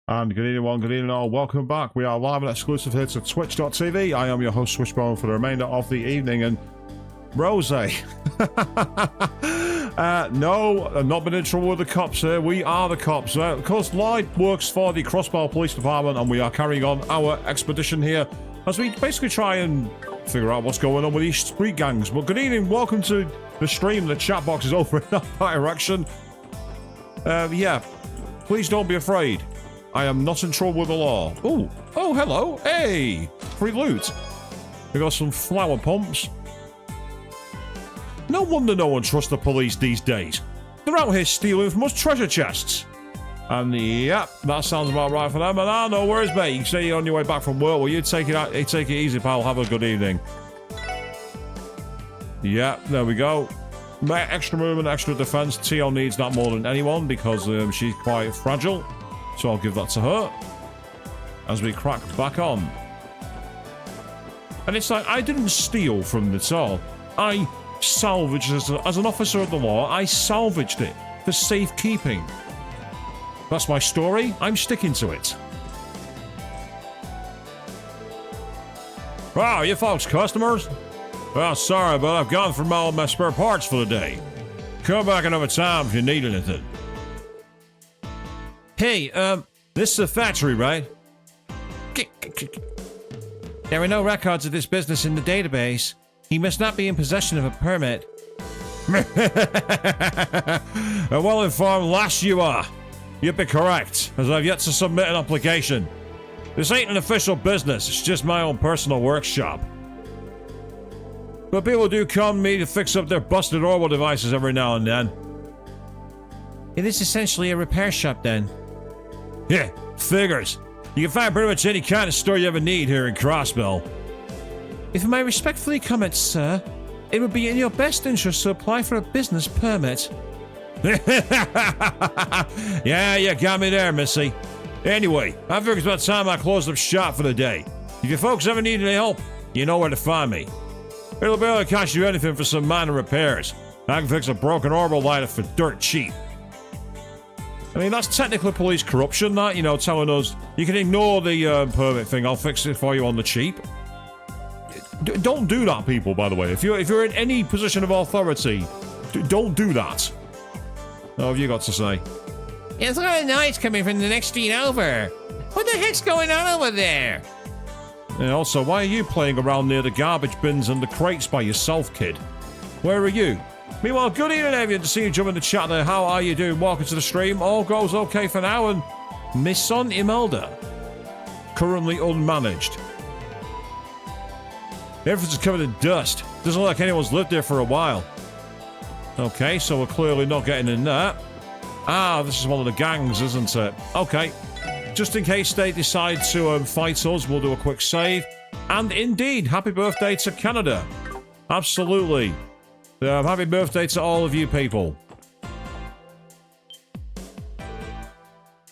And good evening, one, good evening, all. Welcome back. We are live and exclusive here to Twitch.tv. I am your host, Swishbone, for the remainder of the evening. And Rose, no, I've not been in trouble with the cops here. We are the cops. Of course, Lloyd works for the Crossbar Police Department, and we are carrying on our expedition here as we basically try and figure out what's going on with these street gangs. But good evening, welcome to the stream. The chat box is open in that direction. Yeah, please don't be afraid. I am not in trouble with the law. Oh, hello. Hey, free loot. We got some flower pumps. No wonder no one trusts the police these days. They're out here stealing from us treasure chests. And yep, that sounds about right for them. And no worries, mate. You can say you're on your way back from work. Well, you take it easy, pal. Have a good evening. Yeah, there we go. Extra movement, extra defense. Tio needs that more than anyone because she's quite fragile. So I'll give that to her as we crack back on. And it's like, I didn't steal from this all. I salvaged, as an officer of the law, I salvaged it for safekeeping. That's my story. I'm sticking to it. Wow, you folks customers? Well, sorry, but I've gone through all my spare parts for the day. Come back another time if you need anything. Hey, this is a factory, right? There are no records of this business in the database. He must not be in possession of a permit. A well-informed lass you are. You'd be correct, as I've yet to submit an application. This ain't an official business, it's just my own personal workshop. But people do come to me to fix up their busted orbital devices every now and then. It is essentially a repair shop then. Yeah, figures. You can find pretty much any kind of store you ever need here in Crossbell. If I may respectfully comment, sir, it would be in your best interest to apply for a business permit. Yeah, you got me there, missy. Anyway, I figure it's about time I closed up shop for the day. If you folks ever need any help, you know where to find me. It'll barely cost you anything for some minor repairs. I can fix a broken orbital lighter for dirt cheap. I mean, that's technically police corruption, that, you know, telling us you can ignore the permit thing, I'll fix it for you on the cheap. Don't do that, people, by the way. If you're in any position of authority, don't do that. What have you got to say? There's a lot of noise coming from the next street over. What the heck's going on over there? And also, why are you playing around near the garbage bins and the crates by yourself, kid? Where are you? Meanwhile, good evening, everyone, to see you jump in the chat there. How are you doing? Welcome to the stream. All goes okay for now, and Miss Son Imelda, currently unmanaged. Everything's covered in dust. Doesn't look like anyone's lived there for a while. Okay, so we're clearly not getting in there. Ah, this is one of the gangs, isn't it? Okay. Just in case they decide to fight us, we'll do a quick save. And indeed, happy birthday to Canada. Absolutely. Happy birthday to all of you people.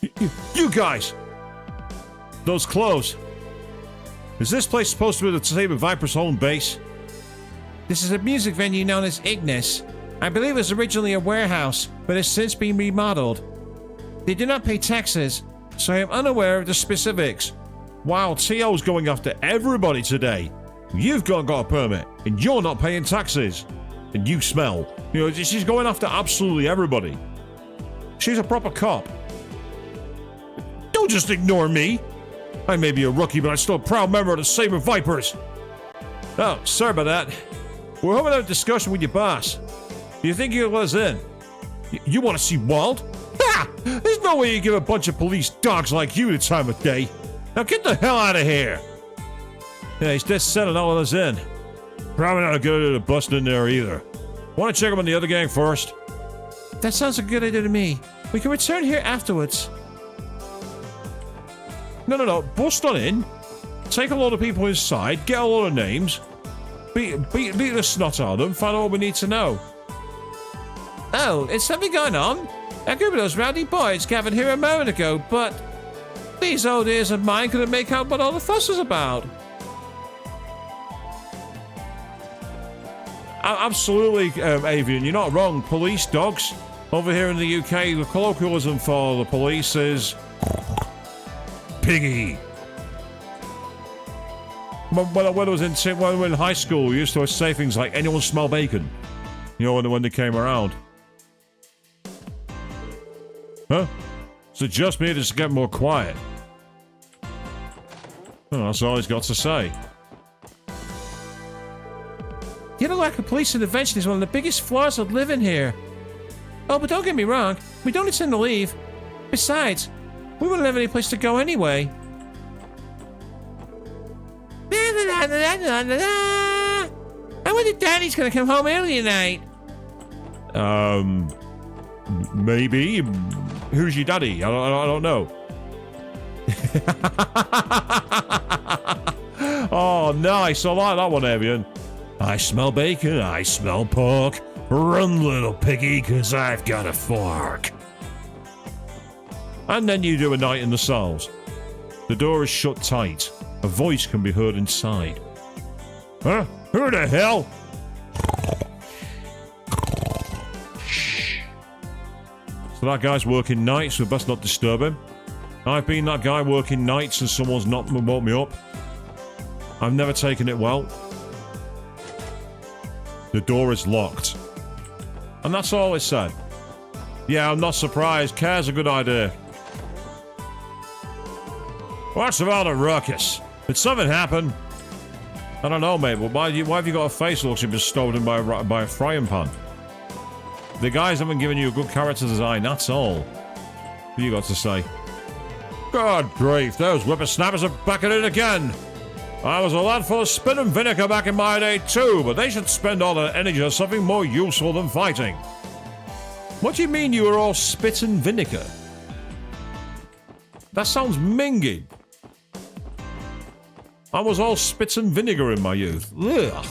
You guys! Those clothes. Is this place supposed to be the Saber Viper's home base? This is a music venue known as Ignis. I believe it was originally a warehouse, but has since been remodeled. They do not pay taxes, so I am unaware of the specifics. Wow, T.O.'s going after everybody today. You've got a permit, and you're not paying taxes. And you smell. You know, she's going after absolutely everybody. She's a proper cop. Don't just ignore me. I may be a rookie, but I'm still a proud member of the Saber Vipers. Oh, sorry about that. We're having a discussion with your boss. Do you think you'll let us in? You want to see Walt? Ha! There's no way you give a bunch of police dogs like you the time of day. Now get the hell out of here. Yeah, he's just sending all of us in. Probably not a good idea to bust in there either. Want to check up on the other gang first? That sounds a good idea to me. We can return here afterwards. No. Bust on in. Take a lot of people inside. Get a lot of names. Beat the snot out of them. Find out what we need to know. Oh, is something going on? A group of those rowdy boys gathered here a moment ago, but these old ears of mine couldn't make out what all the fuss was about. Absolutely, Avian, you're not wrong. Police dogs. Over here in the UK, the colloquialism for the police is piggy. When I was when we were in high school, we used to say things like, anyone smell bacon? You know, when they came around. Huh? So just me to get more quiet. Oh, that's all he's got to say. The other lack of police intervention is one of the biggest flaws of living here. Oh, but don't get me wrong, we don't intend to leave. Besides, we wouldn't have any place to go anyway. I wonder if Daddy's gonna come home early tonight. Maybe. Who's your daddy? I don't know. Oh, nice. I like that one, Avian. I smell bacon. I smell pork. Run, little piggy, 'cause I've got a fork. And then you do a night in the cells. The door is shut tight. A voice can be heard inside. Huh? Who the hell? So that guy's working nights, so best not disturb him. I've been that guy working nights and someone's not woke me up. I've never taken it well. The door is locked. And that's all it said. Yeah, I'm not surprised. Care's a good idea. What's about a ruckus? Did something happen? I don't know, mate, but why have you got a face that looks like you've been stolen by a frying pan? The guys haven't given you a good character design, that's all. What you got to say? God grief, those whippersnappers are back at it again. I was a lad full of spit and vinegar back in my day too, but they should spend all their energy on something more useful than fighting. What do you mean you were all spit and vinegar? That sounds minging. I was all spit and vinegar in my youth. Ugh.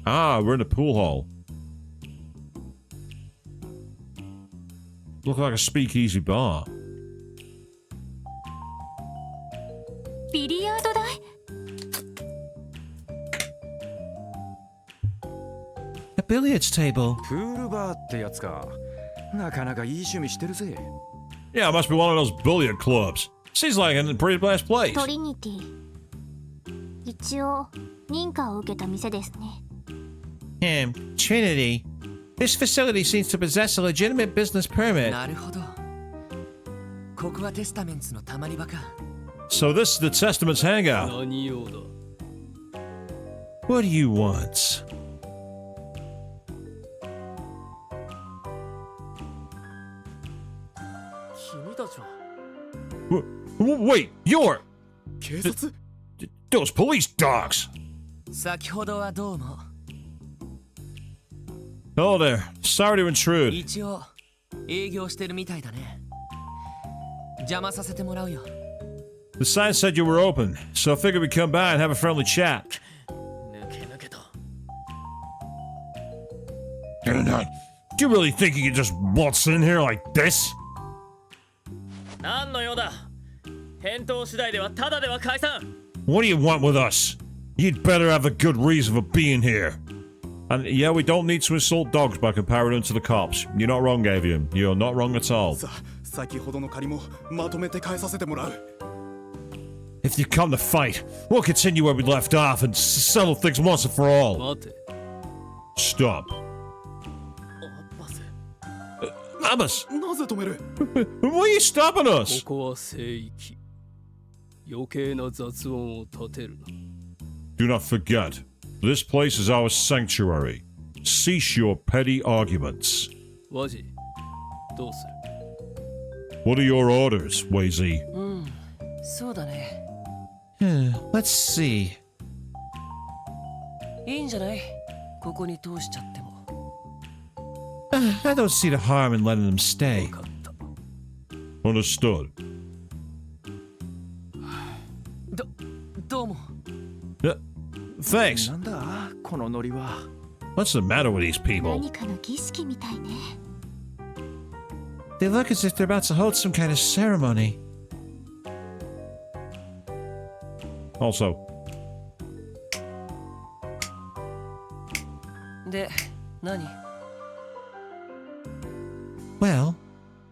Ah, we're in a pool hall. Look like a speakeasy bar. ビリヤード台 A billiards table. プールバーってやつか。なかなかいい趣味してるぜ。Yeah, it must be one of those billiard clubs. Seems like a pretty nice place. トリニティ一応認可を受けた店ですね。Trinity. This facility seems to possess a legitimate business permit. なるほど。ここはテスタメンツのたまり場か。 So this is the Testament's hangout. 何用だ What do you want? Wait, you're 警察 those police dogs. 先ほどはどうも。 Hello there. Sorry to intrude. 一応営業してるみたいだね。邪魔させてもらうよ。 The sign said you were open, so I figured we'd come by and have a friendly chat. 抜け抜けと Do you really think you can just waltz in here like this? 何の用だ返答次第ではただでは解散 What do you want with us? You'd better have a good reason for being here. And yeah, we don't need to insult dogs by comparing them to the cops. You're not wrong, Avian. You're not wrong at all. さ先ほどの借りもまとめて返させてもらう。 If you come to fight, we'll continue where we left off and settle things once and for all. 待て Stop. バス Amos, なぜ止める？ why are you stopping us? ここは聖域余計な雑音を立てるな Do not forget, this place is our sanctuary. Cease your petty arguments. ワジどうす What are your orders, Wazy? そうだね。 Let's see. いいんじゃないここに通しちゃっても。 I don't see the harm in letting them stay. 分かった Understood. どうも。 Thanks. なんだこのノリは。 What's the matter with these people? 何かの儀式みたいね。 They look as if they're about to hold some kind of ceremony. Also, で、何？ Well,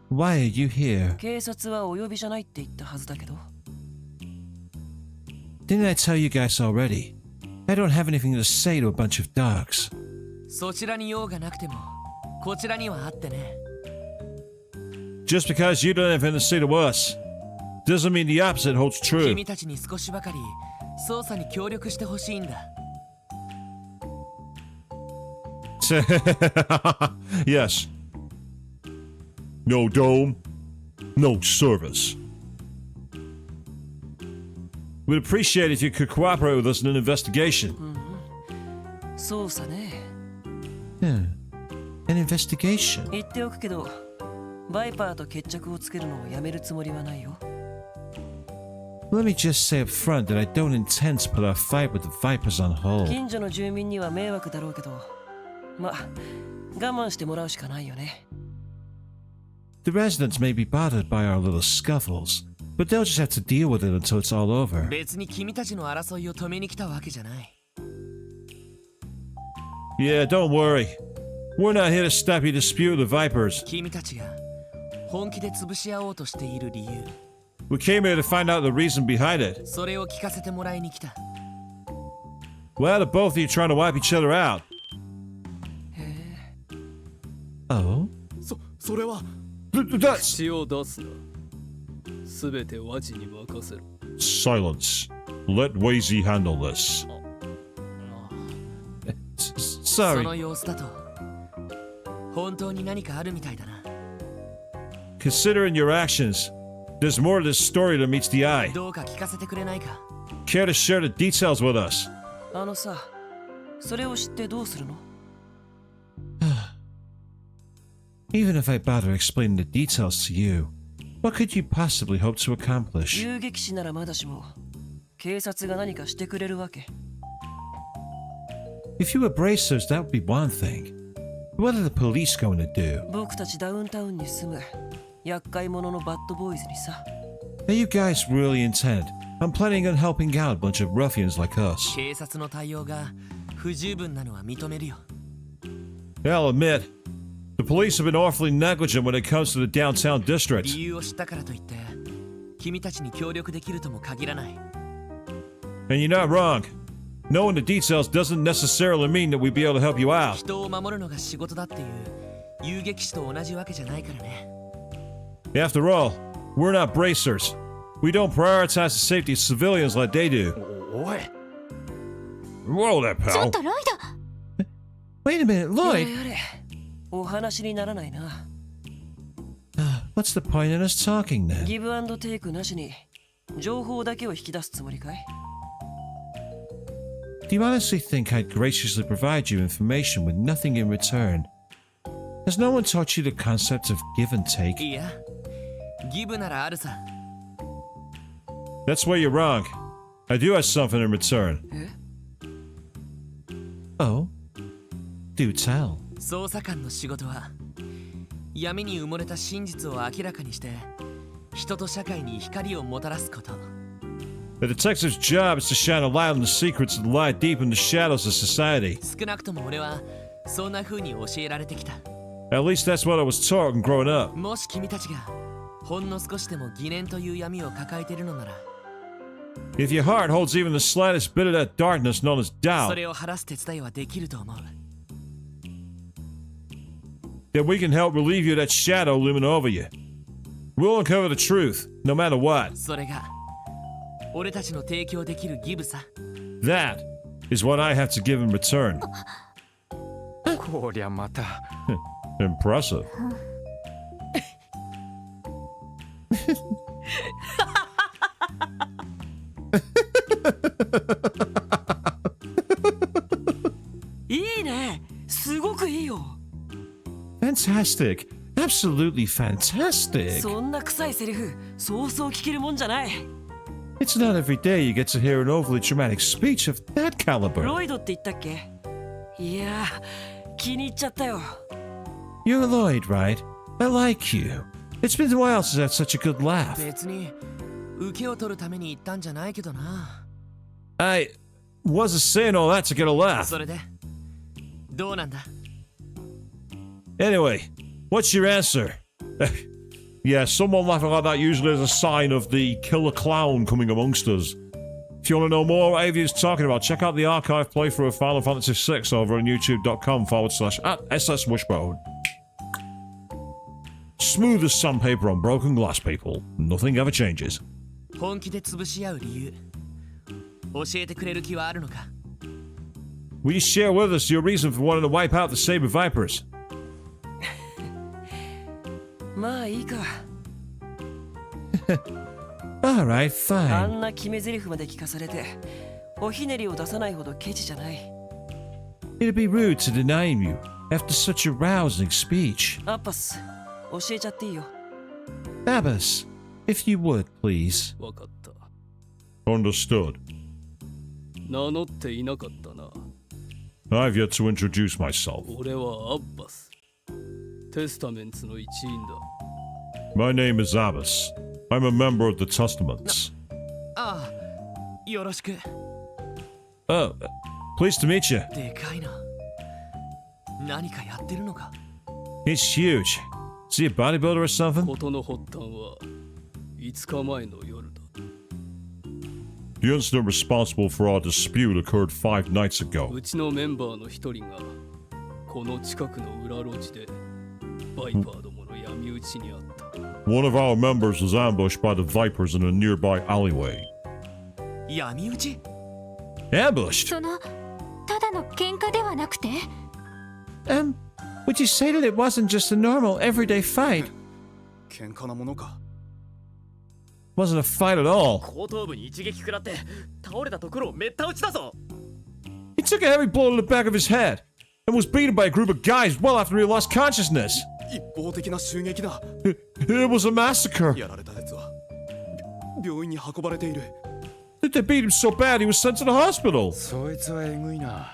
why are you here? 警察はお呼びじゃないって言ったはずだけど。 Didn't I tell you guys already? I don't have anything to say to a bunch of dogs. そちらに用がなくてもこちらにはあってね。 Just because you don't have anything to say to us doesn't mean the opposite holds true. 君たちに少しばかり捜査に協力してほしいんだ。 Yes. No dome, no service. We'd appreciate if you could cooperate with us in an investigation. 捜査ね。 An investigation? 言っておくけど、バイパーと決着をつけるのをやめるつもりはないよ。 Let me just say up front that I don't intend to put our fight with the Vipers on hold. 近所の住民には迷惑だろうけど、ま、我慢してもらうしかないよね。 The residents may be bothered by our little scuffles, but they'll just have to deal with it until it's all over. 別に君たちの争いを止めに来たわけじゃない。 Yeah, don't worry. We're not here to stop your dispute with the Vipers. 君たちが本気で潰し合おうとしている理由、 We came here to find out the reason behind it. それを聞かせてもらいに来た。 Why are the both of you trying to wipe each other out? Oh? それは That's 口を出すな。すべてワジに任せろ。 silence. Let Wazy handle this. そ Sorry. の様子だと本当に何かあるみたいだな。 Considering your actions, there's more to this story than meets the eye. どうか聞かせてくれないか。 Care to share the details with us? あのさ、それを知ってどうするの？ Even if I bother explaining the details to you, what could you possibly hope to accomplish? 遊撃士ならまだしも、警察が何かしてくれるわけ。 If you were bracers, that would be one thing. What are the police going to do? 僕たちダウンタウンに住む厄介者のバッドボーイズにさ。 Are you guys really intent on planning on helping out a bunch of ruffians like us? 警察の対応が不十分なのは認めるよ。 I'll admit, the police have been awfully negligent when it comes to the downtown district. 理由を知ったからといって君たちに協力できるとも限らない。 And you're not wrong. Knowing the details doesn't necessarily mean that we'd be able to help you out. 人を守るのが仕事だっていう遊撃士と同じわけじゃないからね。 After all, we're not bracers. We don't prioritize the safety of civilians like they do. おい Whoa there, ちょっ pal. とロイ Wait a minute, や Lloyd! れやれ、お話にならないな。 What's the point in us talking then? ギブアンドテイクなしに情報だけを引き出すつもりかい？ Do you honestly think I'd graciously provide you information with nothing in return? Has no one taught you the concept of give and take? いや、ギブならあるさ。 That's where you're wrong. I do have something in return. Oh? Do tell. 捜査官の仕事は闇に埋もれた真実を明らかにして人と社会に光をもたらすこと。 The detective's job is to shine a light on the secrets that lie deep in the shadows of society. 少なくとも俺はそんな風に教えられてきた。 At least that's what I was taught when growing up. もし君たちがほんの少しでも疑念という闇を抱えているのなら、 If your heart holds even the slightest bit of that darkness known as そ doubt, れを晴らす手伝いはできると思う。 then we can help relieve you of that shadow looming over you. We'll uncover the truth, no matter what. それが俺たちの提供できるギブさ。 That is what I have to give in return. こりゃまた Impressive. "いいね、すごくいいよ。 Fantastic. Absolutely fantastic. そんな臭いセリフ、そうそう聞けるもんじゃない。 It's not every day you get to hear an overly dramatic speech of that caliber. ロイドって言ったっけ？いや、気に入っちゃったよ。 You're Lloyd, right? I like you. It's been a while since I had such a good laugh. 別に受けを取るために言ったんじゃないけどな。 I wasn't saying all that to get a laugh. それでどうなんだ？ Anyway, what's your answer? Yeah, someone laughing like that usually is a sign of the killer clown coming amongst us. If you want to know more what Avi is talking about, check out the archive playthrough of Final Fantasy VI over on youtube.com/@SSWishbone. Smooth as sandpaper on broken glass, people. Nothing ever changes. 本気で潰し合う理由教えてくれる気はあるのか Will you share with us your reason for wanting to wipe out the Saber Vipers? まあいいか。 Alright, あ fine. んな決め台詞まで聞かされて、おひねりを出さないほどケチじゃない。It'd be rude to deny you after such a rousing speech. アッパス、教えちゃっていいよ。 Abbas, if you would, please. わかった。 Understood. 名乗っていなかったな。 I've yet to introduce myself. 俺はアッバス。テスタメンツの一員だ。 My name is Abbas. I'm a member of the Testaments. ああよろしく Oh, pleased to meet you. でかいな何かやってるのか He's huge. Is he a bodybuilder or something? 事の発端は5日前の夜だ。 The incident responsible for our dispute occurred 5 nights ago. うちのメンバーの一人がこの近くの裏路地でバイパーどもの闇討ちにあった。 One of our members was ambushed by the Vipers in a nearby alleyway. 闇討ち Ambushed? そのただの喧嘩ではなくて Would you say that it wasn't just a normal, everyday fight? 喧嘩なものか。 Wasn't a fight at all. 後頭部に一撃食らって倒れたところをめった打ちだぞ He took a heavy blow to the back of his head and was beaten by a group of guys well after he lost consciousness. 一方的な襲撃だ。 It was a massacre. やられたやつは病院に運ばれている。 They beat him so bad he was sent to the hospital. そいつはえぐいな。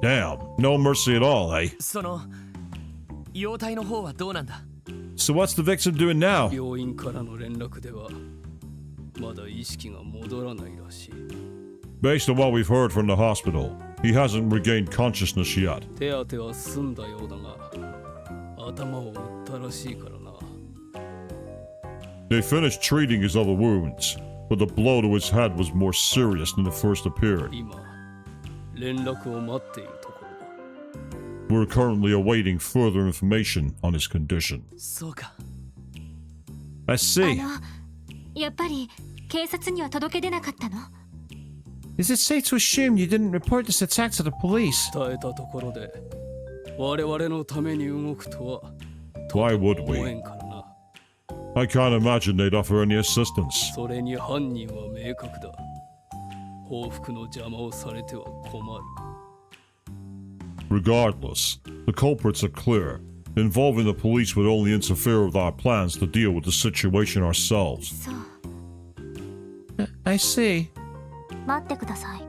Damn, no mercy at all, eh? その容体の方はどうなんだ So what's the victim doing now? 病院からの連絡ではまだ意識が戻らないらしい。 Based on what we've heard from the hospital, he hasn't regained consciousness yet. 手当ては済んだようだが頭を打ったらしいからな。 They finished treating his other wounds, but the blow to his head was more serious than it first appeared. 今連絡を待っているところだ。 We're currently awaiting further information on his condition. そうか I あ see. のやっぱり警察には届け出なかったの Is it safe to assume you didn't report this attack to the police? 伝えたところで我々のために動くとは Why would 思え we? んからな。 I can't imagine they'd offer any assistance. それに犯人は明確だ。報復の邪魔をされては困る。 Regardless, the culprits are clear. Involving the police would only interfere with our plans to deal with the situation ourselves. そう I see. 待ってください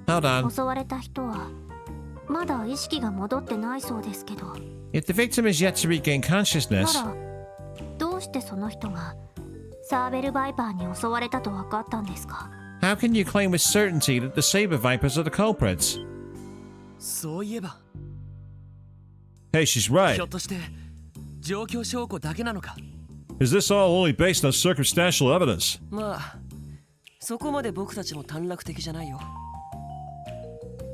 Hold on. 襲われた人はまだ意識が戻ってないそうですけど If the victim is yet to regain な consciousness, らどうしてその人がサーベルバイパーに襲われたと分かったんですか how can you claim with certainty that the Saber Vipers are the culprits? そういえば Hey, she's ひ right. ょっとして状況証拠だけなのか Is this all only based on circumstantial evidence? まあ、そこまで僕たちも短絡的じゃないよ。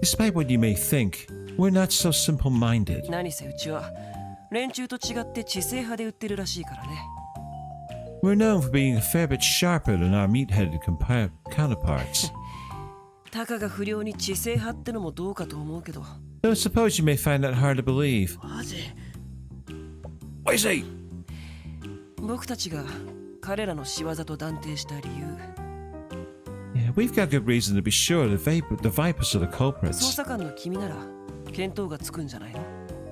Despite what you may think, we're not so simple-minded. 何せうちは連中と違って知性派で売ってるらしいからね。 We're known for being a fair bit sharper than our meat-headed counterparts. たかが不良に知性派ってのもどうかと思うけど。 Though I suppose you may find that hard to believe. マジ What is he? 僕たちが彼らの仕業と断定した理由。 Yeah, we've got good reason to be sure the Vipers are the 捜 culprits. 査官の君なら見当がつくんじゃないの？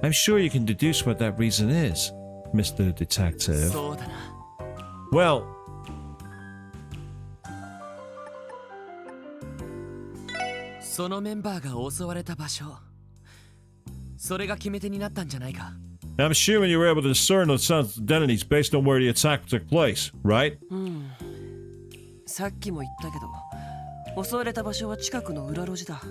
I'm sure you can deduce what that reason is, Mr. Detective. そうだな Well, そのメンバーが襲われた場所それが決め手になったんじゃないか I'm assuming you were able to discern the son's identities based on where the attack took place, right? さっきも言ったけど、襲われた場所は近くの裏路地だ。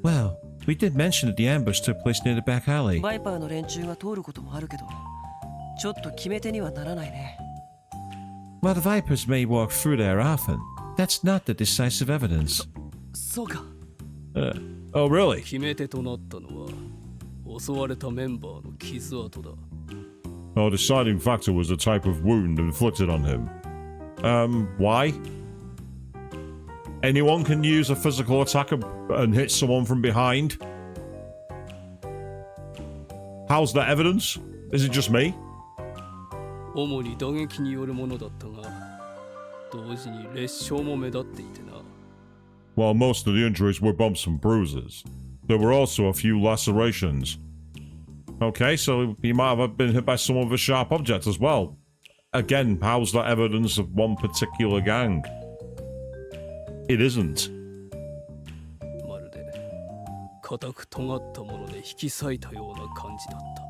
Well, We did mention that the ambush took place near the back alley. バイパーの連中が通ることもあるけど、ちょっと決め手にはならないね。While the Vipers may walk through there often, that's not the decisive evidence. そうか。 Oh, really? 決め手となったのは襲われたメンバーの傷跡だ。 Our deciding factor was the type of wound inflicted on him. Why? Anyone can use a physical attack and hit someone from behind? How's that evidence? Is it just me? 主に打撃によるものだったが、同時に裂傷も目立っていてな。 While most of the injuries were bumps and bruises, there were also a few lacerations. Okay, so he might have been hit by someone with a sharp object as well. Again, how's that evidence of one particular gang? It isn't. まるで固く尖ったもので引き裂いたような感じだった。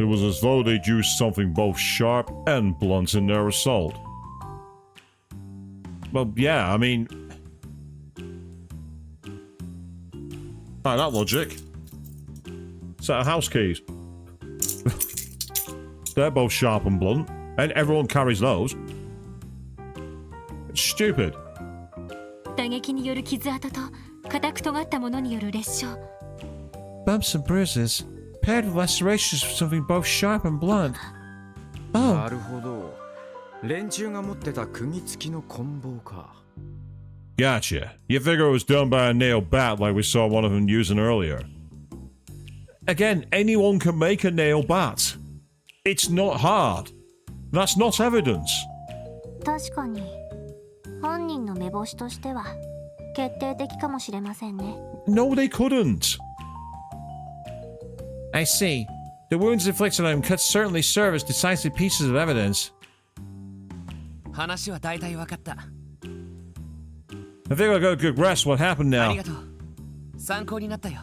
It was as though they'd used something both sharp and blunt in their assault. Well, yeah, I mean... By that logic. Set of house keys. They're both sharp and blunt, and everyone carries those. It's stupid. 打撃による傷跡と固く尖ったものによる裂傷。 Bumps and bruises, paired with lacerations for something both sharp and blunt. な Oh, るほど。連中が持ってた釘付きの棍棒か。 Gotcha. You figure it was done by a nail bat like we saw one of them using earlier. Again, anyone can make a nail bat. It's not hard. That's not evidence. 確かに本人の目星としては決定的かもしれませんね。 No, they couldn't. I see. The wounds inflicted on him could certainly serve as decisive pieces of evidence. 話は大体分かった。 I think I got a good grasp what happened あ now. りがとう。参考になったよ。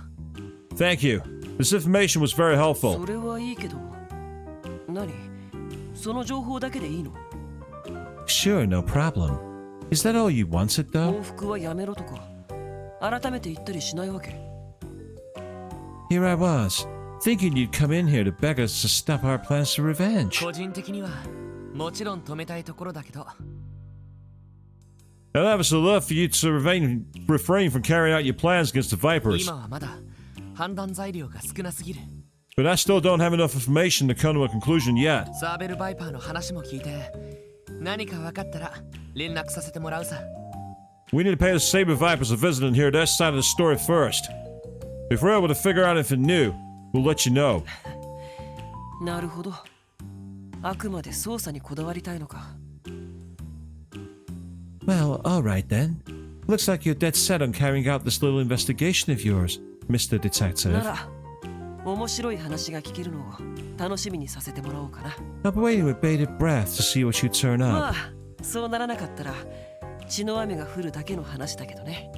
Thank you. This information was very そ helpful. れはいいけど、何？その情報だけでいいの？ Sure, no problem. Is that all you wanted, though? 報復はやめろとか、改めて言ったりしないわけ？ Here I was, thinking you'd come in here to beg us to stop our plans for revenge. 個人的にはもちろん止めたいところだけど。 I'd obviously love for you to refrain from carrying out your plans against the Vipers, 今はまだ判断材料が少なすぎる。 but I still don't have enough information to come to a conclusion yet. サーベルバイパーの話も聞いて、何か分かったら連絡させてもらうさ。 We need to pay the Saber Vipers a visit and hear their side of the story first. If we're able to figure out anything new, we'll let you know. なるほど。あくまで捜査にこだわりたいのか。 Well, alright then. Looks like you're dead set on carrying out this little investigation of yours, Mr. Detective. なら、面白い話が聞けるのを楽しみにさせてもらおうかな。 I'll be waiting with bated breath to see what you turn ま up. あ、そうならなかったら、血の雨が降るだけの話だけどね。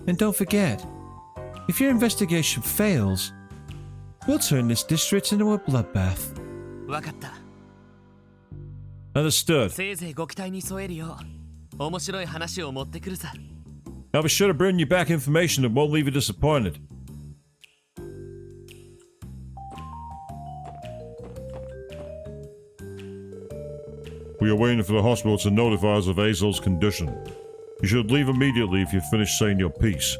And don't forget, if your investigation fails, we'll turn this district into a bloodbath. 分かった。 Understood. せいぜいご期待に添えるよう面白い話を持ってくるさ。 I'll be sure to bring you back information that won't leave you disappointed. We are waiting for the hospital to notify us of Azel's condition. You should leave immediately if you've finished saying your piece.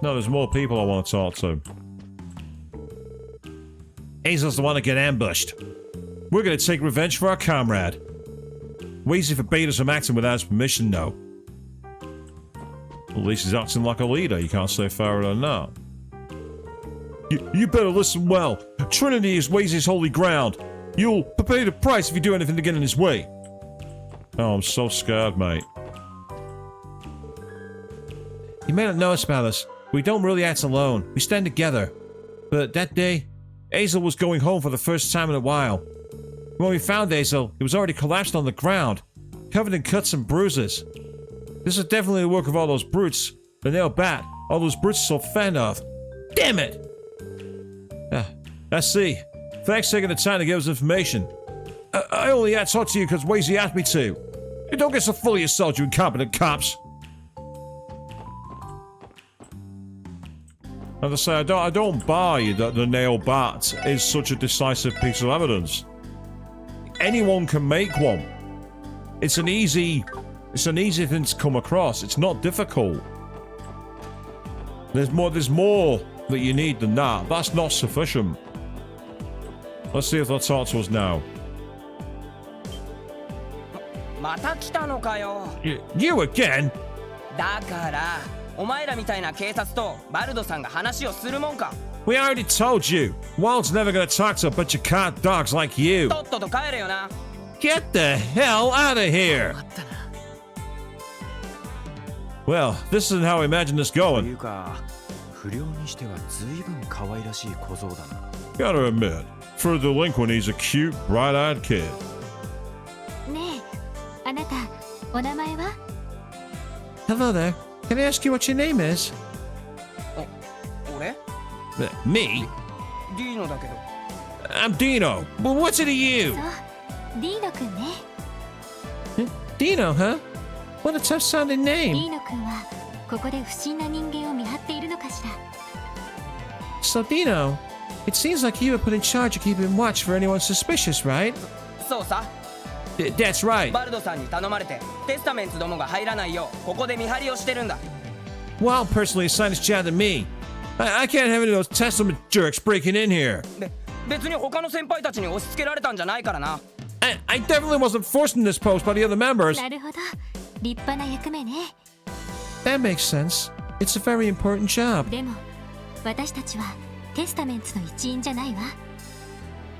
No, there's more people I want to talk to. Hazel's the one to get ambushed. We're going to take revenge for our comrade. Weezy forbade us from acting without his permission, though. At least he's acting like a leader. You can't say fairer than that. You better listen well. Trinity is Weezy's holy ground. You'll pay the price if you do anything to get in his way. Oh, I'm so scared, mate. You may not know us about us. We don't really act alone. We stand together. But that day, Hazel was going home for the first time in a while. When we found Hazel, he was already collapsed on the ground, covered in cuts and bruises. This is definitely the work of all those brutes. The nail bat, all those brutes are so fan of. Damn it! I see. Thanks for taking the time to give us information. I only had to talk to you because Weezy asked me to. You don't get so full of yourself, you incompetent cops. And I say, I don't buy that the nail bat is such a decisive piece of evidence. Anyone can make one. It's an easy thing to come across. It's not difficult. There's more that you need than that. That's not sufficient. Let's see if they'll talk to us now. また来たのかよ。 You again? だからお前らみたいな警察とバルドさんが話をするもんか。 We already told you. Wild's never gonna talk to a bunch of cat dogs like you. とっとと帰れよな。 Get the hell out of here. Well, this isn't how I imagine this とい going. うか不良にしては随分可愛らしい小僧だな。 Gotta admit, for a delinquent, he's a cute, bright-eyed kid. ねえ、あなたお名前は？ Hello there. Can I ask you what your name is? 俺？ Me? ディーノだけど。 I'm Dino. Well, what's it to you? そう、ディーノくんね。 Dino, huh? What a tough sounding ディ name. ーノくんはここで不審な人間を見張っているのかしら。 So, Dino, it seems like you were put in charge of keeping watch for anyone suspicious, right? そうさ。 That's right. バルドさんに頼まれてテスタメンツどもが入らないようここで見張りをしてるんだ。 Wild personally assigned this job to me. I can't have any of those Testament jerks breaking in here. 別に他の先輩たちに押し付けられたんじゃないからな。 I definitely wasn't forced in this post by the other members. なるほど、立派な役目ね。 That makes sense. It's a very important job. でも私たちはテスタメンツの一員じゃないわ。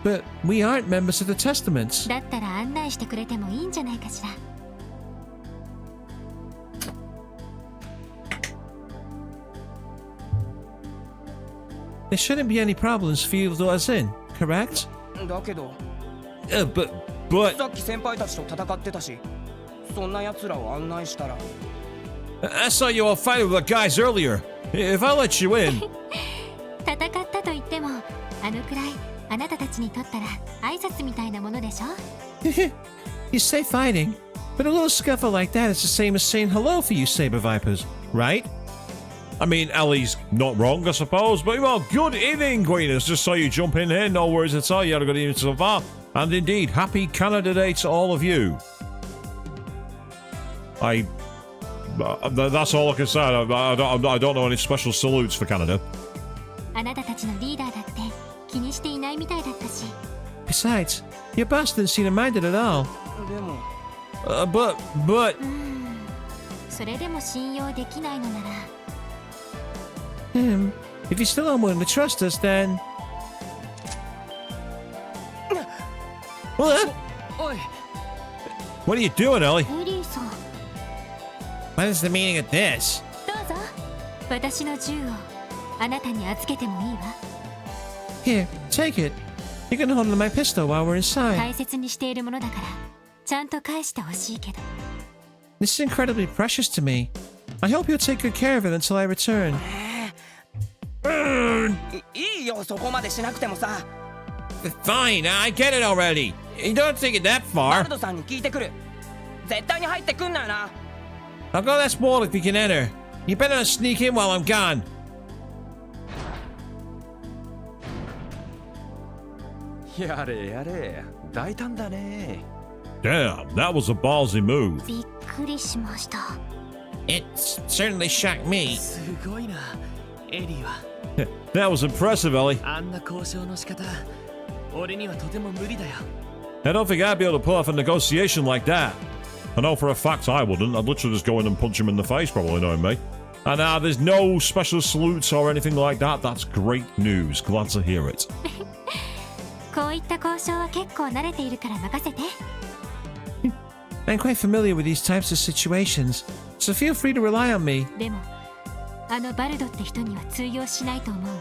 But we aren't members of the Testaments. だったら案内してくれてもいいんじゃないかしら。 There shouldn't be any problems for you to let us in, correct? だけど But さっき先輩たちと戦ってたし、そんな奴らを案内したら。 I saw you all fighting with the guys earlier. If I let you in, 戦ったと言ってもあのくらいあなたたちにとったら挨拶みたいなものでしょ。 You say fighting, but a little scuffle like that is the same as saying hello for you Saber Vipers, right? I mean, Ellie's not wrong, I suppose. But well, good evening, Queeners. Just saw you jump in here. No worries at all. You had a good evening so far. And indeed, happy Canada Day to all of you. That's all I can say. I don't know any special salutes for Canada. あなたたちのリーダーだって気にしていないみたいだったし。 Besides, your boss didn't seem to mind it at all. でも But それでも信用できないのなら If you still aren't willing to trust us, then... what? おい What are you doing, Ellie? フリーさん、 What is the meaning of this? どうぞ私の銃をあなたに預けてもいいわ。 Here, take it. You can hold on to my pistol while we're inside. 大切にしているものだからちゃんと返してほしいけど。 This is incredibly precious to me. I hope you'll take good care of it until I return. いいよそこまでしなくてもさ。 Fine, I get it already. You don't take it that バ far. ルドさんに聞いてくる。絶対に入ってくんなよな。 I'll go that wall if you can enter. You better not sneak in while I'm gone. やれやれ大胆だね。 Damn, that was a ballsy move. びっくりしました。 It certainly shocked me. すごいなエリーは。 That was impressive, Ellie. あんな交渉の仕方俺にはとても無理だよ。 I don't think I'd be able to pull off a negotiation like that. I know for a fact I wouldn't. I'd literally just go in and punch him in the face, probably knowing me. And there's no special salutes or anything like that. That's great news. Glad to hear it. こういった交渉は結構慣れているから任せて。 I'm quite familiar with these types of situations, so feel free to rely on me. でもあのバルドって人には通用しないと思うわ。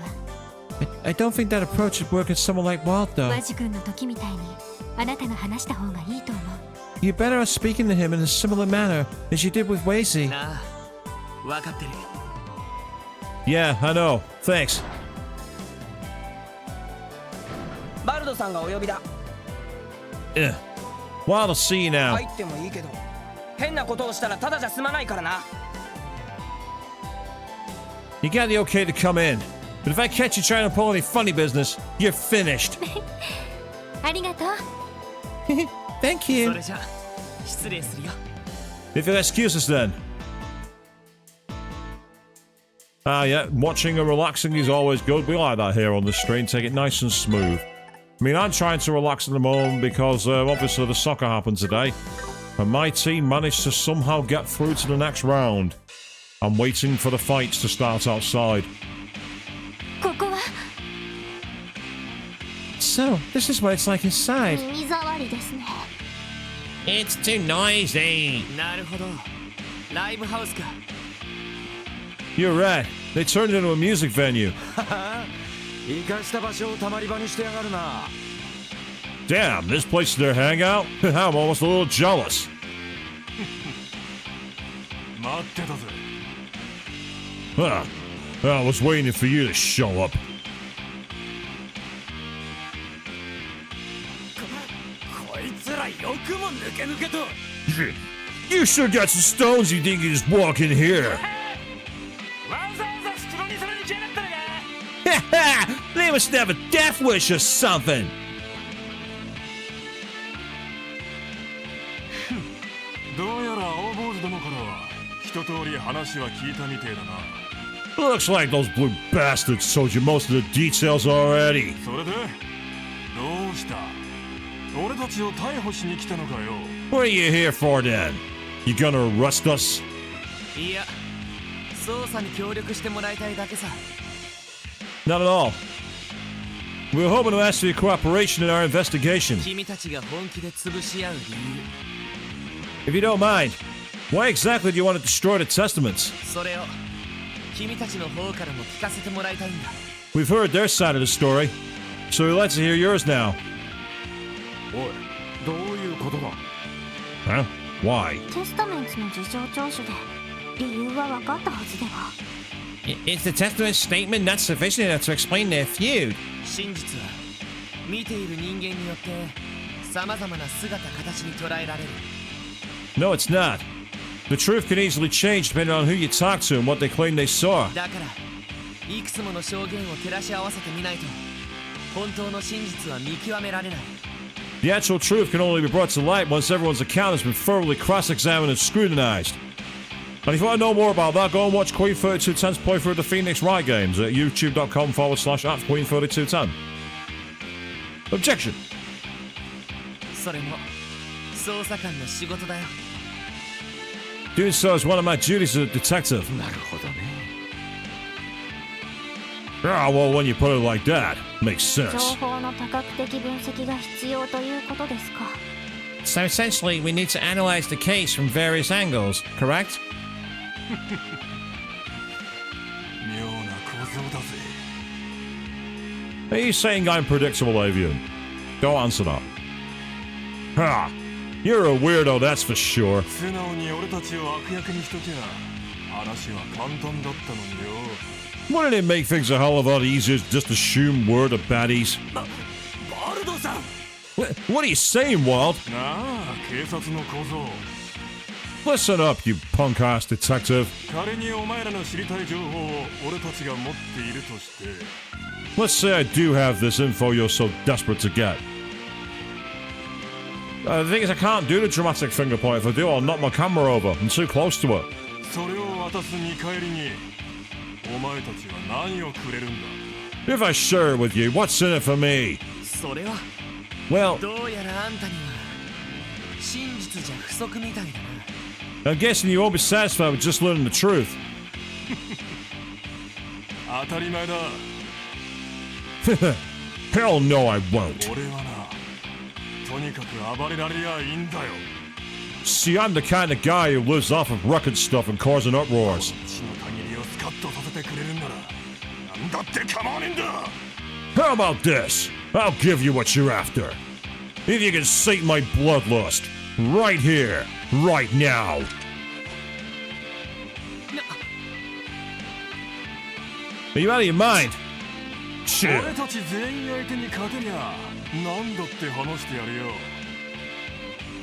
I don't think that approach would work in someone like Walt, though. ワジ君の時みたいにあなたが話した方がいいと思う。 You better off speaking to him in a similar manner as you did with Wazy. なあ分かってる。 Yeah, I know. Thanks. バルドさんがお呼びだ。 Well, I'll see you now. 入ってもいいけど変なことをしたらただじゃ済まないからな。 You got the okay to come in. But if I catch you trying to pull any funny business, you're finished. ありがとう。 Thank そ you. れじゃ失礼するよ。 If you'll excuse us then. Ah, yeah, watching and relaxing is always good. We like that here on the stream. Take it nice and smooth. I mean, I'm trying to relax at the moment because obviously the soccer happened today. And my team managed to somehow get through to the next round. I'm waiting for the fights to start outside. ここは So, this is what it's like inside. 耳障りですね。 It's too noisy. なるほど。ライブハウスか。 You're right. They turned it into a music venue. 生かした場所をたまり場にしてやがるな。 Damn, this place is their hangout? I'm almost a little jealous. 待ってたぜ。 Huh. I was waiting for you to show up. こいつらよくも抜け抜けと。 You sure got some stones you think you just walk in here. わざわざ袋にされに来やがったのか。 They must have a death wish or something. どうやら青坊主どもからは一通り話は聞いたみてえだな。 Looks like those blue bastards told you most of the details already. それでどうした？俺たちを逮捕しに来たのかよ。 What are you here for then? You gonna arrest us? いや、捜査に協力してもらいたいだけさ。 Not at all. We were hoping to ask for your cooperation in our investigation. 君たちが本気で潰し合う理 If you don't mind, why exactly do you want to destroy the testaments? 由。それを君たちの方からも聞かせてもらいたいんだ。 We've heard their side of the story, so we'd like to hear yours now. おい、どういうことだ？ Huh? Why? テスタメンツの事情聴取で理由は分かったはずでは。 Is the testament statement not sufficient enough to explain their feud? 真実は見ている人間によって様々な姿形に捉えられる。 No, it's not. The truth can easily change depending on who you talk to and what they claim they saw. だからいくつもの証言を照らし合わせてみないと本当の真実は見極められない。 The actual truth can only be brought to light once everyone's account has been thoroughly cross-examined and scrutinized. And if you want to know more about that, go and watch Queen3210's playthrough of the Phoenix Wright games at youtube.com/@Queen3210. Objection! それも捜査官の仕事だよ。 Doing so is one of my duties as a detective. なるほどね。 Ah, well, when you put it like that, makes 情 sense. 報の多角的分析が必要ということですか。 So essentially, we need to analyze the case from various angles, correct? 妙な構造だぜ。 Are you saying I'm predictable, Avian? Don't answer that. Ha! You're a weirdo, that's for sure. 素直に俺たちを悪役にしときゃ話は簡単だったのによ。 Wouldn't it make things a hell of a lot easier to just assume we're the baddies? バルドさん。 What are you saying, Walt? なあ、警察の小僧。 Listen up, you punk-ass detective. 仮にお前らの知りたい情報を俺たちが持っているとして。 Let's say I do have this info you're so desperate to get. The thing is, I can't do the dramatic finger point. If I do, I'll knock my camera over. I'm too close to it. それを渡す見返りにお前たちは何をくれるんだ。 If I share it with you, what's in it for me? それは Well, どうやらあんたには真実じゃ不足みたいだな。 I'm guessing you won't be satisfied with just learning the truth. 当たり前だ。 Hell no, I won't. 俺はな、とにかく暴れられりゃいいんだよ。 See, I'm the kind of guy who lives off of record stuff and causing uproars. 血の限りをスカッとさせてくれるんならなんだって構わねえんだ。 How about this? I'll give you what you're after. If you can sate my bloodlust, right here, right now. are you out of your mind? 俺 Shit. たち全員相手に勝てりゃなんだって話してやるよ。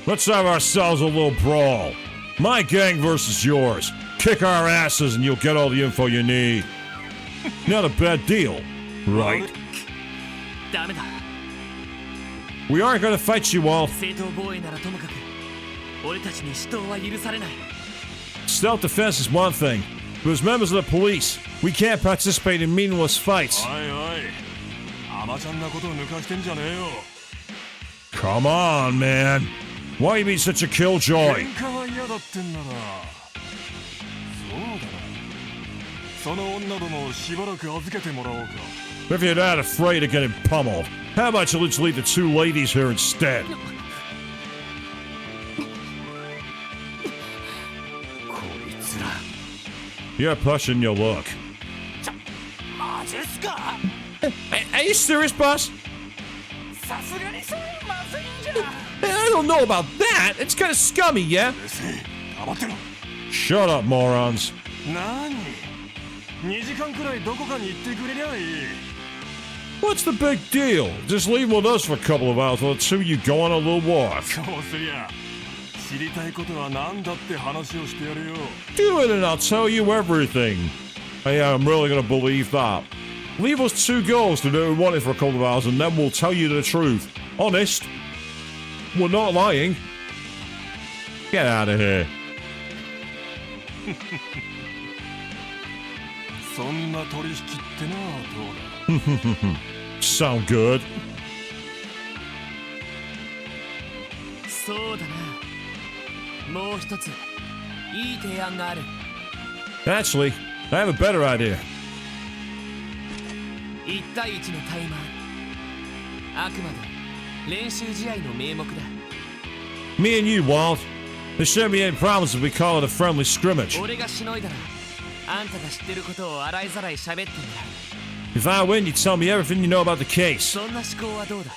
Let's have ourselves a little brawl. My gang versus yours. Kick our asses and you'll get all the info you need. Not a bad deal, right? ダメだ。 We aren't gonna fight you, Walt. 正当防衛ならともかく俺たちに死闘は許されない。 Self defense is one thing, but as members of the police, we can't participate in meaningless fights. おいおいアマちゃんなことを抜かしてんじゃねえよ。 Come on, man. Why you being such a killjoy? 喧嘩が嫌だってんならそうだな、その女どもをしばらく預けてもらおうか。 If you're not afraid of getting pummeled, how about you let's leave the two ladies here instead? こいつら You're pushing your luck. マジっすか？ Are you serious, boss? さすがにそれまずいんじゃ。 I don't know about that. It's kind of scummy, yeah? うるせえ、黙ってろ。 Shut up, morons. なに2時間くらいどこかに行ってくれりゃいい。 What's the big deal? Just leave with us for a couple of hours while the two of you go on a little walk. そうすりゃ知りたいことは何だって話をしてやるよ。 Do it and I'll tell you everything. Hey, I'm really gonna believe that. Leave us two girls to do what we wanted for a couple of hours and then we'll tell you the truth. Honest. We're not lying. Get out of here. そんな取引ってのはどうだ。 Sound good. そうだな。もう一ついい提案がある。 Actually, I have a better idea. 1対1のタイマー。あくまで練習試合の名目だ。 Me and you, Walt. There shouldn't be any problems if we call it a friendly scrimmage. 俺がしのいだらあんたが知ってることを洗いざらい喋ってんだ。 If I win, you tell me everything you know about the case. そんな思考はどうだ。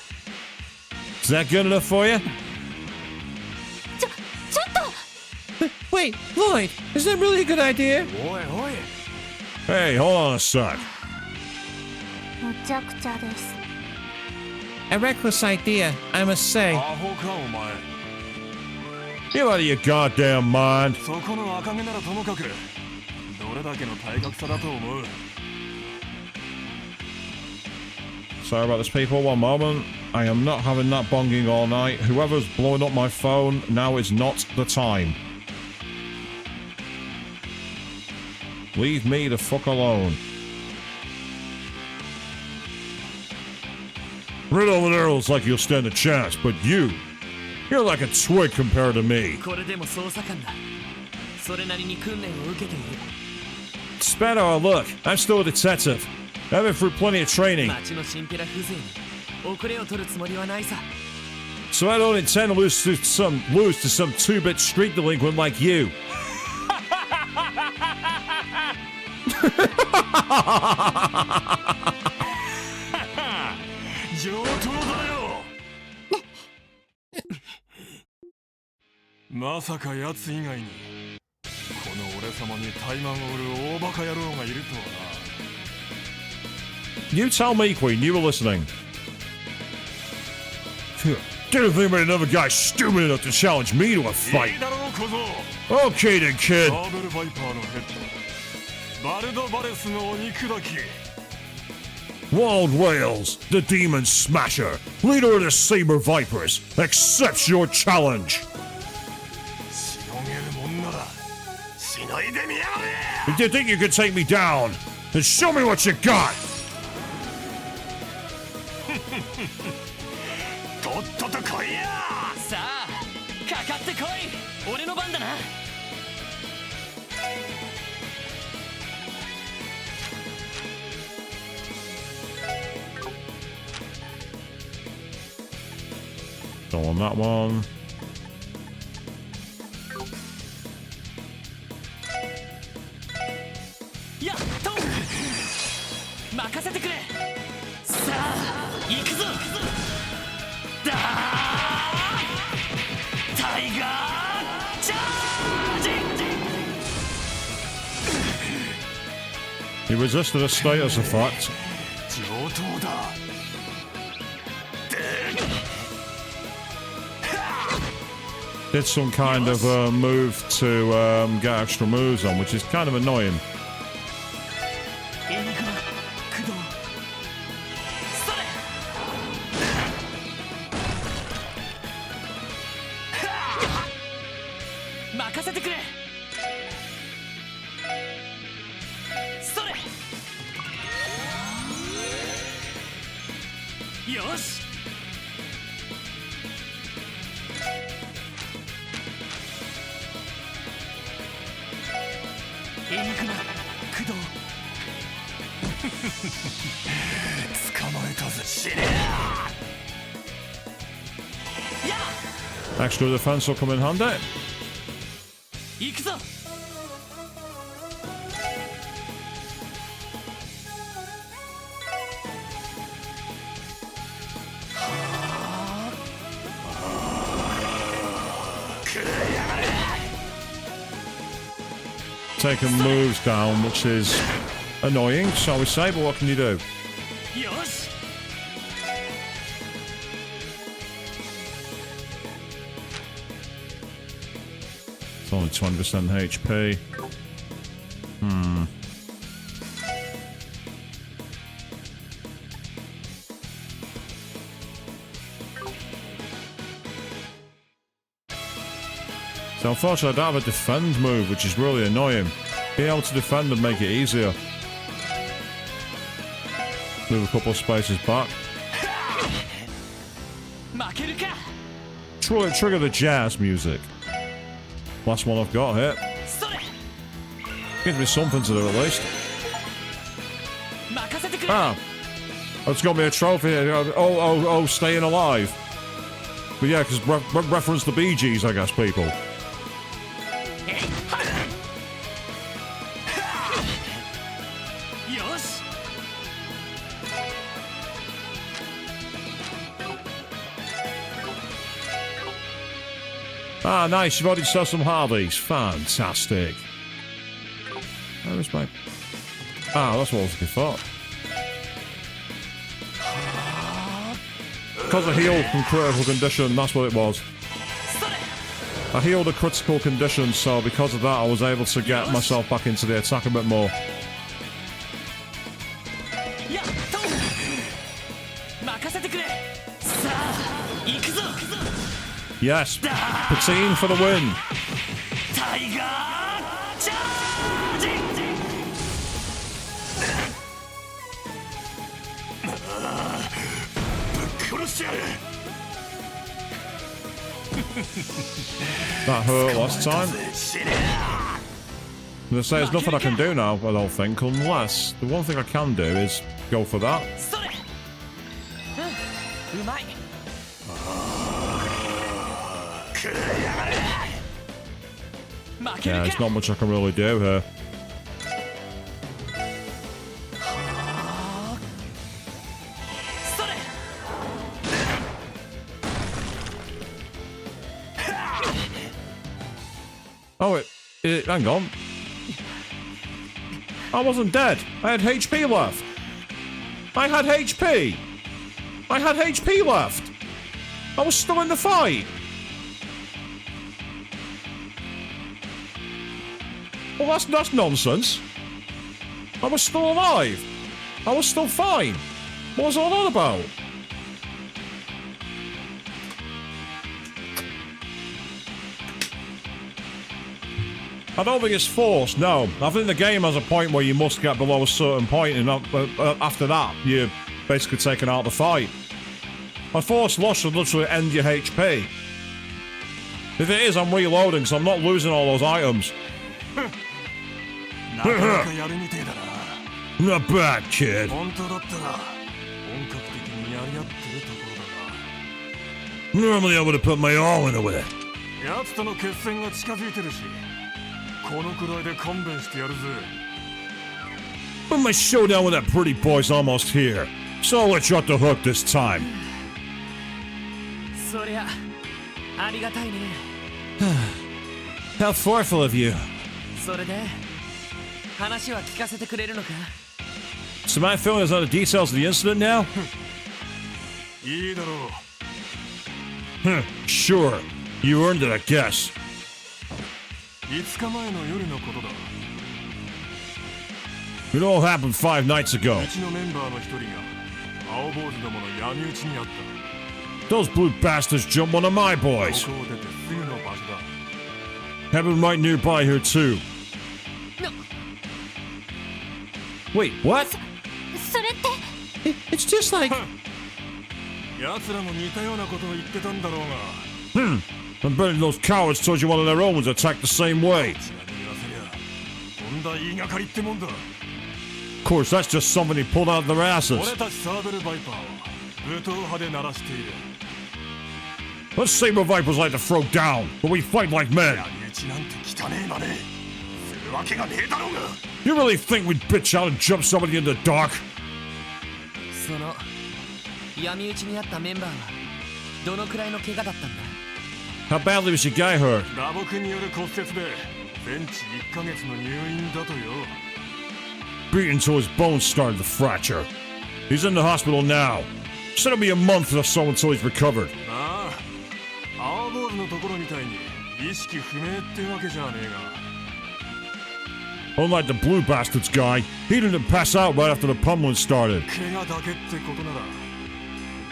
Is that good enough for you? ちょっと Wait, Lloyd, is that really a good idea? おいおい Hey, hold on a sec. むちゃくちゃです。 A reckless idea, I must say. アホかお前。 You out of your goddamn mind. そこの赤毛ならともかくどれだけの体格差だと思う。 Sorry about this, people. One moment. I am not having that bonging all night. Whoever's blowing up my phone, now is not the time. Leave me the fuck alone. Right over there looks like you'll stand a chance, but you're like a twig compared to me. これでも捜査官だ。それなりに訓練を受けている。 Despite our look, I'm still a detective. I've been through plenty of training, 町のチンピラ風情に遅れを取るつもりはないさ。 so I don't intend to lose to some two-bit street delinquent like you. 上等だよまさか奴以外にこの俺様に怠慢を売る大バカ野郎がいるとはな。 You tell me, Queen, you were listening. Didn't think about another guy stupid enough to challenge me to a い fight. いだろう小僧。 Okay then, kid. バーベルバイパーのヘッドバルドバレスのお肉だき。 Wild Wales, the Demon Smasher, leader of the Saber Vipers, accepts your challenge. しのげるもんならしのいでみやがれ。 If you think you can take me down, then show me what you got. とっとと来いや。さあかかってこい。俺の番だな。 Go on that one. やっと任せてくれ。さあ行くぞ。だータイガーチャージ。 He resisted a status effect. 上等だ。 Did some kind of move to get extra moves on, which is kind of annoying. エニグマ任せてくれ。それ。よし。エニグマ駆動。捕まえたぜ。死ね。 Extra defense will come in handy. 行くぞ。Taking moves down, which is annoying, shall we say, but what can you do? よし。 It's only 20% HP. So unfortunately I don't have a defend move, which is really annoying. Being able to defend would make it easier. Move a couple of spaces back. 負けるか。 Trigger the jazz music. Last one I've got here. それ。 Gives me something to do at least. 任せてくれ。 Ah! It's got me a trophy. Oh, staying alive. But yeah, because reference the Bee Gees, I guess, people. よし。 Ah, nice. You've already saw some Harleys. Fantastic. Where is my... Ah, that's what I was looking for. Because I healed from critical condition, that's what it was. I healed a critical condition, so because of that I was able to get myself back into the attack a bit more. やっと。任せてくれ。さあ、行くぞ。 Yes, Patine for the win. タイガーチャージ。 殺してやる。 That hurt last time. They say there's nothing I can do now, I don't think, unless the one thing I can do is go for that. それ。うまい。 負け Yeah, る there's か。 not much I can really do here. それ。 Oh, hang on. I wasn't dead. I had HP left. I had HP. I had HP left. I was still in the fight. Well, that's nonsense. I was still alive. I was still fine. What was all that about? I don't think it's forced, no. I think the game has a point where you must get below a certain point, and after that, you're basically taking out the fight. A forced loss should literally end your HP. If it is, I'm reloading, so I'm not losing all those items. なかなかやるみてえだな。 Not bad, kid. 本当だったら本格的にやり合ってるところだ Normally I would have put my all into it. な。奴との決戦が近づいてるし、このくらいで勘弁してやるぜ。 But my showdown with that pretty boy's almost here, so I'll let you off the hook this time. そりゃありがたいね。 How thoughtful of you. それで話は聞かせてくれるのか。 So my feeling is on the details of the incident now? いいだろう。 Sure. You earned it, I guess. 5日前の夜のことだ。 It all happened 5 nights ago. うちのメンバーの一人が青坊主どもの闇討ちにあった。 Those blue bastards jumped one of my boys. ここを出てすぐの場所だ。Have him right nearby here too. Wait, what? それって It's just like... 奴らも似たようなことを言ってたんだろうが。 I'm betting those cowards told you one of their own was attacked the same way. ちなみに言わせりゃ、とんだ言いがかりってもんだ。 Of course, that's just something they pulled out of their asses. 俺たちサーベルバイパーは武闘派で鳴らしている。 Us Saber Vipers like to throw down, but we fight like men. 闇討ちなんて汚ねえまね。するわけがねえだろうが。 You really think we'd bitch out and jump somebody in the dark? その闇討ちにあったメンバーはどのくらいの怪我だったんだ？ How badly was your guy hurt? 打撲による骨折で全治1ヶ月の入院だとよ。 Beaten till his bones started to fracture. He's in the hospital now. Said it'll be a month or so until he's recovered. ああ、青坊主のところみたいに意識不明ってわけじゃねえが。 Unlike the Blue Bastards guy, he didn't pass out right after the pummeling started. 怪我だけってことなら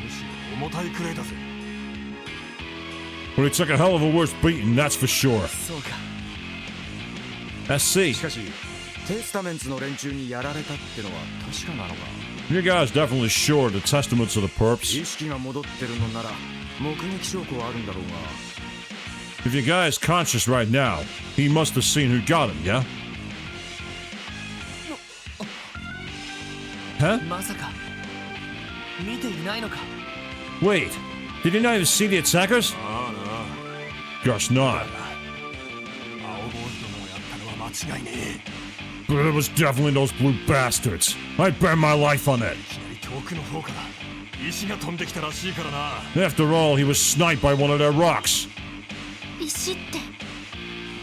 むしろ重たいくらいだぜ。 But he took a hell of a worse beating, that's for sure. そうか。 SC. しかしテスタメンツの連中にやられたってのは確かなのか。 You guys definitely sure the testaments of the perps. 意識が戻ってるのなら目撃証拠はあるんだろうが。 If your guy is conscious right now, he must have seen who got him, yeah? Huh? まさか見ていないのか？ Wait, did you not even see the attackers? ああな。 Guess not. 青坊主どもをやったのは間違いねえ。 But it was definitely those Blue Bastards. I bet my life on it. いきなり遠くの方から石が飛んできたらしいからな。 After all, he was sniped by one of their rocks. 石って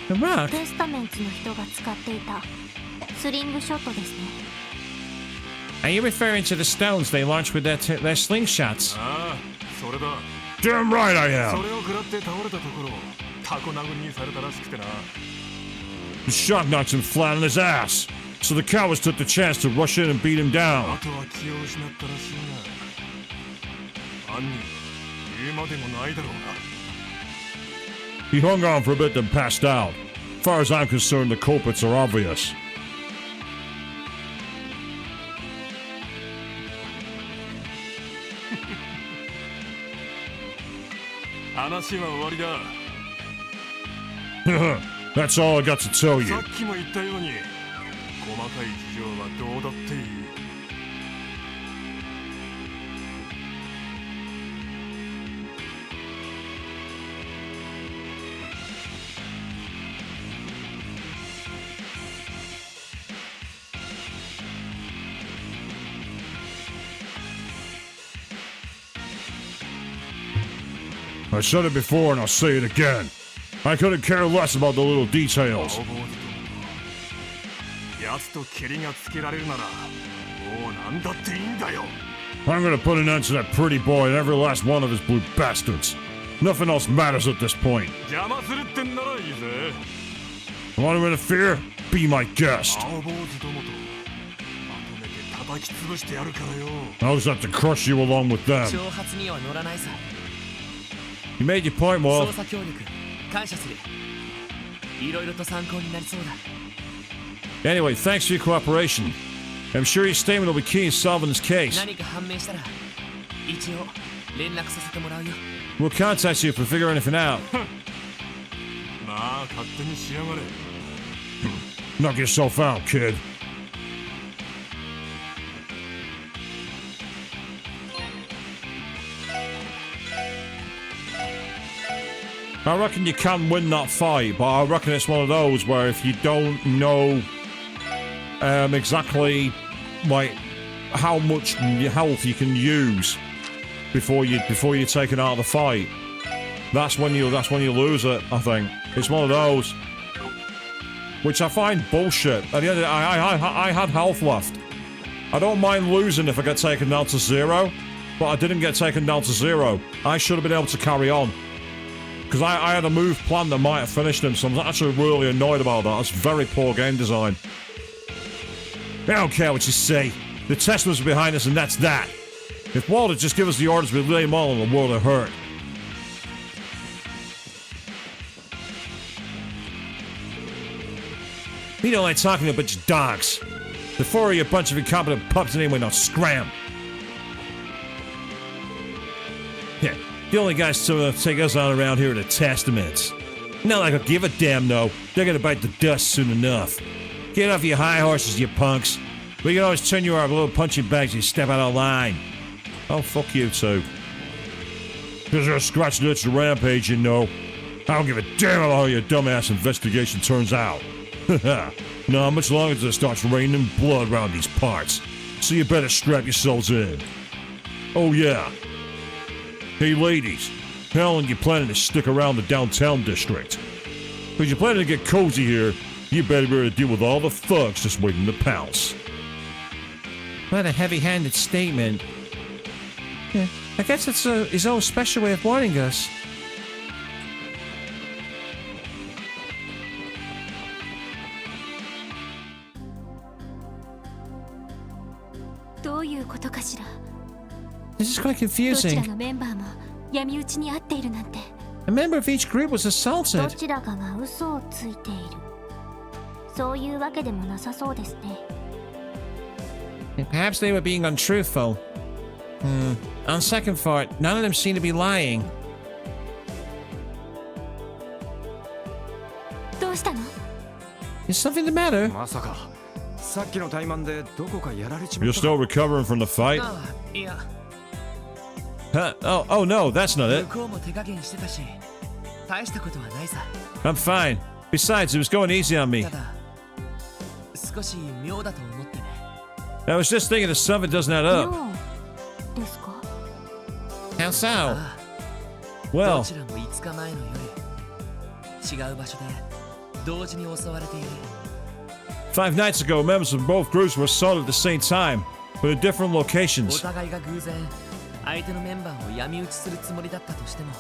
The rock? テスタメンツの人が使っていたスリングショットですね。 Are you referring to the stones they launched with their slingshots? ああ、それだ。 Damn right I そ am. れを食らって倒れたところをタコ殴りにされたらしくてな。 The shock knocked him flat on his ass. So the cowards took the chance to rush in and beat him あ down. とは気を失ったらしいが。犯人言うまでもないだろうな。 He hung on for a bit then passed out. As far as I'm concerned, the culprits are obvious. 話は終わりだ。 That's all I got to tell you. さっきも言ったように細かい事情はどうだっていい。 I said it before and I'll say it again. I couldn't care less about the little details. 青坊主どもと奴と蹴りがつけられるならもう何だっていいんだよ。 I'm gonna put an end to that pretty boy and every last one of his blue bastards. Nothing else matters at this point. 邪魔するってんならいいぜ。 Want to interfere? Be my guest. 青坊主どもとまとめて叩き潰してやるからよ。 I'll just have to crush you along with them. 挑発には乗らないさ。 You made your point, 捜 Wolf. 査協力感謝する。いろいろと参考になりそうだ。 Anyway, thanks for your cooperation. I'm sure your statement will be key in solving this case. 何か判明したら一応連絡させてもらうよ。 We'll contact you if we figure anything out. まあ勝手にしやがれ。 Knock yourself out, kid. I reckon you can win that fight, but I reckon it's one of those where if you don't know exactly like how much health you can use before you're taken out of the fight, that's when you lose it. I think it's one of those, which I find bullshit. At the end of the day, I had health left. I don't mind losing if I get taken down to 0, but I didn't get taken down to 0. I should have been able to carry on. Because I had a move plan that might have finished him, so I'm actually really annoyed about that. That's very poor game design. I don't care what you say. The Testaments are behind us and that's that. If Walter just give us the orders, we'd lay them all in the world of hurt. We don't like talking to a bunch of dogs. The four of you are a bunch of incompetent pups anyway, now scram. Yeah, the only guys to take us on around here are the Testaments. Not like I'll give a damn, though. They're gonna bite the dust soon enough. Get off your high horses, you punks. We can always turn you our little punching bags if you step out of line. Oh, fuck you two. Because you're a scratch nuts to rampage, you know. I don't give a damn about how your dumbass investigation turns out. Not much longer until it starts raining blood around these parts. So you better strap yourselves in. Oh, yeah. Hey, ladies. How long you planning to stick around the downtown district? Because you're planning to get cozy here, you better be ready to deal with all the thugs just waiting to pounce. What a heavy-handed statement. Yeah, I guess it's his own special way of warning us. This is quite confusing. A member of each group was assaulted. どちらかが嘘をついている。そういうわけでもなさそうですね。 Perhaps they were being untruthful. On second thought, none of them seem to be lying. どうしたの？ Is something the matter? まさかさっきの怠慢でどこかやられちま You're ったか still recovering from the fight? ああ、いや、 Huh? Oh no, that's not 向 it. こうも手加減してたし、大したことはないさ。 I'm fine. Besides, it was going easy on me. ただ、少し妙だと思ってね。 I was just thinking that something doesn't add 妙 up. ですか？ How so? ああ、ど Well, ちらも5日前の夜、違う場所で同時に襲われている。 5 nights ago, members of both groups were assaulted at the same time, but in different お locations. 互いが偶然、相手のメンバーを闇討ちするつもりだったとしても、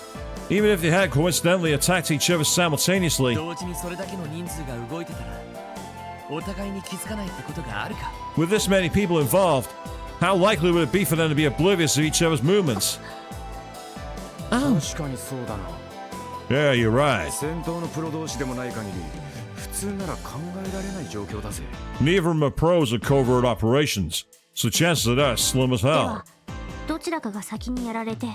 Even if they had coincidentally attacked each other simultaneously, 同時にそれだけの人数が動いてたら、お互いに気づかないってことがあるか。 with this many people involved, how likely would it be for them to be oblivious of each other's movements? 確かにそうだな Yeah, you're right. 戦闘のプロ同士でもない限り普通なら考えられない状況だぜ Neither of them are pros at covert operations, so chances of that are slim as で hell. は、どちらかが先にやられて、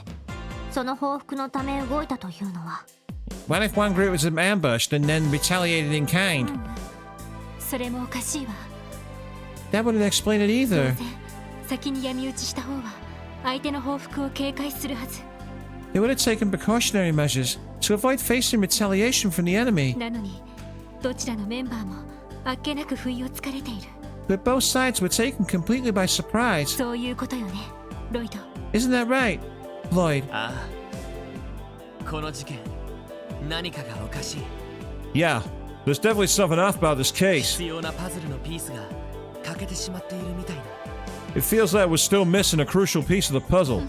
その報復のため動いたというのは。 What if one group was ambushed and then retaliated in kind? それもおかしいわ。 That wouldn't explain it 当 either. 然、先に闇討ちした方は相手の報復を警戒するはず。 They would have taken precautionary measures to avoid facing retaliation from the enemy. なのに、どちらのメンバーもあっけなく不意をつかれている。 But both sides were taken completely by surprise. そういうことよね、ロイド。 Isn't that right, Lloyd? ああ、この事件、何かがおかしい。 Yeah, there's definitely something off about this case. 必要なパズルのピースが欠けてしまっているみたいな。 It feels like we're still missing a crucial piece of the puzzle.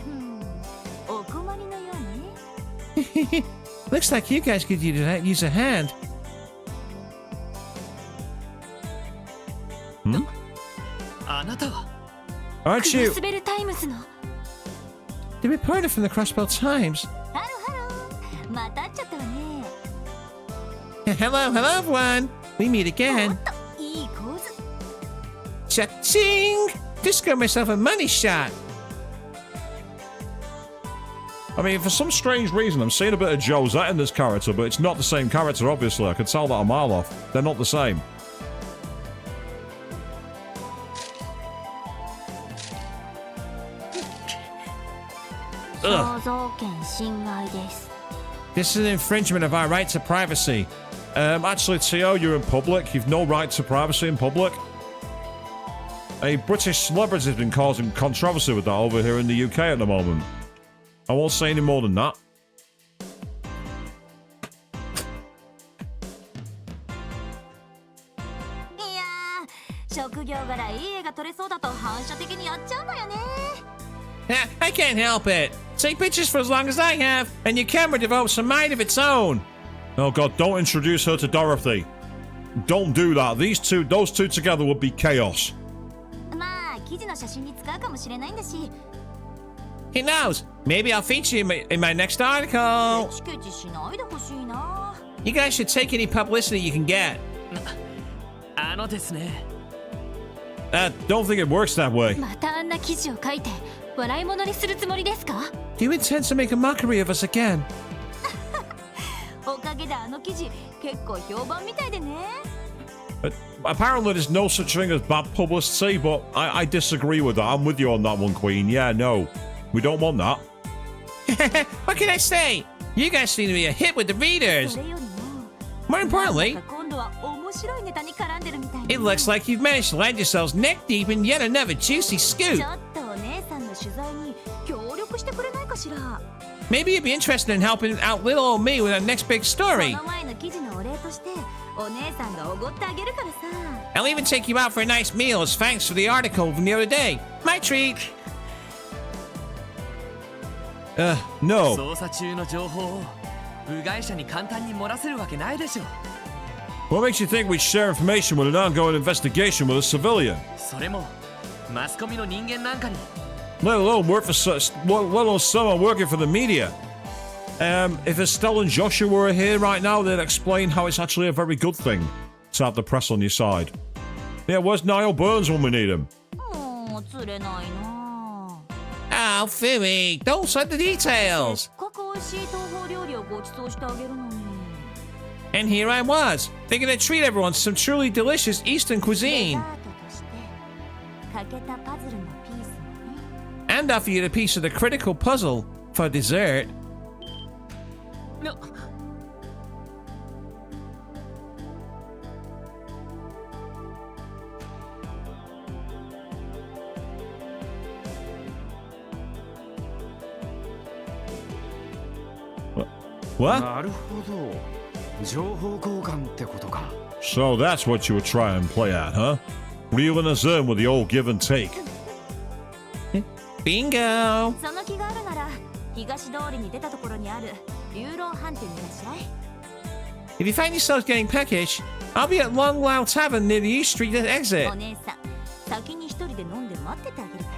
お困りのようね。 Looks like you guys could use a hand. あなたは Aren't ク you? ロスベルタイムズの。 The reporter from the Crossbell Times. ハロハロ。また会っちゃったわね。 Hello, hello, everyone. We meet お again. っと、いい構図。 Cha-ching! Just got myself a money shot. I mean, for some strange reason, I'm seeing a bit of Josette in this character, but it's not the same character, obviously. I could tell that a mile off. They're not the same. Ugh. 肖像権侵害です。 This is an infringement of our right to privacy. Actually, Tio, you're in public. You've no right to privacy in public. A British celebrity has been causing controversy with that over here in the UK at the moment. I won't say any more than that. いやー、職業柄いい絵が撮れそうだと反射的にやっちゃうのよね。 I can't help it. Take pictures for as long as I have, and your camera develops a mind of its own. Oh God, don't introduce her to Dorothy. Don't do that. Those two together would be chaos. まあ、記事の写真に使うかもしれないんだし。 Who knows? Maybe I'll feature you in my next article. ケチケチしないでほしいな。 You guys should take any publicity you can get. ですね。Don't think it works that way. またあんな記事を書いて笑い物にするつもりですか？ Do you intend to make a mockery of us again? おかげであの記事結構評判みたいでね。Apparently, there's no such thing as bad publicity, but I disagree with that. I'm with you on that one, Queen. Yeah, no. We don't want that. What can I say? You guys seem to be a hit with the readers. それよりも More importantly, なんか今度は面白いネタに絡んでるみたいね。 it looks like you've managed to land yourselves neck deep in yet another juicy ち scoop. ょっとお姉さんの取材に協力してくれないかしら。 Maybe you'd be interested in helping out little old me with our next big こ story. の前の記事のお礼としてお姉さんがおごってあげるからさ。 I'll even take you out for a nice meal as thanks for the article from the other day. My treat. No. 捜査中の情報を部外者に簡単に漏らせるわけないでしょ。 What makes you think we'd share information with an ongoing investigation with a civilian? それもマスコミの人間なんかに。 Let alone work for such, let alone someone working for the media. If Estelle and Joshua were here right now, they'd explain how it's actually a very good thing to have the press on your side. Yeah, where's Niall Burns when we need him? もう釣れないな。 Oh, Fumi, don't set the せっ details. かく美味しい東方料理をご馳走してあげるのに。 And here I was, thinking to treat everyone to some truly delicious Eastern デザ cuisine ートとして欠けたパズルのピースもね。 and offer you a piece of the critical puzzle for dessert. な What? なるほど。情報交換ってことか。 So that's what you were trying to play at, huh? Reeling us in with the old give and take. Bingo! その気があるなら東通りに出たところにある流浪飯店にいらっしゃい。 If you find yourselves getting peckish, I'll be at Long Lao Tavern near the East Street exit. お姉さん先に一人で飲んで待っててあげるか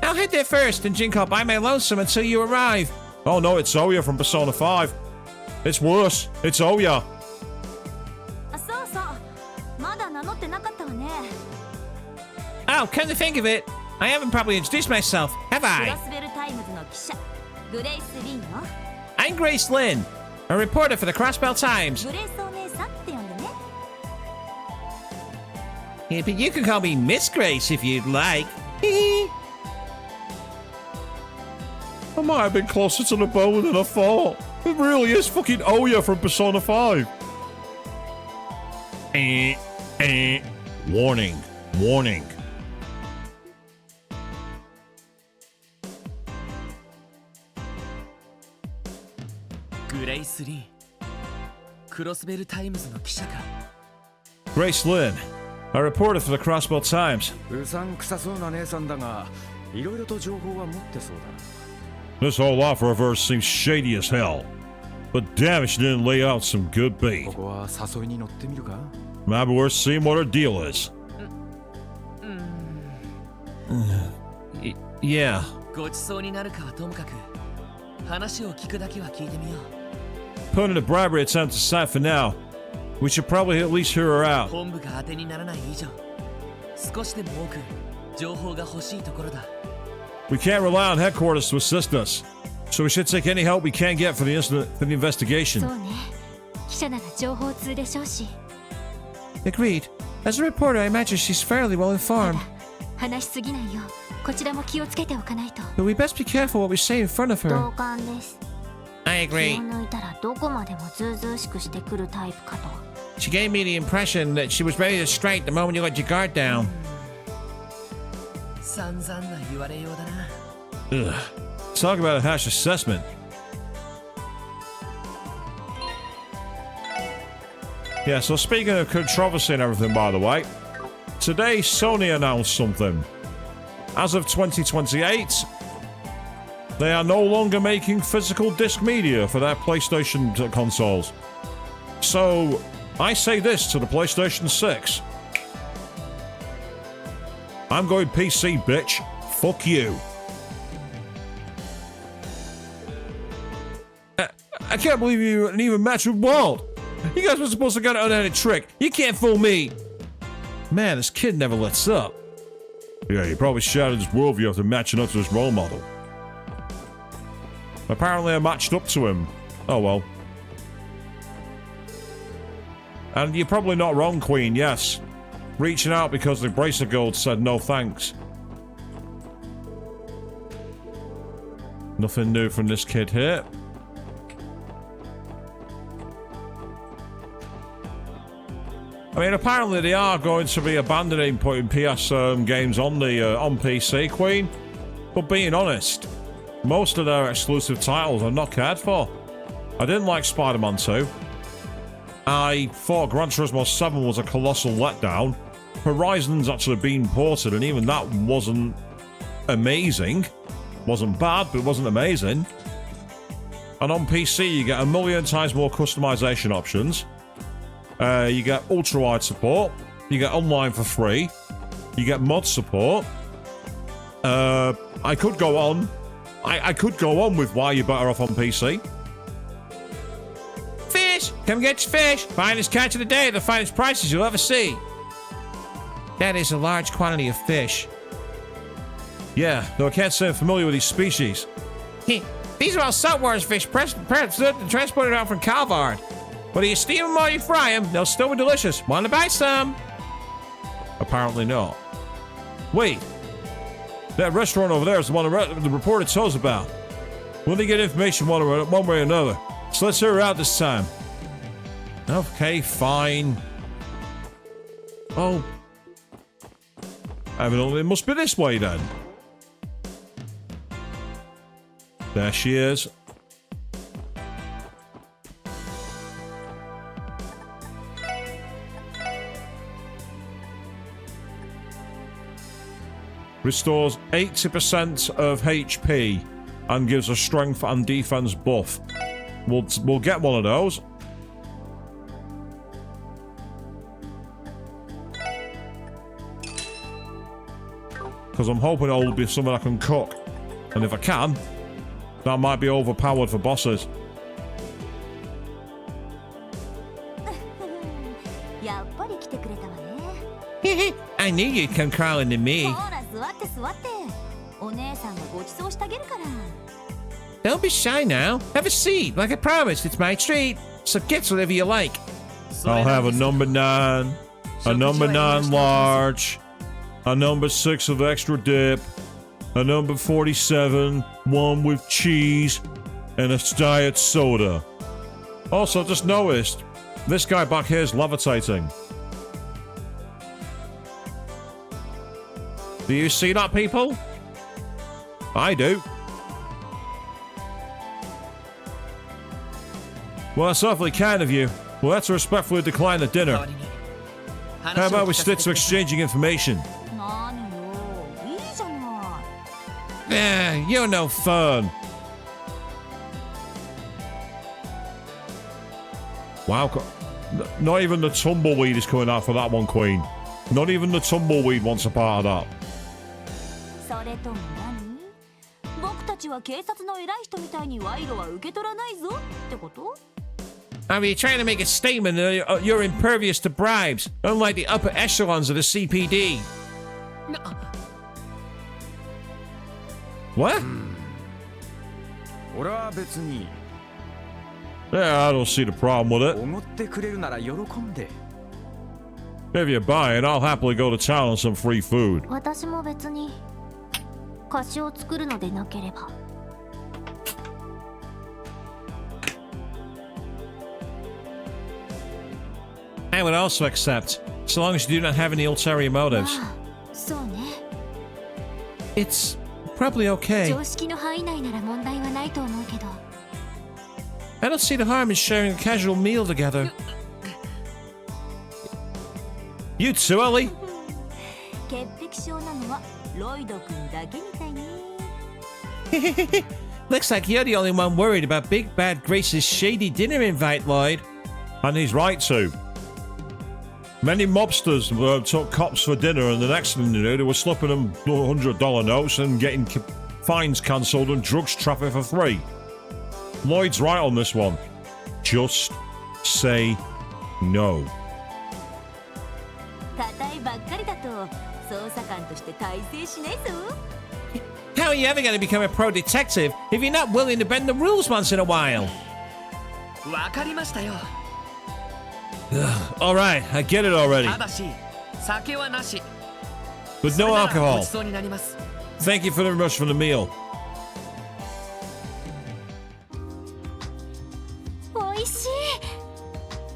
ら。 I'll head there first and drink up by my lonesome until you arrive. Oh no, it's Oya from Persona 5. It's worse. It's Oya. そうそうまだ名乗ってなかったわね。 Oh, come to think of it, I haven't probably introduced myself, have クロ I? スベルタイムズの記者グレイス・リンよ。 I'm Grace Lynn, a reporter for the Crossbell Times. グレイスお姉さんって呼んでね。 Yeah, but you can call me Miss Grace if you'd like. I might have been closer to the bone than I thought. It really is fucking Oya from Persona 5. Warning. Warning. グレイス・リークロスベルタイムズの記者か。 Grace Lynn, a reporter for the Crossbell Times. うさんくさそうな姉さんだが、いろいろと情報は持ってそうだ。 This whole offer of hers seems shady as hell. But damn it, she didn't lay out some good bait. ここは誘いに乗ってみるか Might be worth seeing what her deal is. Yeah. ごちそうになるかはともかく話を聞くだけは聞いてみよう。 Putting the bribery attempt aside for now. We should probably at least hear her out. 本部が当てにならない以上少しでも多く情報が欲しいところだ。 We can't rely on headquarters to assist us. So we should take any help we can get for the investigation. そうね記者なら情報通でしょうし。 Agreed. As a reporter, I imagine she's fairly well た informed. だ話しすぎないようこちらも気をつけておかないと。 But we best be careful what we say in front of her. 同感です。 I 気を agree. 抜いたらどこまでもずうずうしくしてくるタイプかと。 She gave me the impression that she was ready to strike the moment you let your guard down. 散々な言われようだな。 Ugh. Talk about a harsh assessment. Yeah, so speaking of controversy and everything, by the way, today Sony announced something. As of 2028, they are no longer making physical disc media for their PlayStation consoles. So, I say this to the PlayStation 6. I'm going PC, bitch. Fuck you. I can't believe you didn't even match with Walt. You guys were supposed to get an unedited trick. You can't fool me. Man, this kid never lets up. Yeah, he probably shattered his worldview after matching up to his role model. Apparently I matched up to him. Oh well. And you're probably not wrong, Queen, yes. Reaching out because the Bracer Gold said no thanks. Nothing new from this kid here. I mean, apparently they are going to be abandoning putting PS games on the on PC, Queen. But being honest, most of their exclusive titles are not cared for. I didn't like Spider-Man 2. I thought Gran Turismo 7 was a colossal letdown. Horizon's actually been ported, and even that wasn't amazing. Wasn't bad, but it wasn't amazing. And on PC, you get a million times more customization options. You get ultra-wide support. You get online for free. You get mod support. I could go on. I could go on with why you're better off on PC. Fish! Come get your fish! Finest catch of the day at the finest prices you'll ever see. That is a large quantity of fish. Yeah, though I can't say I'm familiar with these species. These are all saltwater fish transported out from Calvard. Whether you steam them or you fry them, they'll still be delicious. Want to buy some? Apparently not. Wait. That restaurant over there is the one the reporter tells about. We'll get information one way or another. So let's hear her out this time. Okay, fine. Oh. Evidently, it must be this way then. There she is. Restores 80% of HP and gives a strength and defense buff. We'll get one of those. Because I'm hoping it'll be something I can cook. And if I can, that might be overpowered for bosses. やっぱり来てくれたわね。 I knew you'd come crawling to me. ほら座って座って。お姉さんがご馳走してあげるから。 Don't be shy now. Have a seat. Like I promised, it's my treat. So get whatever you like. I'll have a number 9, a number 9 large, a number 6 of extra dip, a number 47, one with cheese, and a diet soda. Also, just noticed, this guy back here is levitating. Do you see that, people? I do. Well, that's awfully kind of you. Well, let's respectfully decline the dinner. How about we stick to exchanging information? 何よ、いいじゃない。 Eh, you're no fun. Wow, not even the tumbleweed is coming out for that one, Queen. Not even the tumbleweed wants a part of that. それとも何？僕たちは警察の偉い人みたいに賄賂は受け取らないぞってこと？ Are you trying to make a statement that you're impervious to bribes, unlike the upper echelons of the CPD? What? 俺は別に Yeah, I don't see the problem with it. 思ってくれるなら喜んで If you're buying, I'll happily go to town on some free food. 私も別に菓子を作るのでなければ。 I would also accept, so long as you do not have any ulterior motives. ああ、そうね。 It's probably okay. 常識の範囲内なら問題はないと思うけど。 I don't see the harm in sharing a casual meal together. You too, Ellie? 潔癖症なのはロイド君だけみたいね。 Looks like you're the only one worried about Big Bad Grace's shady dinner invite, Lloyd. And he's right to. Many mobsters took cops for dinner, and the next thing they knew, they were slipping them $100 notes and getting fines cancelled and drugs traffic for free. Lloyd's right on this one. Just say no. 硬いいばっかりだと捜査官として大成しないぞ。 How are you ever going to become a pro detective if you're not willing to bend the rules once in a while? わかりましたよ。 Alright, I get it already. ただし酒はなし。 But それ no ならご alcohol. ちそうになります。 Thank you very much for the meal. 美味し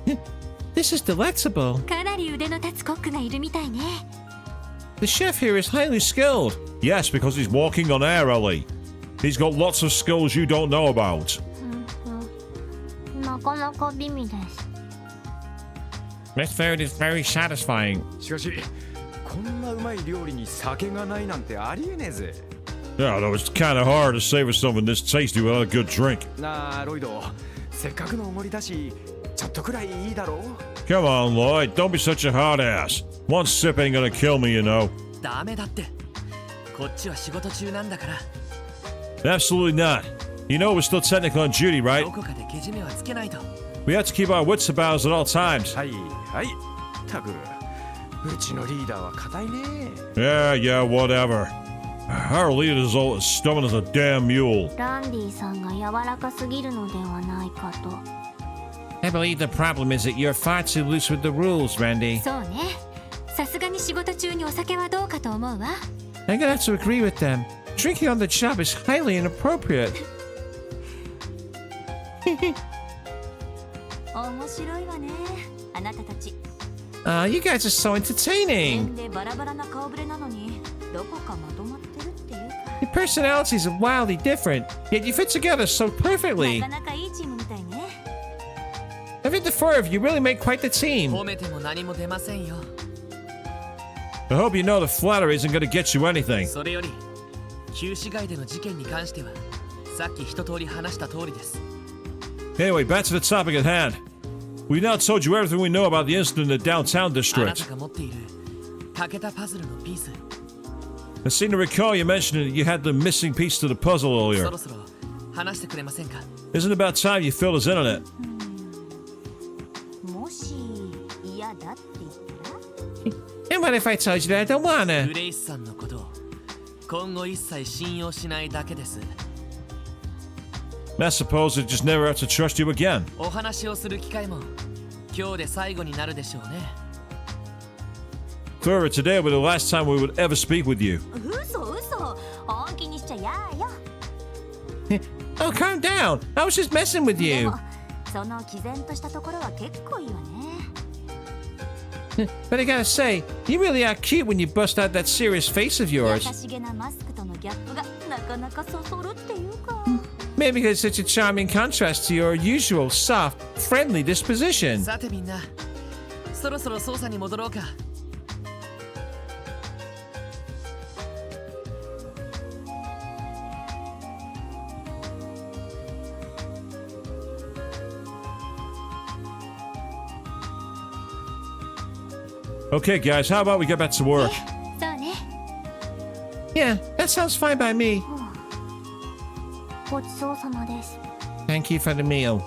い。 This is delectable. かなり腕の立つコックがいるみたいね。 The chef here is highly skilled. Yes, because he's walking on air, Ellie. He's got lots of skills you don't know about. なかなか美味です。 This food is very satisfying. しかしこんなうまい料理に酒がないなんてありえねえぜ。 Yeah, though it's kind of hard to savor something this tasty without a good drink. なあロイド、せっかくのおごりだしちょっとくらいいいだろう。 Come on, Lloyd, don't be such a hard ass. One sip ain't gonna kill me, you know. ダメだって。こっちは仕事中なんだから。 Absolutely not. You know we're still technically on duty, right? どこかでけじめはつけないと。 We have to keep our wits about us at all times. はいはい。たくうちのリーダーは固いね。 Yeah, whatever. Our leader is all as stubborn as a damn mule. ランディさんが柔らかすぎるのではないかと。 I believe the problem is that you're far too loose with the rules, Randy. そうね。さすがに仕事中にお酒はどうかと思うわ。 I'm gonna have to agree with them. Drinking on the job is highly inappropriate. 面白いわね。あなたたち。 You guys are so entertaining. 全でバラバラな顔ぶれなのに、どこかまとまってるっていうか。 Your personalities are wildly different, yet you fit together so perfectly. なかなかいいチームみたいね。 I think the four of you really make quite the team. 褒めても何も出ませんよ。 I hope you know the flattery isn't gonna get you anything. それより旧市街での事件に関してはさっき一通り話した通りです。 Anyway, back to the topic at hand. We've now told you everything we know about the incident in the downtown あな district. たが持っている欠けたパズルのピース、 I seem to recall you mentioning that you had the missing piece to the puzzle そ earlier. ろそろ話してくれませんか。 Isn't it about time you filled us in on it? もし嫌だって言ったら And what if I told you that I don't グ wanna? レイスさんのことを今後一切信用しないだけです。 I suppose I just never have to trust you again. お話をする機会も今日で最後になるでしょうね。 Further, today will be the last time we would ever speak with you. 嘘本気にしちゃやーよ。 Oh, calm down. I was just messing with で you. もその毅然としたところは結構いいわね。 But I gotta say, you really are cute when you bust out that serious face of 優 yours. しげなマスクとのギャップがなかなかそそるっていうか。 Maybe it's such a charming contrast to your usual soft, friendly disposition. さてみんな、そろそろ捜査に戻ろうか。 Okay, guys, how about we get back to work? そうね。 Yeah, that sounds fine by me. ごちそうさまです。 Thank you for the meal.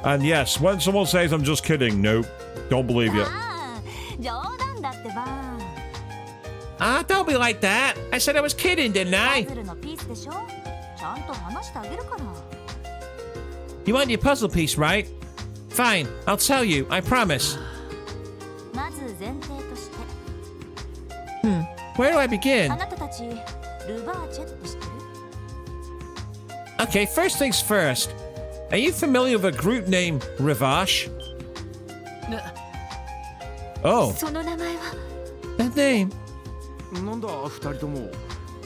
And yes, when someone says I'm just kidding, no, don't believe you. ああ、冗談だってば。 Ah, don't be like that. I said I was kidding, didn't パ I? ズルのピースでしょ。ちゃんと話してあげるから。 You want your puzzle piece, right? Fine, I'll tell you, I promise. まず前提として、 Where do I begin? あなたたちルバーチェって知ってる？ Okay, first things first. Are you familiar with a group named Ravash? な Oh, その名前は that name. なんだ二人とも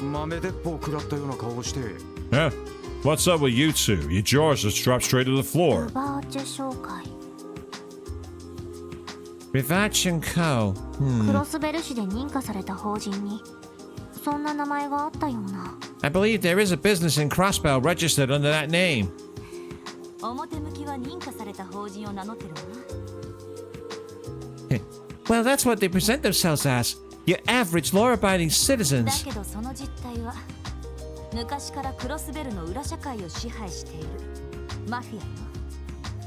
豆鉄砲食らったような顔をして。 Huh? What's up with you two? Your jaws just dropped straight to the ル floor. バーチェ商会。 Rivach and Co. クロスベル市で認可された法人にそんな名前があったような。 I believe there is a business in Crossbell registered under that name. 表向きは認可された法人を名乗ってるわ。 Well, that's what they present themselves as. Your average law-abiding だ citizens. けどその実態は昔からクロスベルの裏社会を支配しているマフィアよ。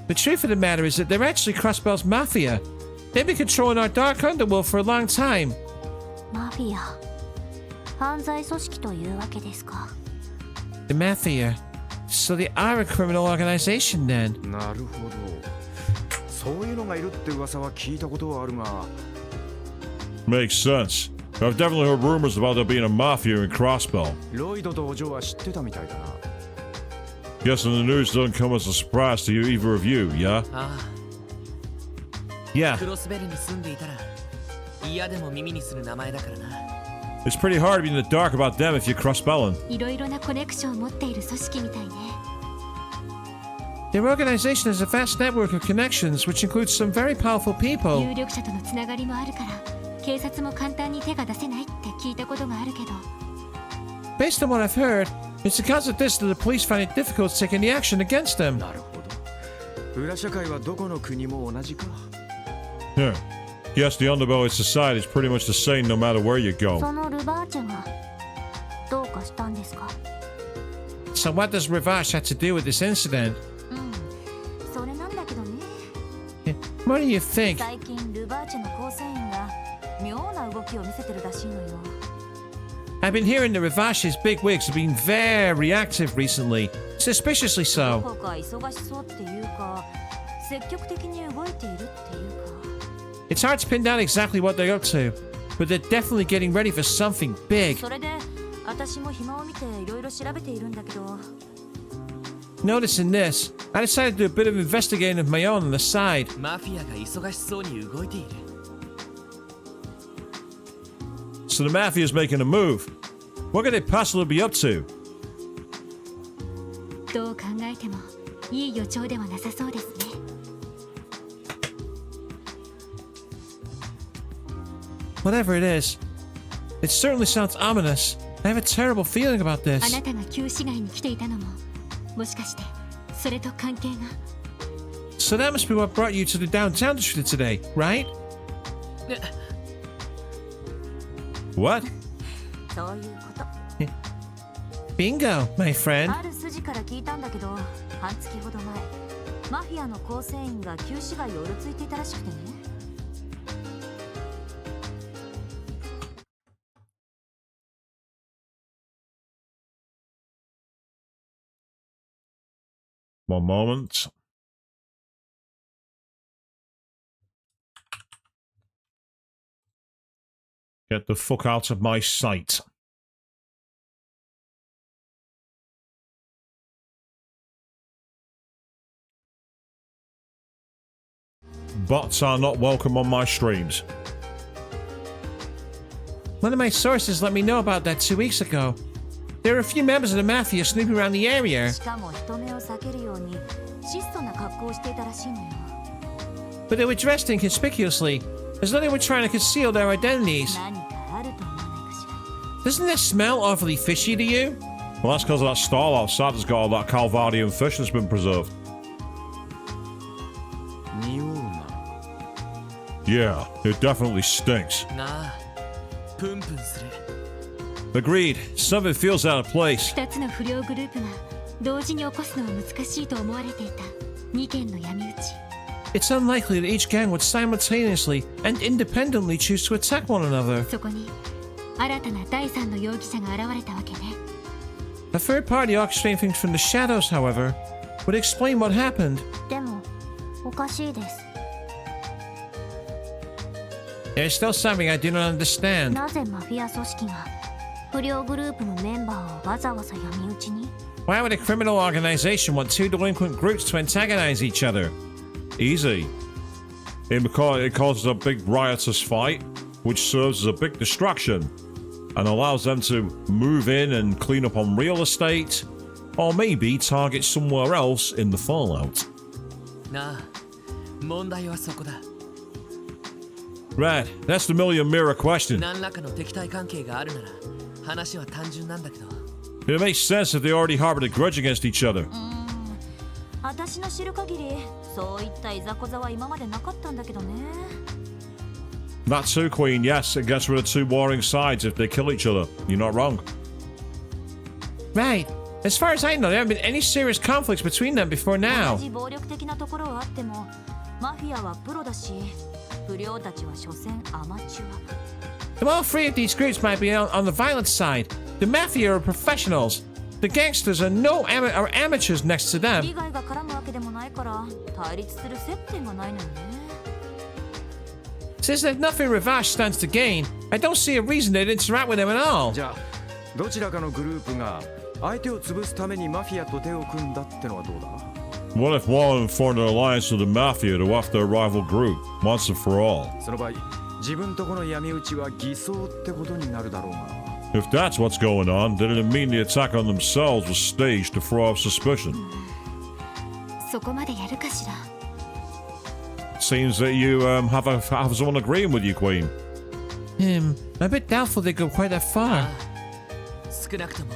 The truth of the matter is that they're actually Crossbell's mafia. They've been controlling our dark underworld for a long time. マフィア犯罪組織というわけですか。 The Mafia. So they are a criminal organization then. なるほど。そういうのがいるって噂は聞いたことはあるが。Makes sense. I've definitely heard rumors about there being a mafia in Crossbell. ロイドとお嬢は知ってたみたいだな。Guessing the news doesn't come as a surprise to you, either of you, yeah? あ Yeah. あ、クロスベルに住んでいたら嫌でも耳にする名前だからな。 It's pretty hard to be in the dark about them if you're Crossbelling. いろいろなコネクションを持っている組織みたいね。 Their organization has a vast network of connections, which includes some very powerful people. 有力者とのつながりもあるから警察も簡単に手が出せないって聞いたことがあるけど。 Based on what I've heard, it's because of this that the police find it difficult to take any action against them. なるほど。裏社会はどこの国も同じか。 Yeah. Yes, the underbelly society is pretty much the same no matter where you そ go. のルバーチェがどうかしたんですか。 So what does Ravash have to do with this incident? それなんだけどね。 What do you think? 最近ルバーチェの構成員が妙な動きを見せてるらしいのよ。 I've been hearing that Ravash's bigwigs have been very active recently, suspiciously ど so. こか忙しそうっていうか積極的に動いているっていうか。 It's hard to pin down exactly what they're up to, but they're definitely getting ready for something big. それで私も暇を見ていろいろ調べているんだけど。 Noticing this, I decided to do a bit of investigating of my own on the side. マフィアが忙しそうに動いている。 So the mafia's making a move. What could they possibly be up to? どう考えてもいい予兆ではなさそうですね。 Whatever it is, it certainly sounds ominous. I have a terrible feeling about あ this. なたが旧市街に来ていたのももしかしてそれと関係が。 So that must be what brought you to the downtown district today, right? What? そういうこと。 Bingo, my friend. ある筋から聞いたんだけど半月ほど前マフィアの構成員が旧市街をうろついていたらしくてね。 One moment. Get the fuck out of my sight. Bots are not welcome on my streams. One of my sources let me know about that 2 weeks ago. There are a few members of the Mafia snooping around the area. しかも人目を避けるように質素な格好をしていたらしいのよ。 But they were dressed inconspicuously, as though they were trying to conceal their identities. 何かあると思わないかしら。 Doesn't that smell awfully fishy to you? Well, that's because of that stall outside that's got all that Calvardian fish that's been preserved. 匂うな。 Yeah, it definitely stinks. なあ、プンプンする。 Agreed. Something feels out of place. 2つの不良グループが同時に起こすのは難しいと思われていた2件の闇討ち。 It's unlikely that each gang would simultaneously and independently choose to attack one another. そこに新たな第3の容疑者が現れたわけね。 A third party orchestrating things from the shadows, however, would explain what happened. でもおかしいです。 There's still something I do not understand. なぜマフィア組織が不良グループのメンバーをわざわざ闇討ちに？ Why would a criminal organization want two delinquent groups to antagonize each other? Easy. It causes a big riotous fight, which serves as a big distraction and allows them to move in and clean up on real estate, or maybe target somewhere else in the fallout. なあ、問題はそこだ。 Right, that's the million mirror question. 何らかの敵対関係があるなら話は単純なんだけど。 It makes sense if they already harbored a grudge against each other. 私の知る限りそういったいざこざは今までなかったんだけどね。 That too, Queen, yes, it gets rid of two warring sides if they kill each other. You're not wrong. Right. As far as I know, there haven't been any serious conflicts between them before 同 now. じ暴力的なところはあってもマフィアはプロだし不良たちは所詮アマチュア。 Though all three of these groups might be on the violent side, the mafia are professionals. The gangsters are are amateurs next to them. 利害が絡むわけでもないから対立する接点がないのよね。 Since there's nothing Ravash stands to gain, I don't see a reason they'd interact with him at all. じゃあどちらかのグループが相手を潰すためにマフィアと手を組んだってのはどうだ？ What if one formed an alliance with the mafia to off their rival group, once and for all? その場合自分とこの闇討ちは偽装ってことになるだろうが。 If that's what's going on, then it'd mean the attack on themselves was staged to throw off suspicion. そこまでやるかしら。 Seems that you have someone agreeing with you, Queen. I'm a bit doubtful they go quite that far. 少なくとも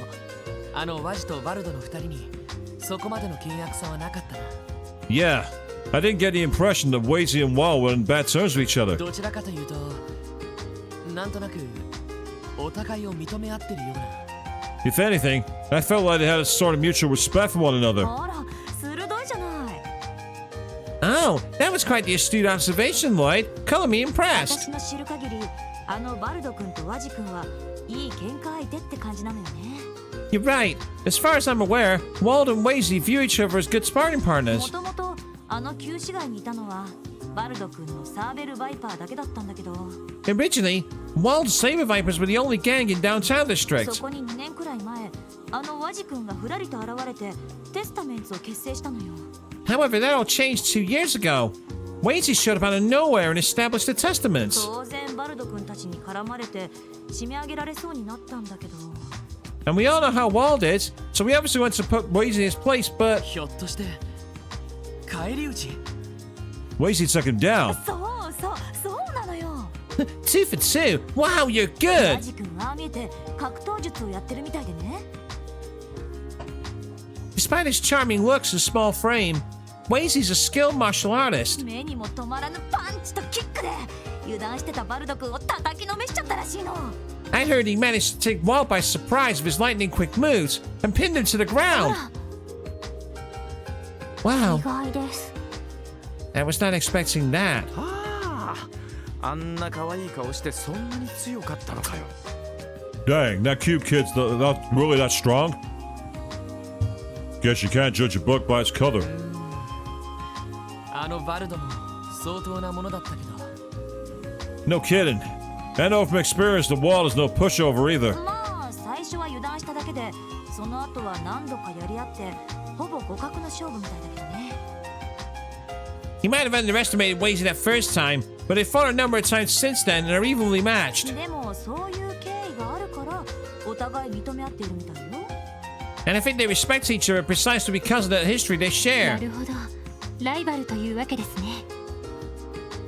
あのワジとバルドの2人にそこまでの険悪さはなかったな。 Yeah, I didn't get the impression that Wazy and Wall were in bad terms with each other. どちらかというとなんとなくお互いを認め合ってるような。 If anything, I felt like they had a sort of mutual respect for one another. あら、鋭いじゃない。 Oh, that was quite the astute observation, Lloyd. Color me impressed. 私の知る限り、あのバルド君とワジ君はいい喧嘩相手って感じなのよね。 You're right. As far as I'm aware, Wald and Wazy view each other as good sparring も partners. ともとあの旧市街にいたのはバルド君のサーベルバイパーだけだったんだけど、 Originally, Wald's Saber Vipers were the only gang in downtown そ district. こに2年くらい前、あのワジ君がふらりと現れてテスタメンツを結成したのよ。 However, that all changed 2 years ago. Wazy showed up out of nowhere and established the Testaments. 当然バルド君たちに絡まれて締め上げられそうになったんだけど、 And we all know how Wald is, so we obviously want to put Wazy in his place, but ひょっとして返り討ち？ Wazy took him down. そうなのよ。 2 for 2. Wow, you're ワ good. ジ君はああ見えて格闘術をやってるみたいでね。 Despite his charming looks and small frame, Wazy's a skilled martial artist. 目にも止まらぬパンチとキックで油断してたバルド君を叩きのめしちゃったらしいの。 I heard he managed to take Wald by surprise with his lightning quick moves and pinned him to the ground. Wow, 意外です。 I was not expecting that. ああ、あんな可愛い顔してそんなに強かったのかよ。 Dang, that cube kid's really that strong? Guess you can't judge a book by its color. あのバルドも相当なものだったけど。 No kidding. I know from experience the Wall is no pushover either. まあ最初は油断しただけで、その後は何度かやり合ってほぼ互角の勝負みたいだけどね。 He might have underestimated Wazy that first time, but they fought a number of times since then and are evenly matched. でもそういう経緯があるからお互い認め合っているみたいよ。 And I think they respect each other precisely because of that history they な share. るほど、ライバルというわけですね。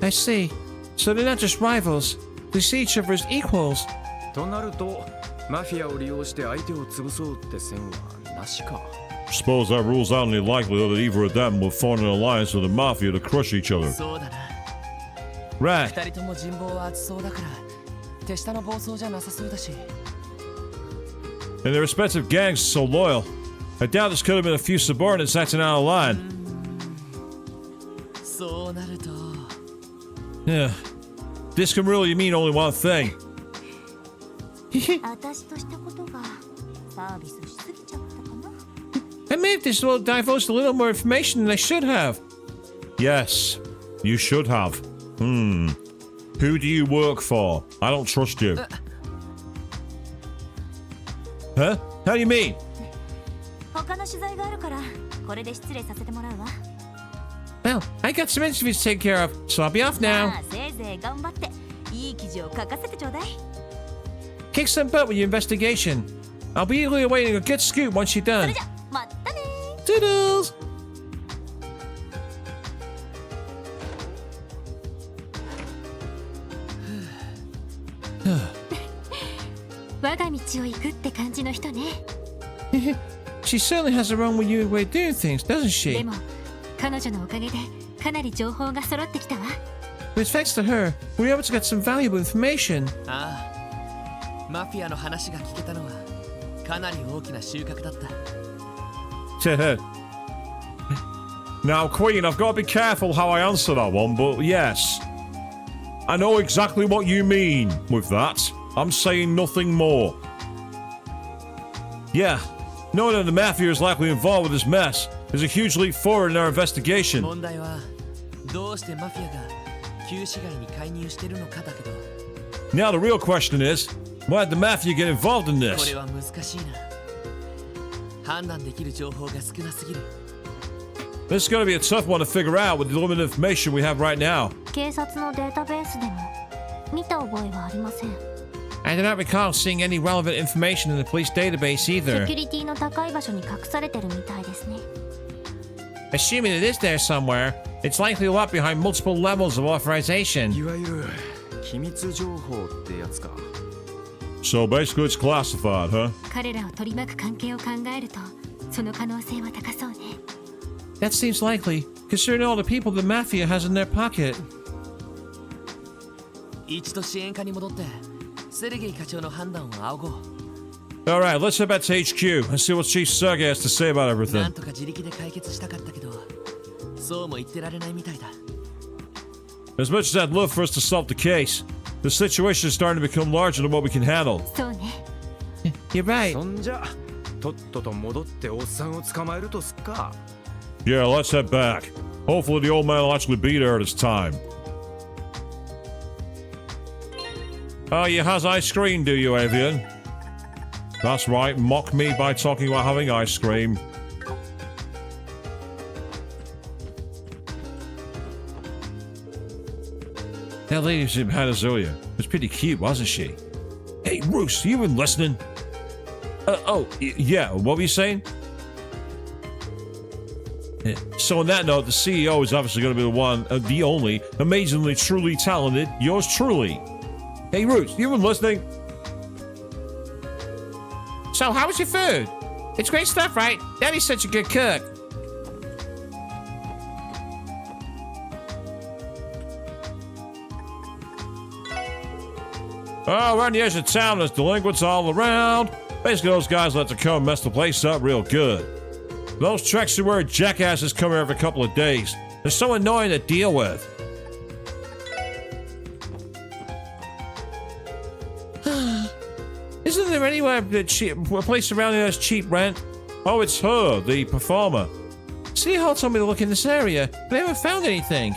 I see. So they're not just rivals. They see each other as equals. となるとマフィアを利用して相手を潰そうって線はなしか。 Suppose that rules out any likelihood that either of them will form an alliance with the Mafia to crush each other. そうだな。 Right. 2人とも人望は厚そうだから手下の暴走じゃなさそうだし。 And their respective gangs are so loyal. I doubt this could have been a few subordinates acting out of line. そうなると。 Yeah. This can really mean only one thing. 私としたことがサービスしすぎちゃったかな。 I may have divulged a little more information than I should have. Yes, you should have. Who do you work for? I don't trust you. Huh? How do you mean? 他の取材があるからこれで失礼させてもらうわ。 Well, I got some interviews to take care of, so I'll be off ま now. あせいぜい頑張っていい記事を書かせてちょうだい。 Kick some butt with your investigation. I'll be eagerly awaiting a good scoop once you're そ done. れじゃまたね。 Toodles! 我が道を行くって感じの人ね。 She certainly has her own way of doing things, doesn't で she? も彼女のおかげでかなり情報が揃ってきたわ。 But thanks to her, we were able to get some valuable information. ああ、マフィアの話が聞けたのはかなり大きな収穫だった。 Now, Queen, I've got to be careful how I answer that one, but yes. I know exactly what you mean with that. I'm saying nothing more. Yeah, knowing that the mafia is likely involved with this mess is a huge leap forward in our investigation. 問題はどうしてマフィアが旧市街に介入してるのかだけど Now the real question is, why did the mafia get involved in こ this? れは難しいな判断できる情報が少なすぎる This is going to be a tough one to figure out with the limited information we have right now. 警察のデータベースでも見た覚えはありません。 I do not recall seeing any relevant information in the police database セ either. キュリティの高い場所に隠されてるみたいですね。 Assuming it is there somewhere, it's likely a lot behind multiple levels of authorization. いわゆる機密情報ってやつか。 So basically it's classified, huh? 彼らを取り巻く関係を考えると、その可能性は高そうね。 That seems likely, considering all the people the mafia has in their pocket. 一度支援課に戻ってセルゲイ課長の判断を仰ごう Alright, let's head back to HQ and see what Chief Sergey has to say about な everything. んとか自力で解決したかったけどそうも言ってられないみたいだ As much as I'd love for us to solve the case, the situation is starting to become larger than what we can handle. そうね。 You're right. そんじゃとっとと戻っておっさんを捕まえるとすっか。 Yeah, let's head back. Hopefully the old man will actually be there this time. Oh, you has ice cream, do you, Avian? That's right, mock me by talking about having ice cream. That lady from Hanazuya was pretty cute, wasn't she? Hey, Roos, you been listening? Yeah, what were you saying? So on that note, the CEO is obviously going to be the one, the only, amazingly, truly talented, yours truly. Hey, Roos, you been listening? So, how was your food? It's great stuff, right? Daddy's such a good cook. Oh, around the edge of town, there's delinquents all around. Basically, those guys like to come and mess the place up real good. Those tracksuit wearing jackasses come here every couple of days. They're so annoying to deal with. Isn't there anywhere a place around here that's cheap rent? Oh, it's her, the performer. City Hall told me to look in this area, but they haven't found anything.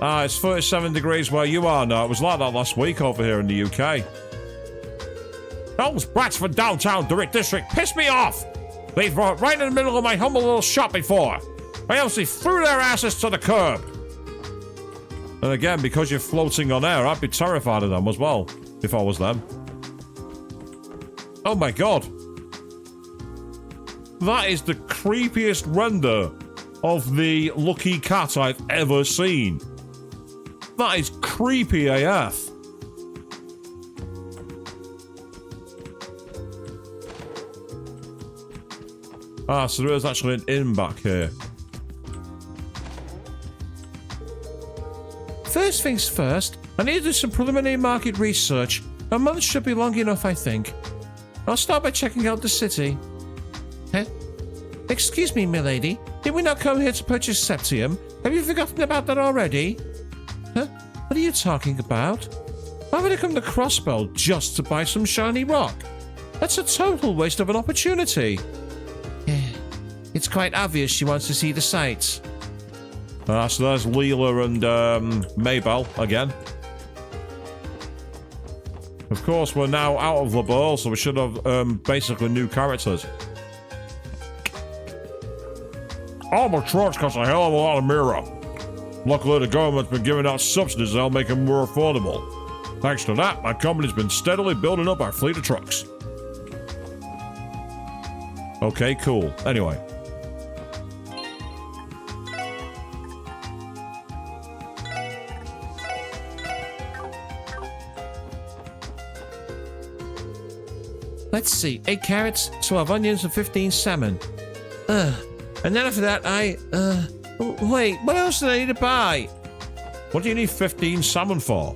Ah, it's 37 degrees where you are now. It was like that last week over here in the UK. Those brats from downtown district pissed me off. They've brought right in the middle of my humble little shop before. I obviously threw their asses to the curb. And again, because you're floating on air, I'd be terrified of them as well, if I was them. Oh my god. That is the creepiest render of the lucky cat I've ever seen. That is creepy AF. Ah, so there is actually an inn back here. First things first, I need to do some preliminary market research. A month should be long enough, I think. I'll start by checking out the city. Huh? Excuse me, milady. Did we not come here to purchase Septium? Have you forgotten about that already? Huh? What are you talking about? Why would I come to Crossbow just to buy some shiny rock? That's a total waste of an opportunity. Yeah, it's quite obvious she wants to see the sights. Ah, so there's Leela and Maybell again. Of course, we're now out of the ball, so we should have basically new characters. All my trucks cost a hell of a lot of mirror. Luckily, the government's been giving out subsidies that'll make them more affordable. Thanks to that, my company's been steadily building up our fleet of trucks. Okay, cool. Anyway. Let's see, 8 carrots, 12 onions, and 15 salmon. And then after that, wait, what else did I need to buy? What do you need 15 salmon for?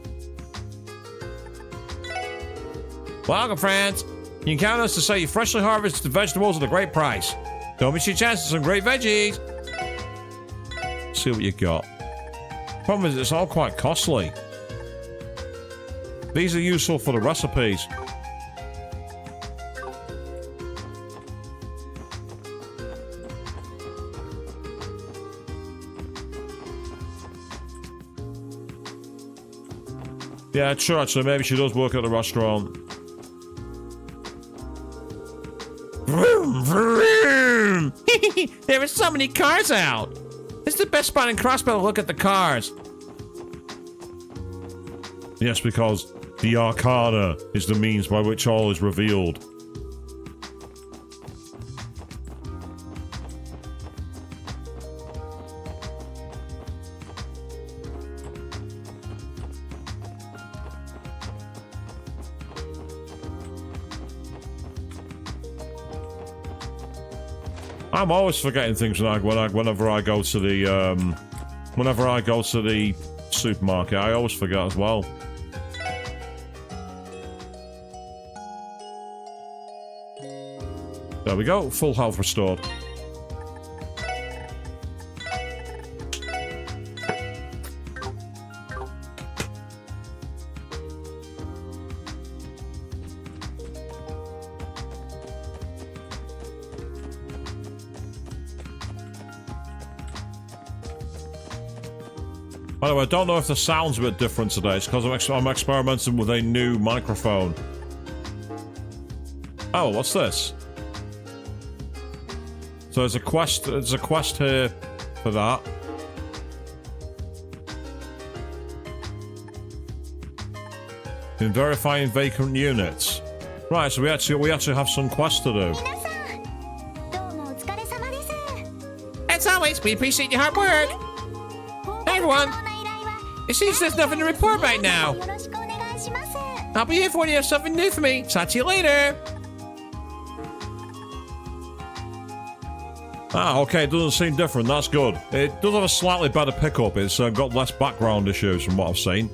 Welcome, friends. You can count on us to sell you freshly harvested vegetables at a great price. Don't miss your chance at some great veggies. See what you got. Problem is, it's all quite costly. These are useful for the recipes. Yeah, true, actually. Maybe she does work at the restaurant. Vroom, vroom. There are so many cars out. This is the best spot in Crossbow to look at the cars. Yes, because the Arcana is the means by which all is revealed. I'm always forgetting things whenever I go to the supermarket. I always forget as well. There we go, full health restored. By the way, I don't know if the sound's a bit different today. It's because I'm experimenting with a new microphone. Oh, what's this? So there's a quest here for that. In verifying vacant units. Right, so we actually have some quests to do. As always, we appreciate your hard work. Hey everyone. It seems there's nothing to report right now. I'll be here for when you have something new for me. Talk to you later. Ah, okay, it doesn't seem different. That's good. It does have a slightly better pickup. It's got less background issues from what I've seen.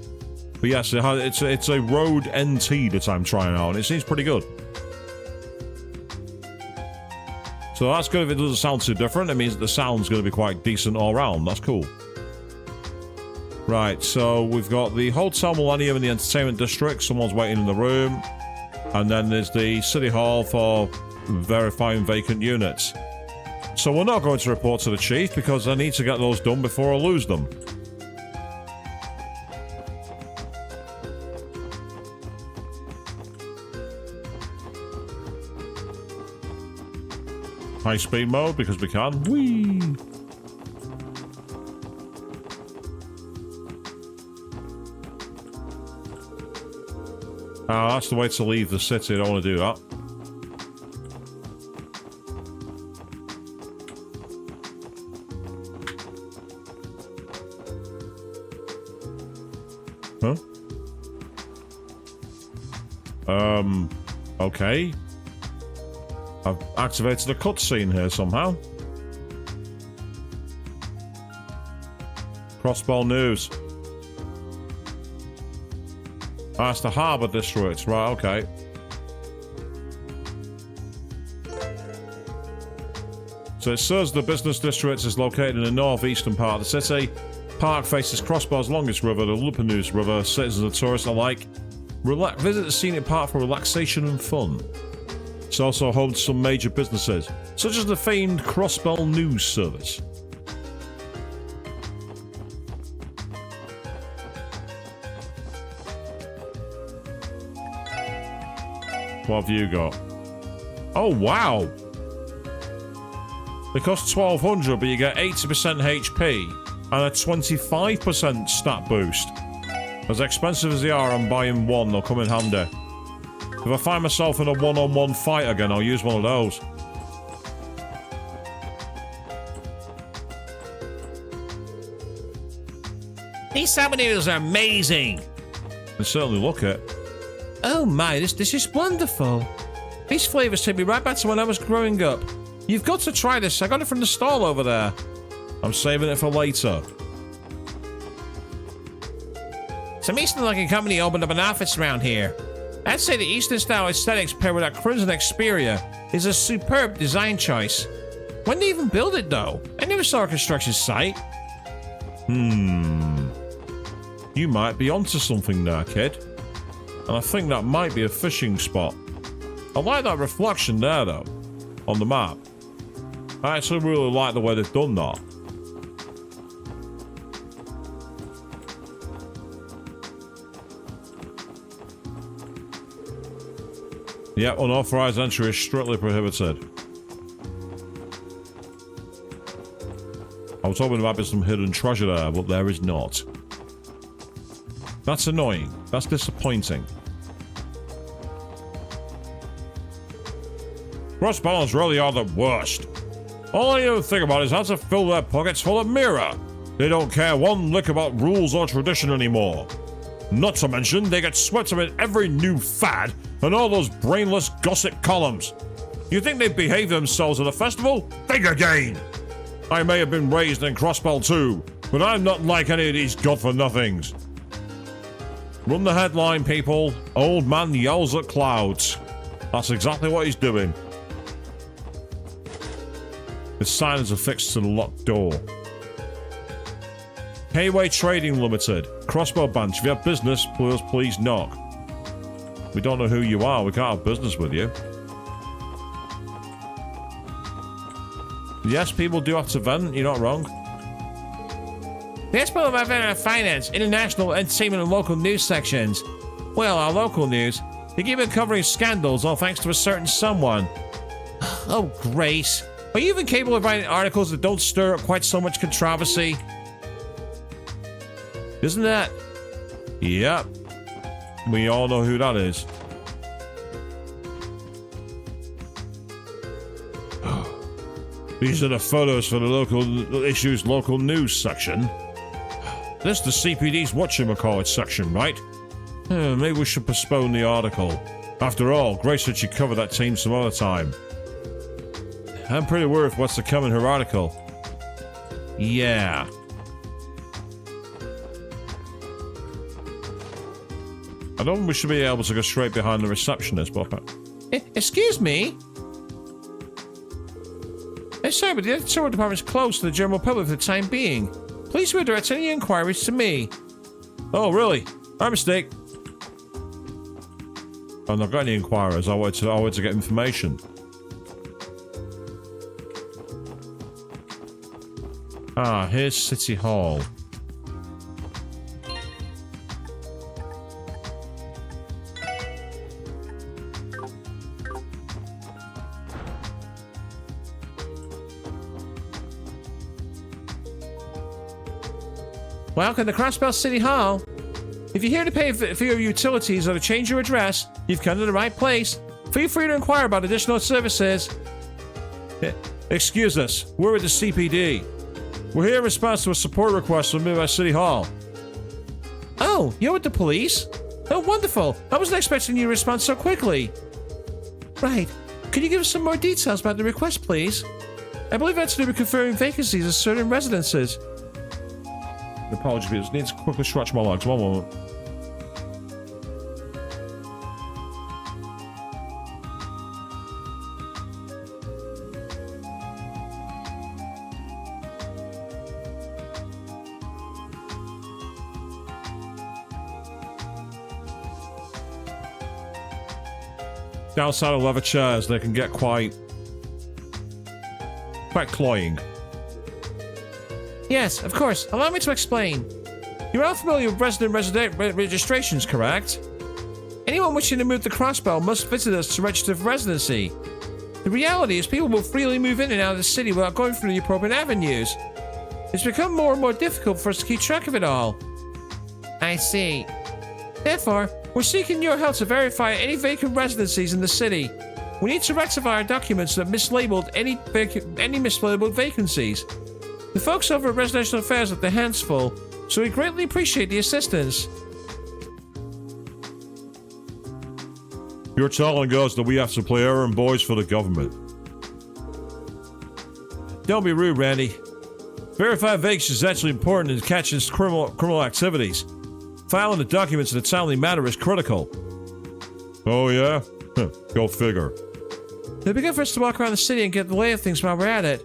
But yes, it's a Rode NT that I'm trying out, and it seems pretty good. So that's good if it doesn't sound too different. It means that the sound's going to be quite decent all around. That's cool. Right, so we've got the Hotel Millennium in the Entertainment District. Someone's waiting in the room. And then there's the City Hall for verifying vacant units. So we're not going to report to the chief because I need to get those done before I lose them. High speed mode because we can. Whee! Ah, that's the way to leave the city. I don't want to do that. Huh? Okay. I've activated a cutscene here somehow. Crossbow news. Ah, it's the harbour district. Right, okay. So it says the business district is located in the northeastern part of the city. Park faces Crossbow's longest river, the Lupanus River. Citizens and tourists alike visit the scenic park for relaxation and fun. It's also home to some major businesses, such as the famed Crossbow News Service. What have you got? Oh, wow! They cost 1200, but you get 80% HP and a 25% stat boost. As expensive as they are, I'm buying one. They'll come in handy. If I find myself in a one-on-one fight again, I'll use one of those. These salmon noodles are amazing. They certainly look it. Oh my, this is wonderful. These flavors take me right back to when I was growing up. You've got to try this. I got it from the stall over there. I'm saving it for later. Some Eastern-looking company opened up an office around here. I'd say the Eastern-style aesthetics paired with that crimson Xperia is a superb design choice. When did they even build it, though? I never saw a construction site. You might be onto something there, kid. And I think that might be a fishing spot. I like that reflection there, though, on the map. I actually really like the way they've done that. Yeah, unauthorized entry is strictly prohibited. I was hoping there might be some hidden treasure there, but there is not. That's annoying. That's disappointing. Crossbows really are the worst. All they ever think about is how to fill their pockets full of mirror. They don't care one lick about rules or tradition anymore. Not to mention, they get swept up in every new fad and all those brainless gossip columns. You think they behave themselves at a festival? Think again! I may have been raised in Crossbell too, but I'm not like any of these god-for-nothings. Run the headline, people. Old man yells at clouds. That's exactly what he's doing. The sign is affixed to the locked door. Hayway Trading Limited. Crossbow Branch. If you have business, please knock. We don't know who you are. We can't have business with you. Yes, people do have to vent. You're not wrong. The Expo of Finance, International Entertainment and Local News sections. Well, our local news. They keep on covering scandals, all thanks to a certain someone. Oh, Grace. Are you even capable of writing articles that don't stir up quite so much controversy? Isn't that? Yep. We all know who that is. These are the photos for the local issues local news section. This is the CPD's whatchamacallit section, right? Maybe we should postpone the article. After all, Grace said she'd cover that team some other time. I'm pretty worried what's to come in her article. Yeah. I don't think we should be able to go straight behind the receptionist, but... Excuse me? Sorry, but the editorial department is closed to the general public for the time being. Please redirect any inquiries to me. Oh, really? My mistake. I've not got any inquiries. I wanted to get information. Ah, here's City Hall. Welcome to Crossbell City Hall. If you're here to pay for your utilities or to change your address, you've come to the right place. Feel free to inquire about additional services. Excuse us, we're with the CPD. We're here in response to a support request submitted by City Hall. Oh, you're with the police? Oh, wonderful. I wasn't expecting you to respond so quickly. Right. Could you give us some more details about the request, please? I believe that's to do with confirming vacancies at certain residences. Apologies, please. Need to quickly stretch my legs. One moment. Outside of leather chairs, they can get quite cloying. Yes, of course. Allow me to explain. You're all familiar with resident registrations, correct? Anyone wishing to move to Crossbell must visit us to register for residency. The reality is people will freely move in and out of the city without going through the appropriate avenues. It's become more and more difficult for us to keep track of it all. I see. Therefore, we're seeking your help to verify any vacant residencies in the city. We need to rectify our documents that mislabeled any mislabeled vacancies. The folks over at Residential Affairs have their hands full, so we greatly appreciate the assistance. You're telling us that we have to play errand boys for the government. Don't be rude, Randy. Verified vacancies is actually important in catching criminal activities. Filing the documents in a timely manner is critical. Oh, yeah? Go figure. It'd be good for us to walk around the city and get the lay of things while we're at it.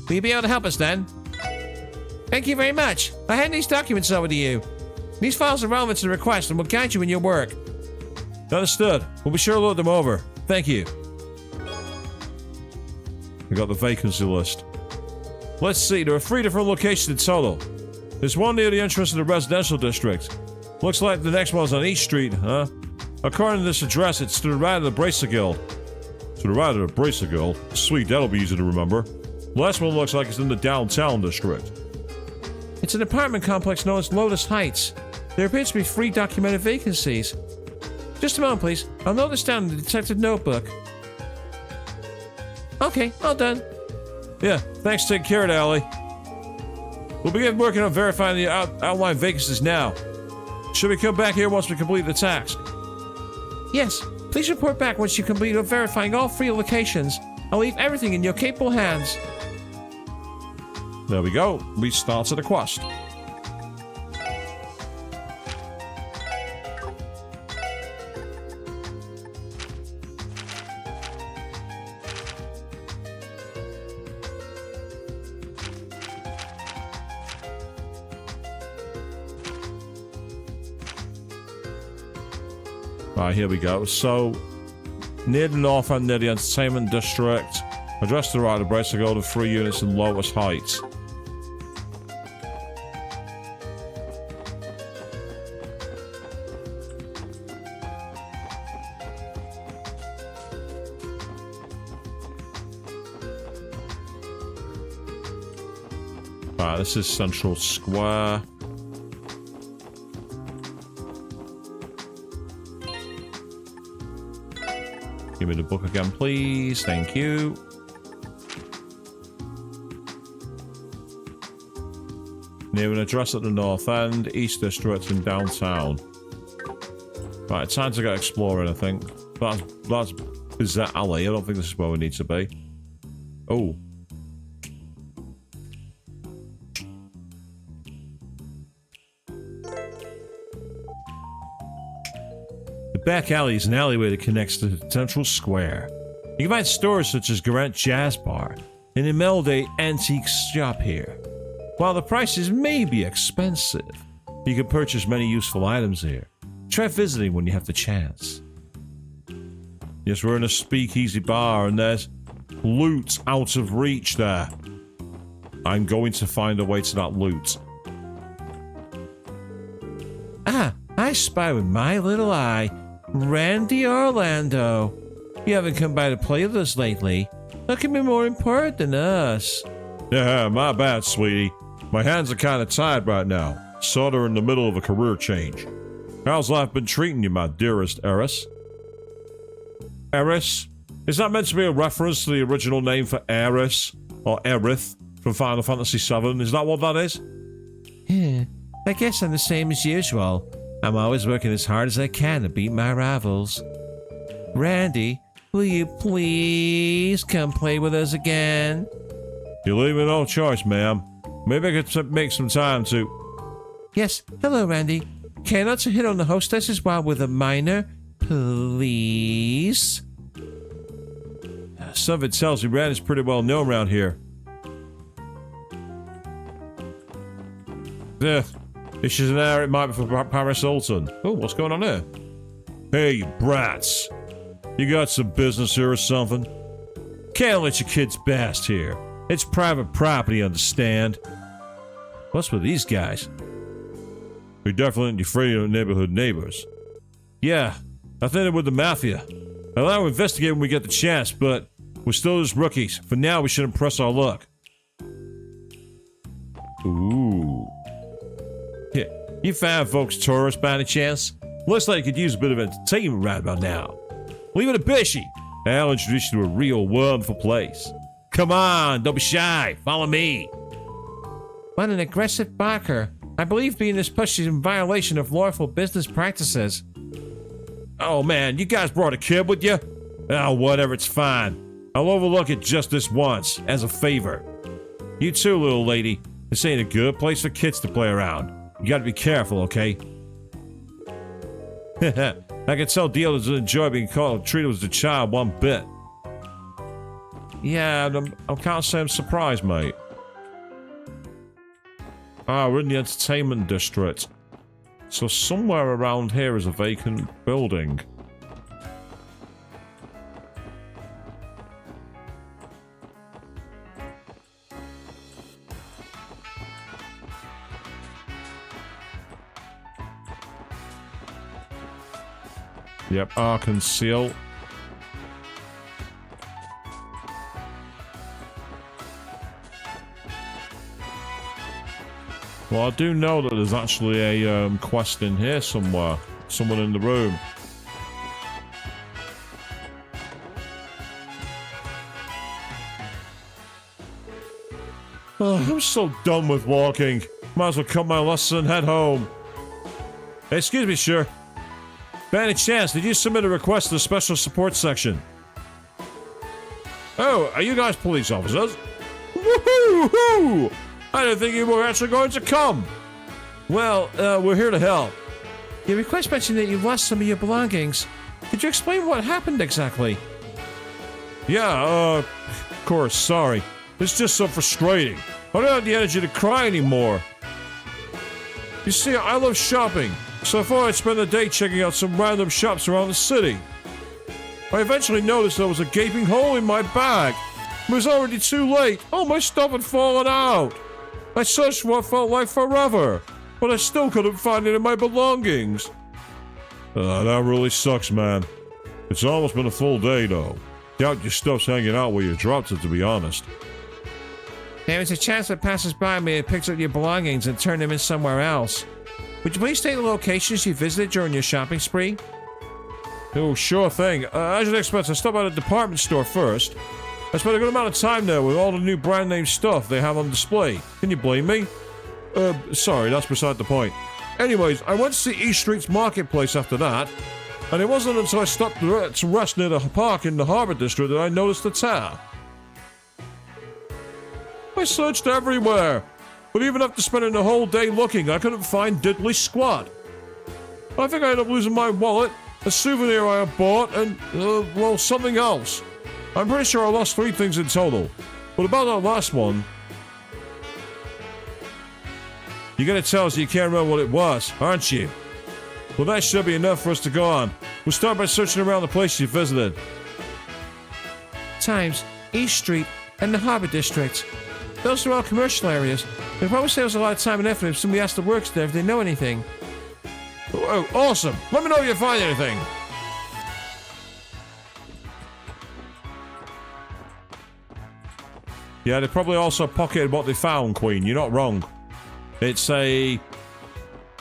Will you be able to help us then? Thank you very much. I hand these documents over to you. These files are relevant to the request and will guide you in your work. Understood. We'll be sure to look them over. Thank you. We got the vacancy list. Let's see, there are 3 different locations in total. There's one near the entrance to the residential district. Looks like the next one's on East Street, huh? According to this address, it's to the right of the Bracer Guild. To the right of the Bracer Guild? Sweet, that'll be easy to remember. The last one looks like it's in the downtown district. It's an apartment complex known as Lotus Heights. There appears to be 3 documented vacancies. Just a moment, please. I'll note this down in the detective notebook. Okay, all done. Yeah, thanks. Take care of it, Allie. We'll begin working on verifying the outline vacancies now. Should we come back here once we complete the task? Yes, please report back once you complete verifying all 3 locations. I'll leave everything in your capable hands. There we go. We started the quest. Right, here we go. So, near the north end, near the entertainment district. Address to the right of the Bracer Guild of 3 units in Lotus Heights. Right, this is Central Square. Give me the book again, please. Thank you. Near an address at the north end, East District, and downtown. Right, time to go exploring, I think. That's Bizet Alley. I don't think this is where we need to be. Oh. The back alley is an alleyway that connects to Central Square. You can find stores such as Garant Jazz Bar and Imelda Antique Shop here. While the prices may be expensive, you can purchase many useful items here. Try visiting when you have the chance. Yes, we're in a speakeasy bar and there's loot out of reach there. I'm going to find a way to that loot. Ah, I spy with my little eye Randy Orlando. You haven't come by to play with us lately. What can be more important than us? Yeah, my bad, sweetie. My hands are kind of tied right now. Sort of in the middle of a career change. How's life been treating you, my dearest Eris? Eris? Is that meant to be a reference to the original name for Eris? Or Aerith from Final Fantasy VII? Is that what that is? Yeah, I guess I'm the same as usual. I'm always working as hard as I can to beat my rivals. Randy, will you please come play with us again? You leave me no choice, ma'am. Maybe I could make some time to... Yes, hello, Randy. Care not to hit on the hostesses while with a minor, please? Something tells me Randy's pretty well known around here. This is an hour it might be for Paris Hilton. Oh, what's going on there? Hey, you brats. You got some business here or something? Can't let your kids bast here. It's private property, understand? What's with these guys? We definitely ain't afraid of neighborhood neighbors. Yeah, I think they're with the Mafia. I'll allow to investigate when we get the chance, but we're still just rookies. For now, we should impress our luck. Ooh. Yeah, you fine folks tourists by any chance? Looks like you could use a bit of entertainment right about now. Leave it a bishy. I'll introduce you to a real wonderful place. Come on, don't be shy. Follow me. What an aggressive barker. I believe being this push is in violation of lawful business practices. Oh man, you guys brought a kid with you? Oh, whatever, it's fine. I'll overlook it just this once, as a favor. You too, little lady. This ain't a good place for kids to play around. You gotta be careful, okay? I can tell Dio doesn't enjoy being called treated as a child one bit. Yeah, I can't say I'm surprised, mate. Ah, we're in the entertainment district. So somewhere around here is a vacant building. Yep, Arc and Seal. Well, I do know that there's actually a quest in here somewhere. Someone in the room. Oh, I'm so done with walking. Might as well cut my losses and head home. Excuse me, sir. By any chance, did you submit a request to the special support section? Oh, are you guys police officers? Woohoo! I didn't think you were actually going to come. Well, we're here to help. Your request mentioned that you lost some of your belongings. Could you explain what happened exactly? Yeah, of course, sorry. It's just so frustrating. I don't have the energy to cry anymore. You see, I love shopping, so I thought I'd spend the day checking out some random shops around the city. I eventually noticed there was a gaping hole in my bag. It was already too late. All my stuff had fallen out. I searched for what felt like forever, but I still couldn't find any of my belongings. That really sucks, man. It's almost been a full day, though. Doubt your stuff's hanging out where you dropped it, to be honest. There is a chance that passers-by may have picked up your belongings and turned them in somewhere else. Would you please state the locations you visited during your shopping spree? Oh, sure thing. As you'd expect, I stopped at a department store first. I spent a good amount of time there with all the new brand name stuff they have on display. Can you blame me? Sorry, that's beside the point. Anyways, I went to see East Street's marketplace after that, and it wasn't until I stopped to rest near the park in the Harbor District that I noticed the tear. I searched everywhere, but even after spending the whole day looking, I couldn't find diddly squat. I think I ended up losing my wallet, a souvenir I had bought, and, well, something else. I'm pretty sure I lost 3 things in total. But about that last one... You're gonna tell us you can't remember what it was, aren't you? Well, that should be enough for us to go on. We'll start by searching around the places you visited. Times, East Street, and the Harbor District. Those are all commercial areas. It probably saves a lot of time and effort if somebody has to work there if they know anything. Oh, awesome! Let me know if you find anything! Yeah, they probably also pocketed what they found, Queen. You're not wrong. It's a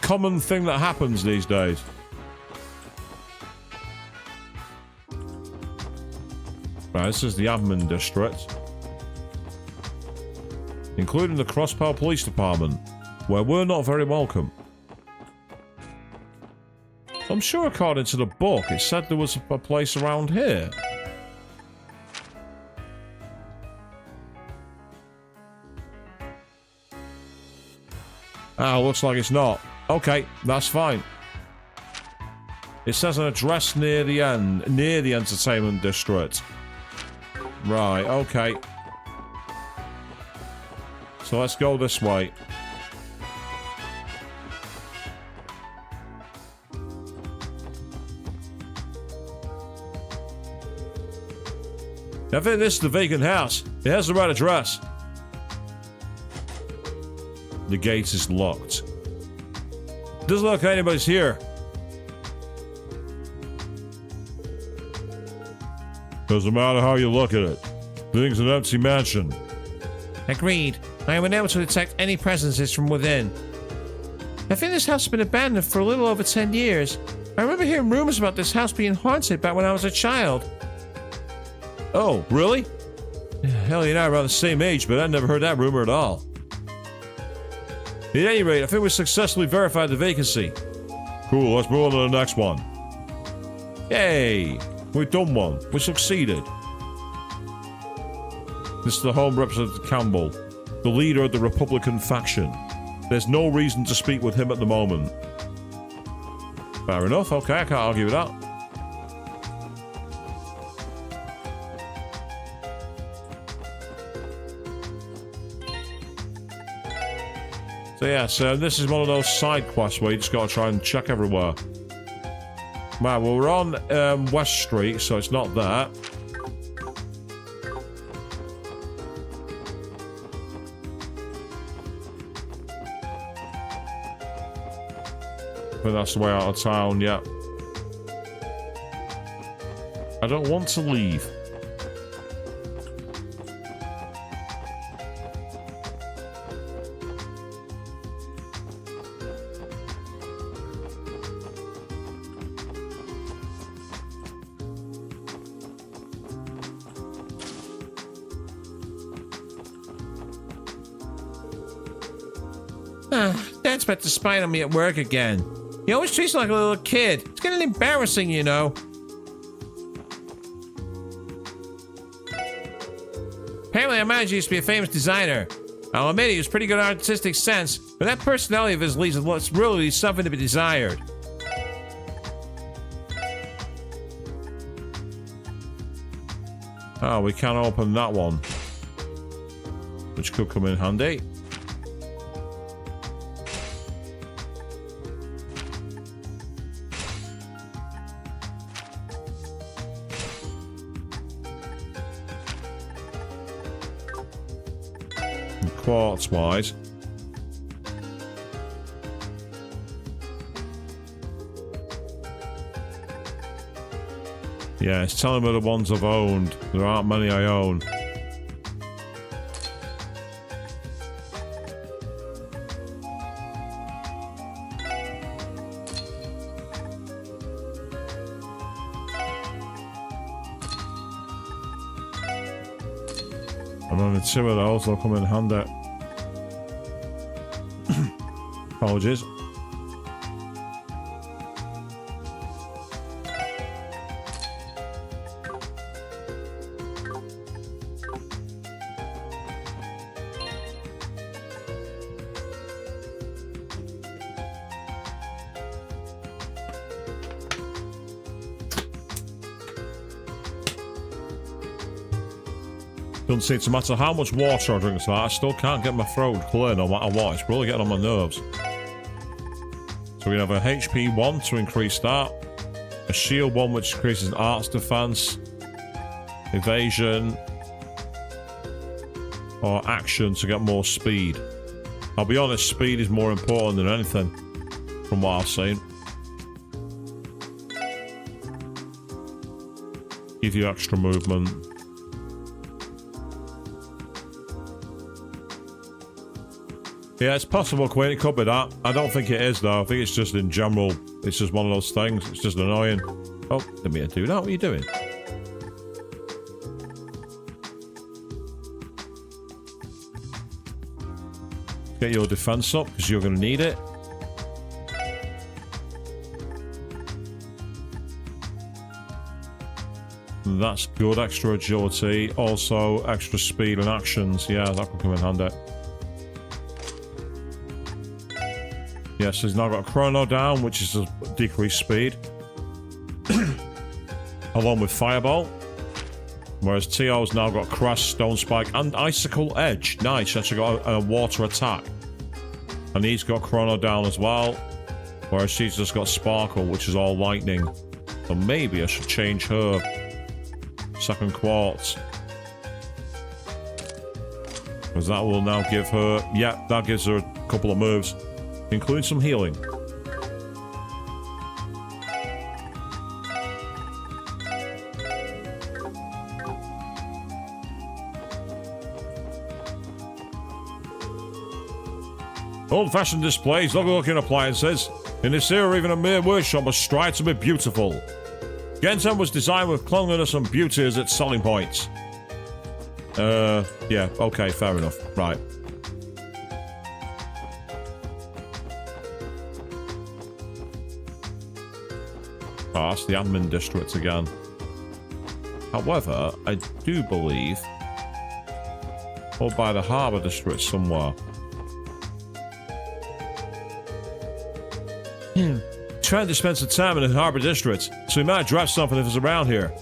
common thing that happens these days. Right, this is the admin district. Including the Crosspow Police Department, where we're not very welcome. I'm sure according to the book, it said there was a place around here. Ah, looks like it's not. Okay, that's fine. It says an address near the end, near the entertainment district. Right, okay. So let's go this way. I think this is the vacant house. It has the right address. The gate is locked. Doesn't look like anybody's here. Doesn't matter how you look at it. The thing's an empty mansion. Agreed. I am unable to detect any presences from within. I think this house has been abandoned for a little over 10 years. I remember hearing rumors about this house being haunted back when I was a child. Oh, really? Hell, you're not around the same age, but I never heard that rumor at all. At any rate, I think we successfully verified the vacancy. Cool, let's move on to the next one. Yay! We've done one. We succeeded. This is the Home Representative Campbell, the leader of the Republican faction. There's no reason to speak with him at the moment. Fair enough, okay, I can't argue with that. So yeah, so this is one of those side quests where you just gotta try and check everywhere. Right, well, we're on West Street, so it's not that. But that's the way out of town, yeah. I don't want to leave. Dad's about to spy on me at work again. He always treats me like a little kid. It's getting embarrassing, you know. Apparently, our manager used to be a famous designer. I'll admit he was pretty good artistic sense, but that personality of his leaves is really something to be desired. Oh, we can't open that one. Which could come in handy. Quartz-wise. Yeah, it's telling me the ones I've owned. There aren't many I own. And then the two of those will come in handy. Apologies. Doesn't seem to matter how much water I drink tonight, I still can't get my throat clear no matter what. It's really getting on my nerves. So we have a HP 1 to increase that. A shield 1 which increases arts defense. Evasion. Or action to get more speed. I'll be honest, speed is more important than anything. From what I've seen. Give you extra movement. Yeah, it's possible, Queen. It could be that. I don't think it is, though. I think it's just in general. It's just one of those things. It's just annoying. Oh, didn't mean to do that. What are you doing? Get your defense up, because you're going to need it. And that's good. Extra agility. Also, extra speed and actions. Yeah, that could come in handy. Yes, he's now got Chrono down, which is a decreased speed. Along with Fireball. Whereas T.O.'s now got Crash, Stone Spike, and Icicle Edge. Nice, actually got a water attack. And he's got Chrono down as well. Whereas she's just got Sparkle, which is all lightning. So maybe I should change her. Second Quartz. Because that will now give her... Yeah, that gives her a couple of moves. Including some healing. Old-fashioned displays, looking appliances. In this era, even a mere workshop must strive to be beautiful. Genten was designed with cleanliness and beauty as its selling points. Yeah, okay, fair enough. Right. Oh, that's the admin district again. However, I do believe... or by the harbour district somewhere. Trying to spend some time in the harbour district, so we might drop something if it's around here.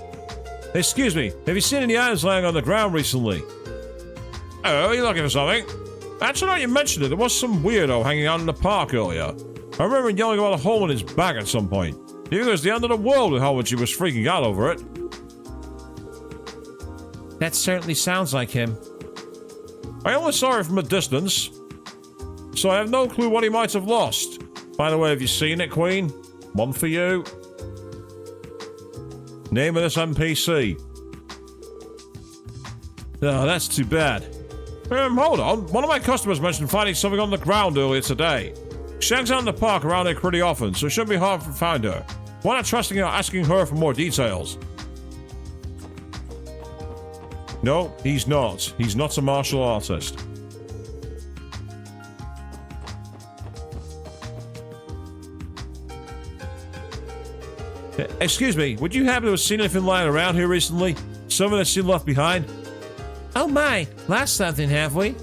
Excuse me, have you seen any items lying on the ground recently? Oh, are you looking for something? Actually, now you mentioned it, there was some weirdo hanging out in the park earlier. I remember yelling about a hole in his back at some point. He think it was the end of the world with how much he was freaking out over it. That certainly sounds like him. I only saw it from a distance, so I have no clue what he might have lost. By the way, have you seen it, Queen? One for you. Name of this NPC. Oh, that's too bad. Hold on. One of my customers mentioned finding something on the ground earlier today. She hangs out in the park around here pretty often, so it shouldn't be hard to find her. Why not trusting her, asking her for more details? No, he's not. He's not a martial artist. Excuse me, would you happen to have seen anything lying around here recently? Something that's seen left behind? Oh my, lost something, have we?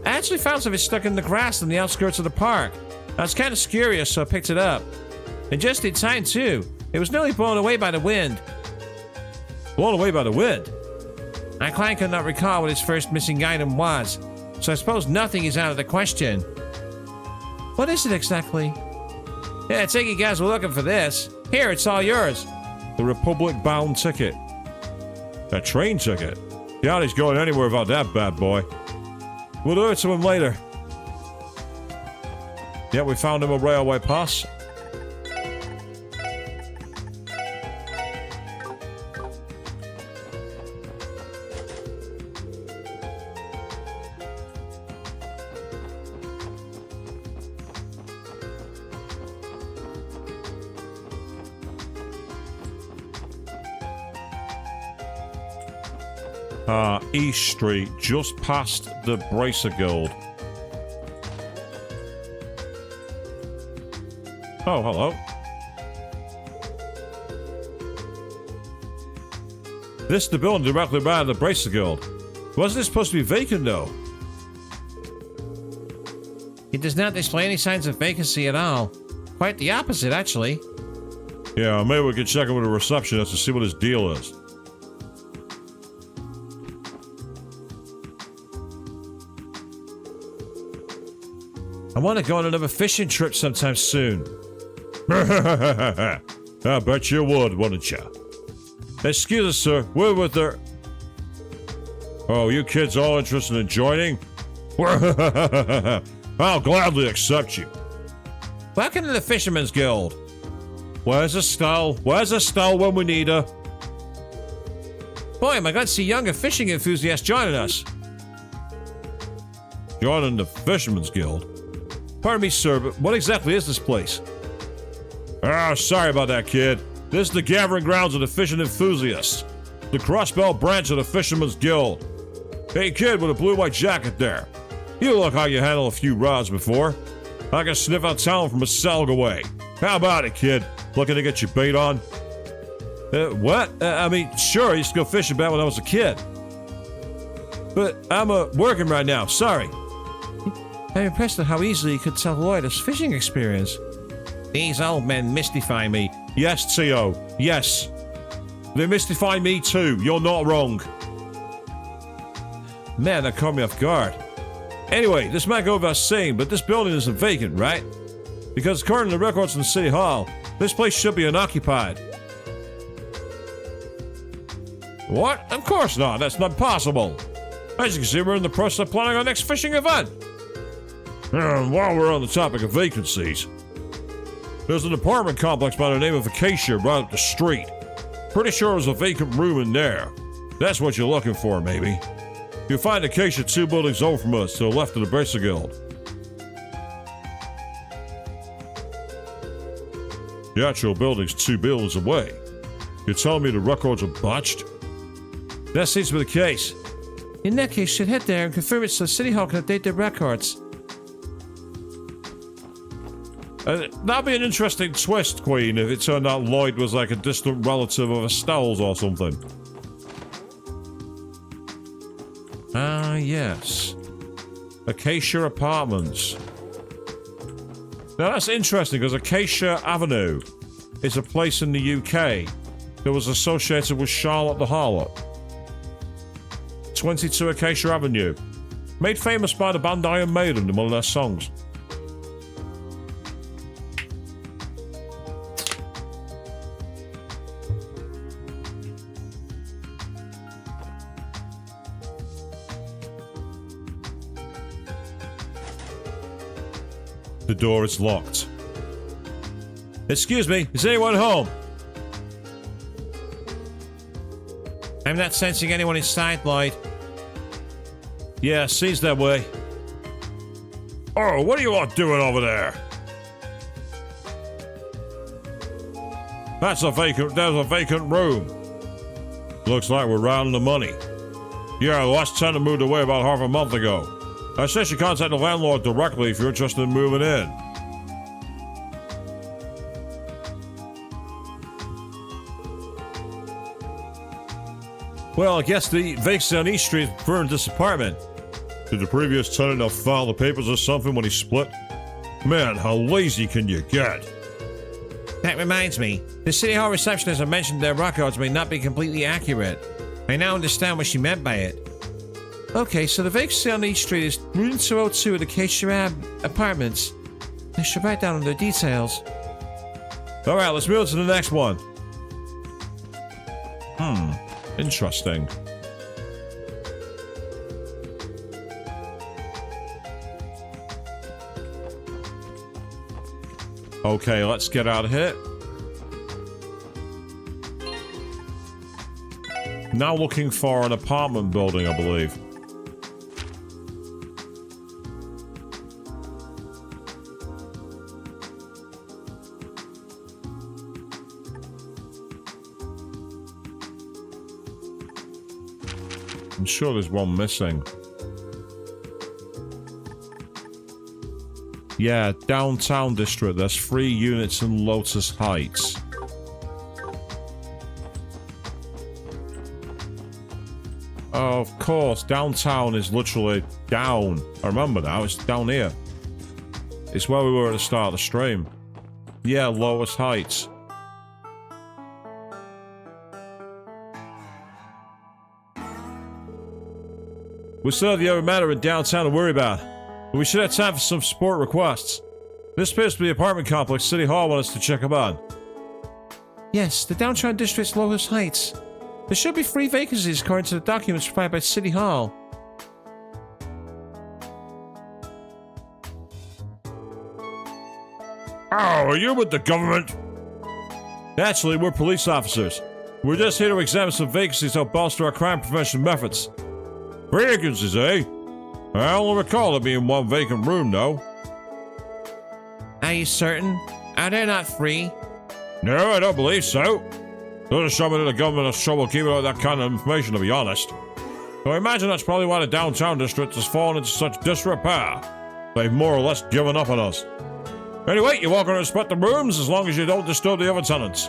I actually found something stuck in the grass on the outskirts of the park. I was kind of curious, so I picked it up. And just in time, too. It was nearly blown away by the wind. Blown away by the wind? My client could not recall what his first missing item was, so I suppose nothing is out of the question. What is it exactly? Yeah, I take you guys were looking for this. Here, it's all yours. The Republic-bound ticket. A train ticket? Doubt he's going anywhere without that bad boy. We'll do it to him later. Yeah, we found him a railway pass. East Street, just past the Bracer Guild. Oh, hello. This is the building directly behind the Bracer Guild. Wasn't it supposed to be vacant, though? It does not display any signs of vacancy at all. Quite the opposite, actually. Yeah, maybe we could check in with the receptionist to see what his deal is. I want to go on another fishing trip sometime soon. I bet you would, wouldn't you? Excuse us, sir. We're with her. Oh, you kids all interested in joining? I'll gladly accept you. Welcome to the Fisherman's Guild. Where's Estelle? Where's Estelle when we need her? Boy, am I glad to see younger fishing enthusiasts joining us. Joining the Fisherman's Guild? Pardon me, sir, but what exactly is this place? Sorry about that, kid. This is the gathering grounds of the fishing enthusiasts. The Crossbell branch of the Fisherman's Guild. Hey, kid with a blue-white jacket there. You look like you handled a few rods before. I can sniff out town from a cell away. How about it, kid? Looking to get your bait on? What? I mean, sure, I used to go fishing back when I was a kid. But I'm working right now, sorry. I'm impressed at how easily you could tell Lloyd his fishing experience. These old men mystify me. Yes, T.O., yes. They mystify me too, you're not wrong. Man, that caught me off guard. Anyway, this might go without saying, but this building isn't vacant, right? Because according to the records from City Hall, this place should be unoccupied. What? Of course not, that's not possible. As you can see, we're in the process of planning our next fishing event. While we're on the topic of vacancies, there's an apartment complex by the name of Acacia right up the street. Pretty sure there's a vacant room in there. That's what you're looking for, maybe. You'll find Acacia 2 buildings over from us to the left of the Bracer Guild. The actual building's 2 buildings away. You're telling me the records are botched? That seems to be the case. In that case, you should head there and confirm it so City Hall can update their records. That'd be an interesting twist, Queen, if it turned out Lloyd was like a distant relative of Estelle's or something. Yes. Acacia Apartments. Now that's interesting because Acacia Avenue is a place in the UK that was associated with Charlotte the Harlot. 22 Acacia Avenue. Made famous by the band Iron Maiden in one of their songs. The door is locked. Excuse me, is anyone home? I'm not sensing anyone inside, Lloyd. Yeah, seems that way. Oh, what are you all doing over there? There's a vacant room. Looks like we're rounding the money. Yeah, the last tenant moved away about half a month ago. I suggest you contact the landlord directly if you're interested in moving in. Well, I guess the vacancy on East Street burned this apartment. Did the previous tenant not file the papers or something when he split? Man, how lazy can you get? That reminds me, the City Hall receptionist mentioned their records may not be completely accurate. I now understand what she meant by it. Okay, so the vacancy on East Street is room 202 of the K. Sharab apartments. I should write down the details. Alright, let's move to the next one. Interesting. Okay, let's get out of here. Now looking for an apartment building, I believe. I'm sure there's one missing. Yeah, downtown district. There's 3 units in Lotus Heights. Oh, of course, downtown is literally down. I remember now, it's down here. It's where we were at the start of the stream. Yeah, Lotus Heights. We still have the other matter in downtown to worry about, but we should have time for some support requests. This appears to be the apartment complex City Hall wants us to check up on. Yes, the downtown district's Lotus Heights. There should be 3 vacancies according to the documents provided by City Hall. Oh, are you with the government? Actually, we're police officers. We're just here to examine some vacancies to bolster our crime prevention methods. Vacancies, eh? I only recall there being 1 vacant room, though. Are you certain? Are there not 3? No, I don't believe so. Doesn't show me that the government has trouble keeping out that kind of information, to be honest. So I imagine that's probably why the downtown district has fallen into such disrepair. They've more or less given up on us. Anyway, you're welcome to inspect the rooms as long as you don't disturb the other tenants.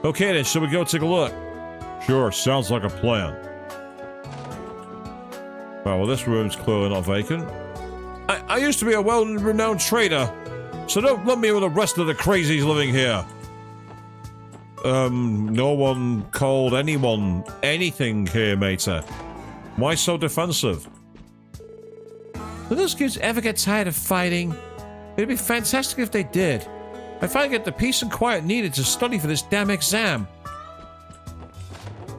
Okay then, shall we go take a look? Sure, sounds like a plan. Well, this room's clearly not vacant. I used to be a well-renowned trader, so don't lump me with the rest of the crazies living here. No one called anyone anything here, matey. Why so defensive? Do those kids ever get tired of fighting? It'd be fantastic if they did. I finally get the peace and quiet needed to study for this damn exam.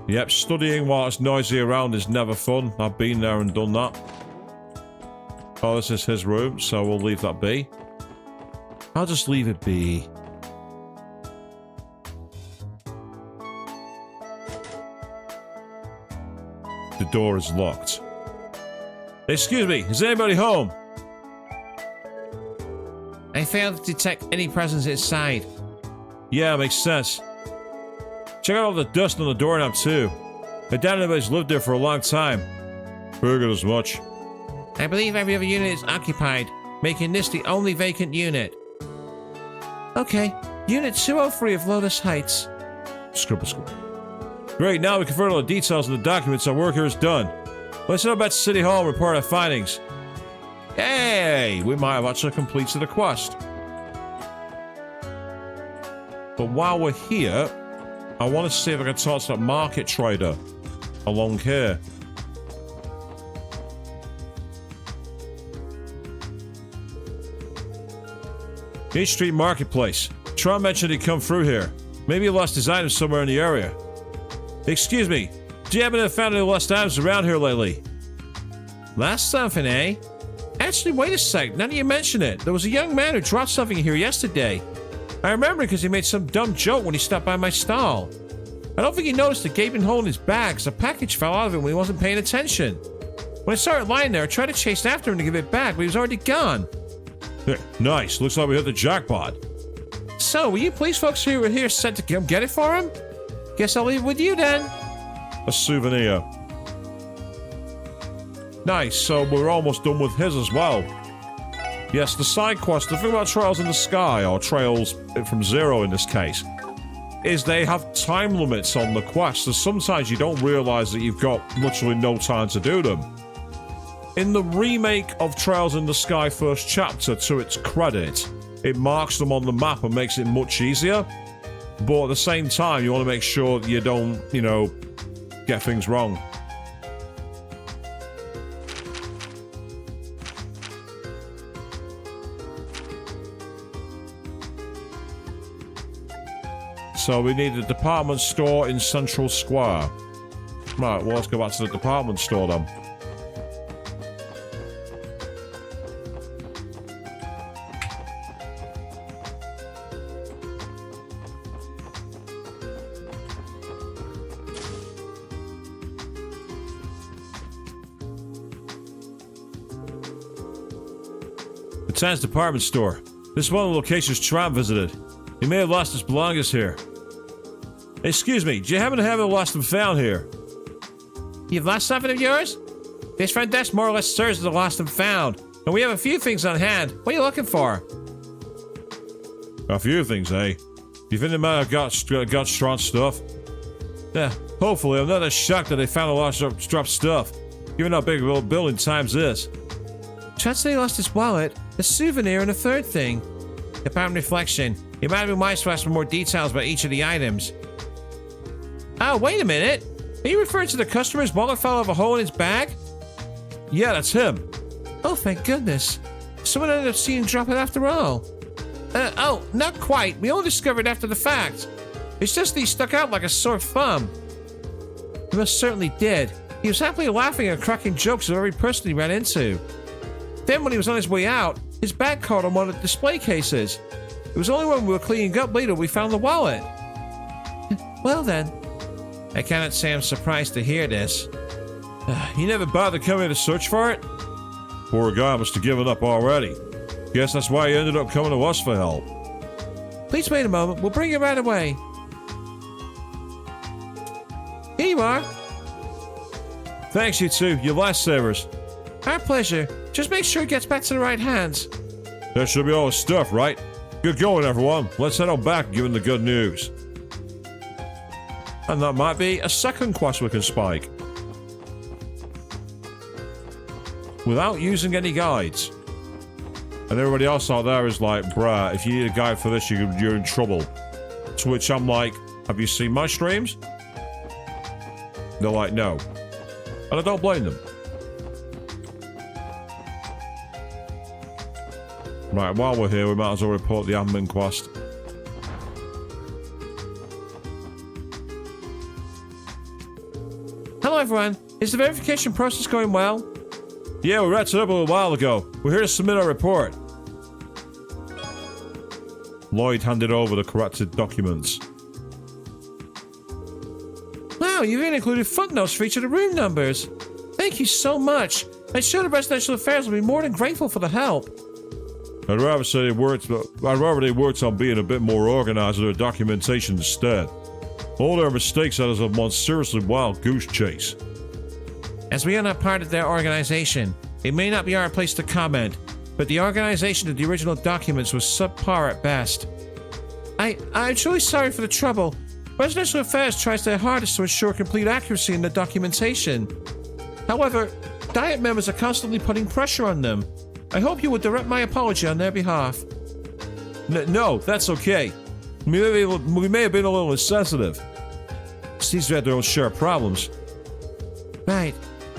Yep, studying while it's noisy around is never fun. I've been there and done that. Oh, this is his room, so we'll leave that be. I'll just leave it be. The door is locked. Excuse me, is anybody home? I failed to detect any presence inside. Yeah, makes sense. Check out all the dust on the doorknob too. I doubt anybody's lived there for a long time. Figured as much. I believe every other unit is occupied, making this the only vacant unit. Okay, Unit 203 of Lotus Heights. Scribble, scribble. Great, now we convert all the details in the documents. Our work here is done. Let's head back to City Hall and report our findings. Hey, we might have actually completed the quest. But while we're here, I want to see if I can talk to that market trader. along here. East Street Marketplace. Tron mentioned he'd come through here. Maybe he lost his items somewhere in the area. Excuse me, do you happen to have found any lost items around here lately? Lost something, eh? Actually, wait a sec. Now that you mention it, there was a young man who dropped something here yesterday. I remember because he made some dumb joke when he stopped by my stall. I don't think he noticed a gaping hole in his bag, so a package fell out of it when he wasn't paying attention. When I saw it lying there, I tried to chase after him to give it back, but he was already gone. Nice. Looks like we hit the jackpot. So, will you please folks who were here set to come get it for him? Guess I'll leave it with you then. A souvenir. Nice, so we're almost done with his as well. Yes, the side quest, the thing about Trails in the Sky, or Trails from Zero in this case, is they have time limits on the quests, so sometimes you don't realise that you've got literally no time to do them. In the remake of Trails in the Sky First Chapter, to its credit, it marks them on the map and makes it much easier. But at the same time, you want to make sure that you don't, you know, get things wrong. So we need a department store in Central Square. Right, well, let's go back to the department store then. The Tan's department store. This is one of the locations Tron visited. He may have lost his belongings here. Excuse me, do you happen to have a lost and found here? You've lost something of yours? This front desk more or less serves as a lost and found, and we have a few things on hand. What are you looking for? A few things, eh? You think they might have got strong stuff? Yeah, hopefully. I'm not as shocked that they found a lot of dropped stuff, given how big a building times this. Chad said he lost his wallet, a souvenir, and a third thing. Upon reflection, it might have been wise to ask for more details about each of the items. Oh, wait a minute. Are you referring to the customer's wallet fell out of a hole in his bag? Yeah, that's him. Oh, thank goodness. Someone ended up seeing him drop it after all. Oh, not quite. We only discovered after the fact. It's just that he stuck out like a sore thumb. He most certainly did. He was happily laughing and cracking jokes of every person he ran into. Then when he was on his way out, his bag caught on one of the display cases. It was only when we were cleaning up later we found the wallet. Well then, I cannot say I'm surprised to hear this. He never bothered coming to search for it? Poor guy must have given up already. Guess that's why he ended up coming to us for help. Please wait a moment, we'll bring you right away. Here you are. Thanks, you two. You're lifesavers. Our pleasure. Just make sure it gets back to the right hands. That should be all the stuff, right? Good going, everyone. Let's head on back and give him the good news. And that might be a second quest we can spike. Without using any guides. And everybody else out there is like, bruh, if you need a guide for this, you're in trouble. To which I'm like, have you seen my streams? They're like, no. And I don't blame them. Right, while we're here, we might as well report the admin quest. Hello, everyone. Is the verification process going well? Yeah, we wrapped it up a little while ago. We're here to submit our report. Lloyd handed over the corrected documents. Wow, you've even included footnotes for each of the room numbers. Thank you so much. I'm sure the Residential Affairs will be more than grateful for the help. I'd rather they worked on being a bit more organized with their documentation instead. All their mistakes that is a one seriously wild goose chase. As we are not part of their organization, it may not be our place to comment, but the organization of the original documents was subpar at best. I'm truly sorry for the trouble. Residential Affairs tries their hardest to ensure complete accuracy in the documentation. However, Diet members are constantly putting pressure on them. I hope you would direct my apology on their behalf. No, that's okay. We may have been a little insensitive. Seems they had their own share of problems. Right.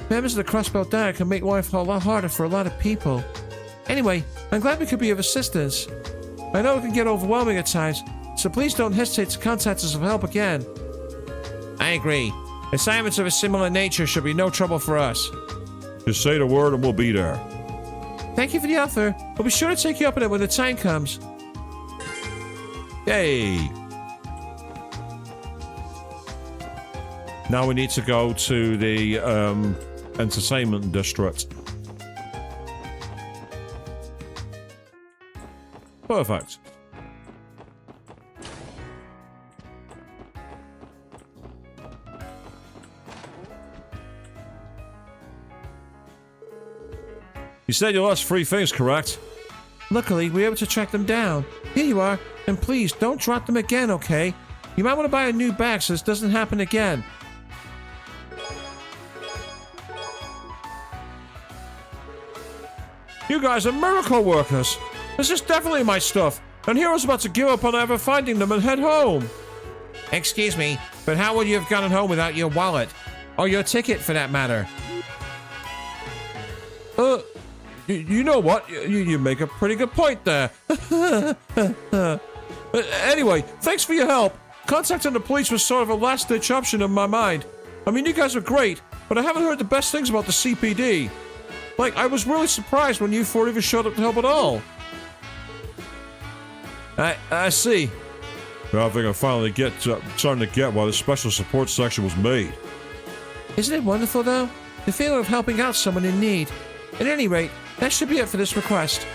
Members of the Crossbow Dagger can make life a lot harder for a lot of people. Anyway, I'm glad we could be of assistance. I know it can get overwhelming at times, so please don't hesitate to contact us for help again. I agree. Assignments of a similar nature should be no trouble for us. Just say the word and we'll be there. Thank you for the offer. We'll be sure to take you up on it when the time comes. Yay! Now we need to go to the entertainment district. Perfect. You said you lost 3 things, correct? Luckily, we were able to track them down. Here you are. And please, don't drop them again, okay? You might want to buy a new bag so this doesn't happen again. You guys are miracle workers. This is definitely my stuff. And Hero's about to give up on ever finding them and head home. Excuse me, but how would you have gotten home without your wallet? Or your ticket, for that matter? You know what? You make a pretty good point there. Anyway, thanks for your help. Contacting the police was sort of a last-ditch option in my mind. I mean, you guys are great, but I haven't heard the best things about the CPD. Like, I was really surprised when you 4 even showed up to help at all. I see. I think I finally starting to get why the special support section was made. Isn't it wonderful, though? The feeling of helping out someone in need. At any rate, that should be it for this request.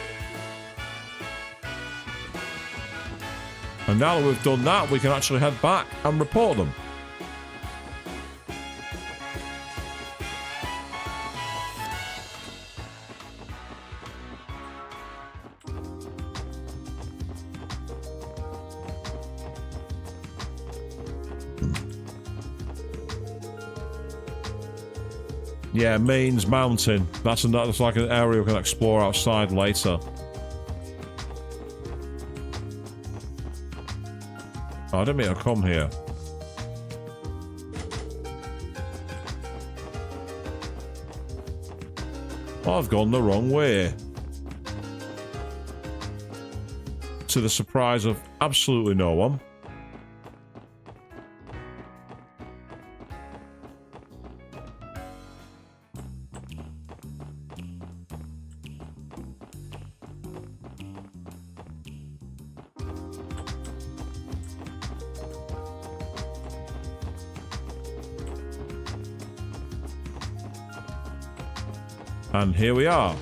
And now that we've done that, we can actually head back and report them. Yeah, Maine's Mountain. That's like an area we can explore outside later. Oh, I didn't mean to come here. I've gone the wrong way. To the surprise of absolutely no one. And here we are.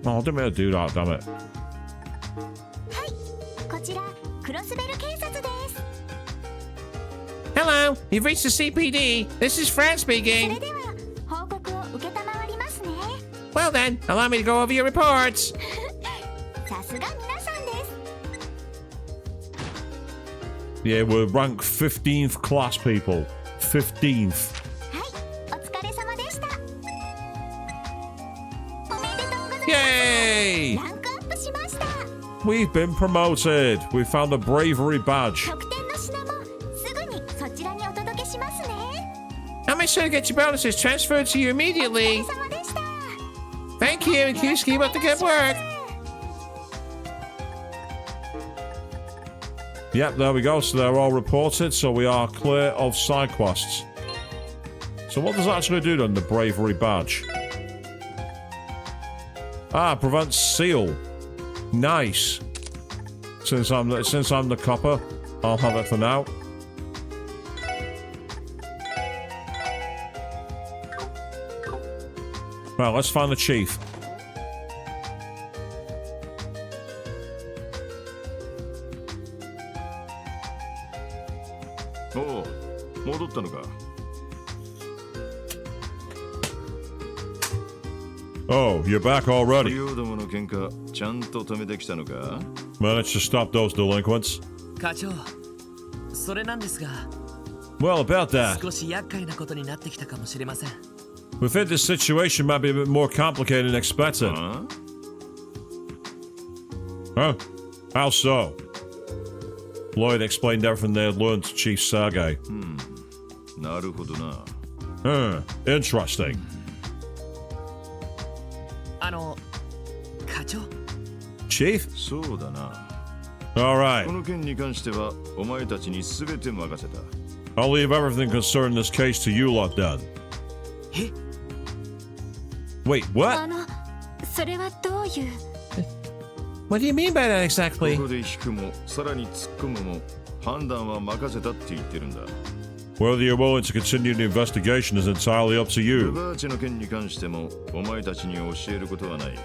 Oh, I didn't mean to do that, damn it. Hello, you've reached the CPD. This is Fran speaking. Well then, allow me to go over your reports. Yeah, we're rank 15th class, people. 15th. Yay! We've been promoted. We found a bravery badge. I'll make sure to get your bonuses transferred to you immediately. Thank you, and keep up the good work. Yep, there we go. So they're all reported. So we are clear of side quests. So what does that actually do then, the bravery badge? Ah, prevents seal. Nice. Since I'm the copper, I'll have it for now. Well, let's find the chief. Oh, 戻ったのか。Oh, you're back already. 不良どもの喧嘩ちゃんと止めてきたのか。Managed to stop those delinquents. 課長、それなんですが。Well, about that. 少し厄介なことになってきたかもしれません。We think this situation might be a bit more complicated than expected. Huh? How so? Lloyd explained everything they had learned to Chief Sergei. なるほどな。Interesting. 課長 Chief? そうだな。 Alright. この件に関してはお前たちに全て任せた。 I'll leave everything concerning this case to you lot then. え Wait, what? それはどういう What do you mean by that こ exactly? こで引くもさらに突っ込むも判断は任せたって言ってるんだ。 Whether you're willing to continue the investigation is entirely up to ル you. バーチェの件に関してもお前たちに教えることはない。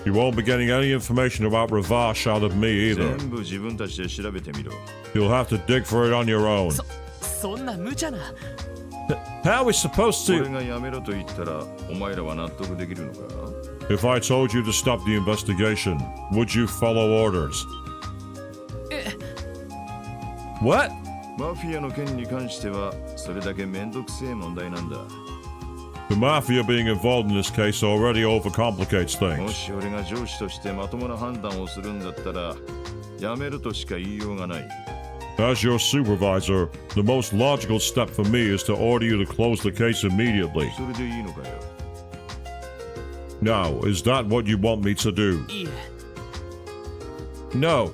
You won't be getting any information about Ravash out of me either. 全部自分たちで調べてみろ。 You'll have to dig for it on your own. そんな無茶な How are we supposed 俺 to? がやめろと言ったらお前らは納得できるのか？ If I told you to stop the investigation, would you follow orders? What? マフィアの件に関してはそれだけめんどくせえ問題なんだ。 The mafia being involved in this case already overcomplicates も things. し俺が上司としてまともな判断をするんだったらやめるとしか言いようがない。 As your supervisor, the most logical step for me is to order you to close the case immediately. それでいいのかよ。 Now, is that what you want me to do? いいえ No.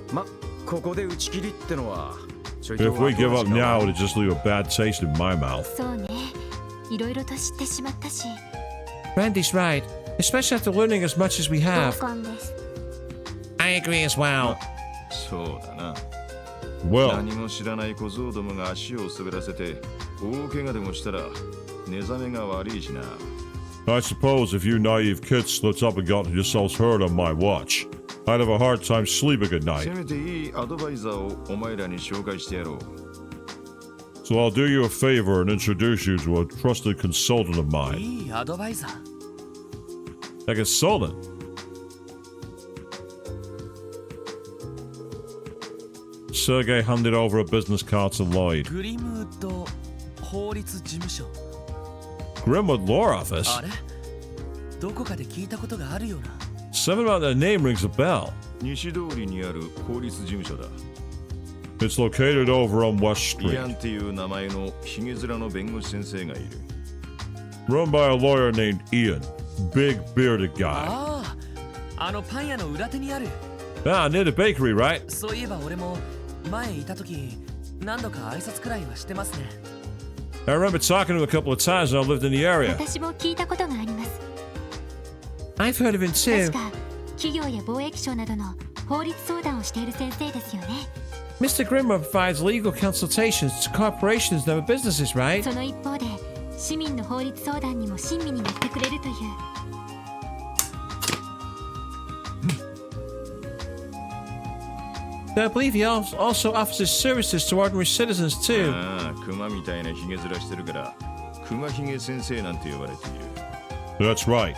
ここで打ち切りってのはちょいと If we give up 後味が now, 悪い it'll just leave a bad taste in my mouth. そうねいろいろと知ってしまったし Randy's right, especially after learning as much as we 同 have. 感です I agree as well. そうだな。 Well, 何も知らない小僧どもが足を滑らせて大怪我でもしたら寝覚めが悪いしな。 I suppose if you naive kids slipped up and got yourselves hurt on my watch, I'd have a hard time sleeping at せ night. めていいアドバイザーをお前らに紹介してやろう。 So I'll do you a favor and introduce you to a trusted consultant of mine. いいアドバイザー A consultant? Sergey handed over a business card to Lloyd. グリムウッド法律事務所 Grimwood Law Office? あれどこかで聞いたことがあるような Something about that name rings a bell. 西通りにある法律事務所だ。 It's located over on West イア Street. ンっていう名前のヒゲ面の弁護士先生がいる。 Run by a lawyer named Ian. Big bearded guy. あああのパン屋の裏手にある Ah, near the bakery, right? そういえば俺も前いた時何度か挨拶くらいはしてますね I remember talking to him a couple of times when I lived in the area. 私も聞いたことがあります I've heard of him 確 too. か企業や貿易省などの法律相談をしている先生ですよね Mr. Grimmer provides legal consultations to corporations and other businesses, right? その一方で市民の法律相談にも親身になってくれるという I believe he also offers his services to ordinary citizens too. ああ、クマみたいなヒゲ面してるからクマヒゲ先生なんて呼ばれている。 That's right.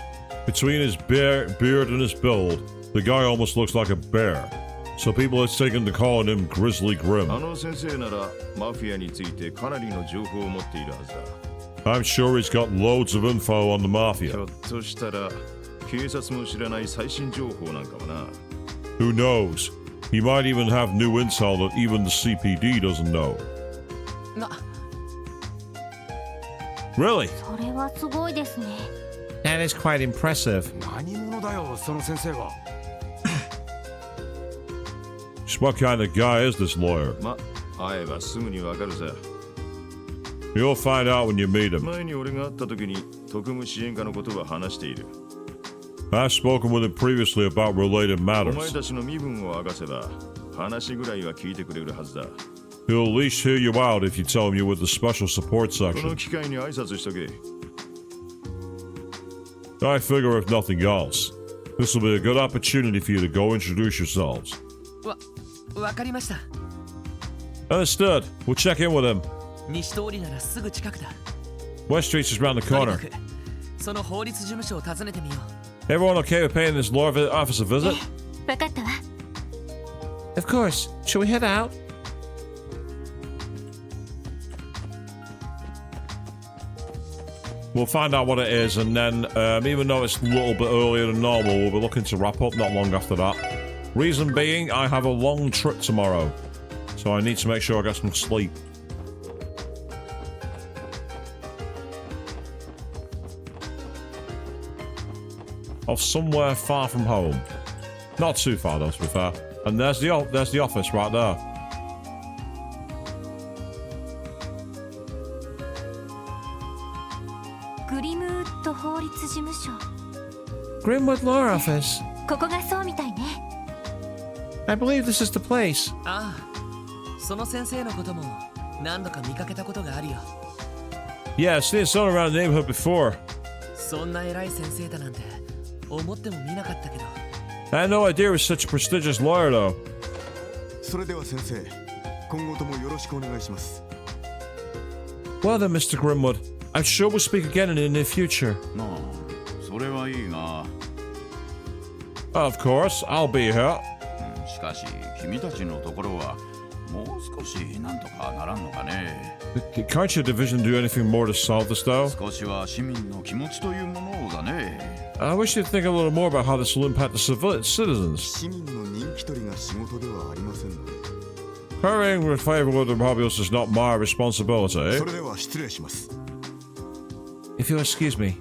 Between his beard and his build, the guy almost looks like a bear. So people have taken to calling him Grizzly あ Grim. の先生ならマフィアについてかなりの情報を持っているはずだ。 I'm sure he's got loads of info on the ひょ mafia. っとしたら警察も知らない最新情報なんかもな。 Who knows? He might even have new intel that even the CPD doesn't know. な Really? それはすごいですね That is quite impressive. 何者だよその先生は。 Just what kind of guy is this lawyer? ま、会えばすぐにわかるさ。 You'll find out when you meet him. 前に俺が会った時に特務支援課のことは話している。 I've spoken with him previously about related お前 matters. たちの身分を明かせば話ぐらいは聞いてくれるはずだ。 He'll at least hear you out if you tell him you're with the special support この section. 機会に挨拶しとけ。 I figure if nothing else, this will be a good opportunity for you to go introduce yourselves. わかりました Understood. We'll check in with him. 西通りならすぐ近くだ West Street's just around the とに corner. かくその法律事務所を訪ねてみよ Everyone okay with paying this law office a visit? 分かったわ Of course. Shall we head out? We'll find out what it is, and then, even though it's a little bit earlier than normal, we'll be looking to wrap up not long after that. Reason being, I have a long trip tomorrow. So I need to make sure I get some sleep. Off somewhere far from home. Not too far though, to be fair. And there's the office right there. Grimwood 法律事務所。 Grimwood Law Office. ここがそうみたいね。 I believe this is the place. ああ、その先生のことも何度か見かけたことがあるよ。 Yeah, I've seen someone around the neighborhood before. そんな偉い先生だなんて思ってもみなかったけど。 I had no idea he was such a prestigious lawyer, though. それでは先生、今後ともよろしくお願いします。 Well then, Mr. Grimwood, I'm sure we'll speak again in the near future. なあ、それはいいが、 Of course, I'll be here. しかし君たちのところはもう少しなんとかならんのかね。 Can't your division do anything more to solve this, though? 少しは市民の気持ちというものをだね。 I wish you'd think a little more about how this will impact the citizens. 市民の人気取りが仕事ではありませんので。 Hurrying with favor with the populace is not my responsibility. それでは失礼します。 If you'll excuse me.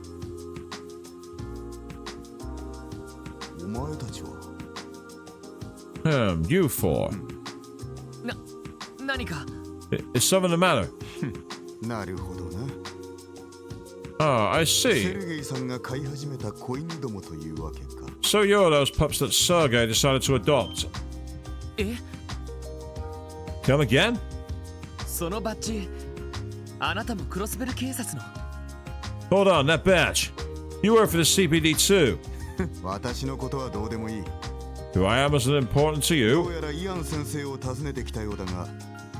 お前たちは You four. 何か Is something the matter? なるほどな。 Ah, I セ see. ルゲイさんが飼い始めた子犬どもというわけか。 So you're those pups that Sergei decided to adopt. え Come again? そのバッジあなたもクロスベル警察の Hold on, that badge. You work for the CPD too. 私のことはどうでもいい。 Who I am isn't important to ど you. うやらイアン先生を訪ねてきたようだが、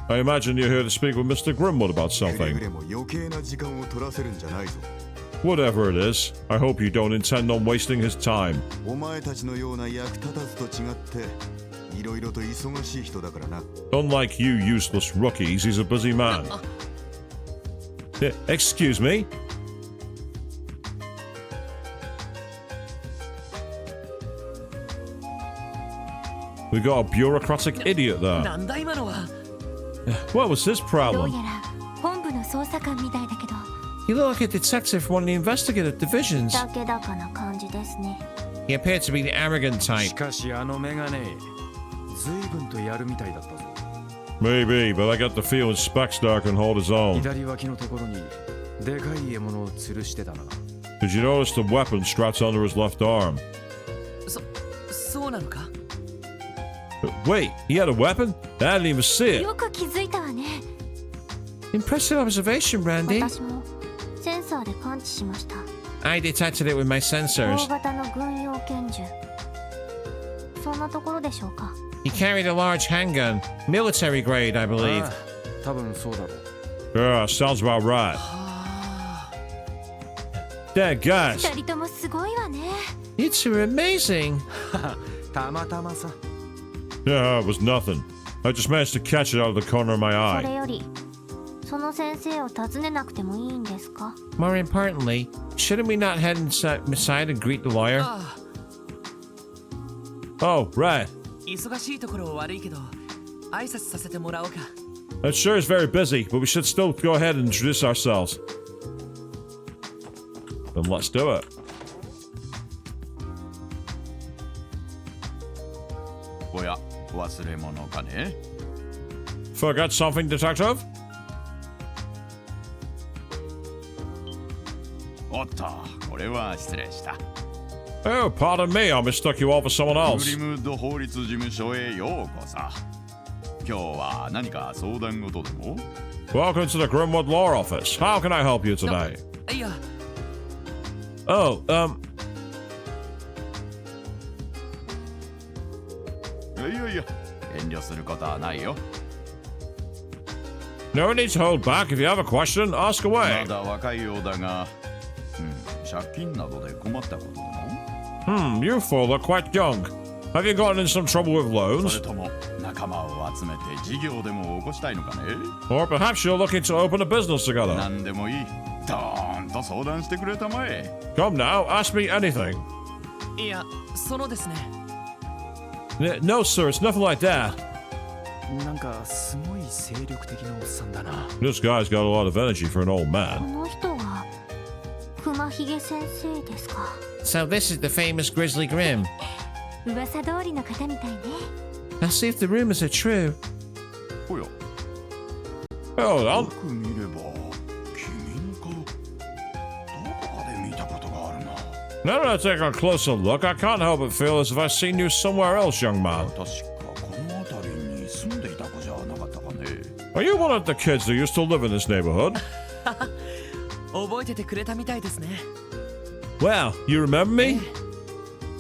I imagine you're here to speak with Mr. Grimwood about くれぐ something. れも余計な時間を取らせるんじゃないぞ。 Whatever it is, I hope you don't intend on wasting his time. お前たちのような役立たずと違って、いろいろと忙しい人だからな。 Unlike you useless rookies, he's a busy man. Excuse me? We got a bureaucratic idiot there. なんだ今のは What was his どう problem? やら本部の捜査官みたいだけど、 You look like a detective from one of the investigative divisions. だけだかな感じですね。 He appeared to be the arrogant し type. かしあのメガネ随分とやるみたいだったぞ。 Maybe, but I got the feeling Specstar can hold his own. 左脇のところにでかい獲物を吊るしてたな。 Did you notice the weapon strapped under his left arm? そうなのか Wait, he had a weapon? I didn't even see it. よく気づいたわね。 Impressive observation, Randy. 私もセンサーで感知しました。 I detected it with my 大 sensors. 型の軍用拳銃。そんなところでしょうか。 He carried a large handgun, military grade, I believe. ああ多分そうだろう。 Yeah, sounds about right. Dad, guys. 二人ともすごいわね。 You two are amazing. たまたまさ。 Yeah, it was nothing. I just managed to catch it out of the corner of my それ eye. より、その先生を訪ねなくてもいいんですか？ More importantly, shouldn't we not head inside and greet the lawyer? あ Oh, right. あ忙しいところ悪いけど挨拶させてもらおうか That sure is very busy, but we should still go ahead and introduce ourselves. Then let's do it. おや、忘れ物かね。 Forgot something, detective? おっと、これは失礼した。 Oh, pardon me, I mistook you all for someone グ else. リムウッド法律事務所へようこそ。今日は何か相談事でも？ Welcome to the Grimwood Law Office. How can I help you today? いや Oh, いやいや、遠慮することはないよ。 no need to hold back. If you have a question, ask ま away. だ若いようだが、借金などで困ったことでも？ You four look quite young. Have you gotten in some trouble with そ loans? れとも仲間を集めて事業でも起こしたいのかね？ Or perhaps you're looking to open a business な together? んでもいい。ドーンと相談してくれたまえ。 Come now, ask me anything. いやそのですね No, sir, it's nothing like that. なんかすごい精力的なおっさんだな。 This guy's got a lot of energy for an old こ man. の人は熊ひげ先生ですか。 So this is the famous Grizzly Grim. 噂通りの方みたいね。 I'll see if the rumors are true. おや Hold よ on. く見れば君の顔どこかで見たことがあるな。 Now that I take a closer look, I can't help but feel as if I've seen you somewhere else, young man. 確かこの辺りに住んでいた子じゃなかったかね。 Are you one of the kids that used to live in this neighborhood? 覚えててくれたみたいですね。 Well, you remember me?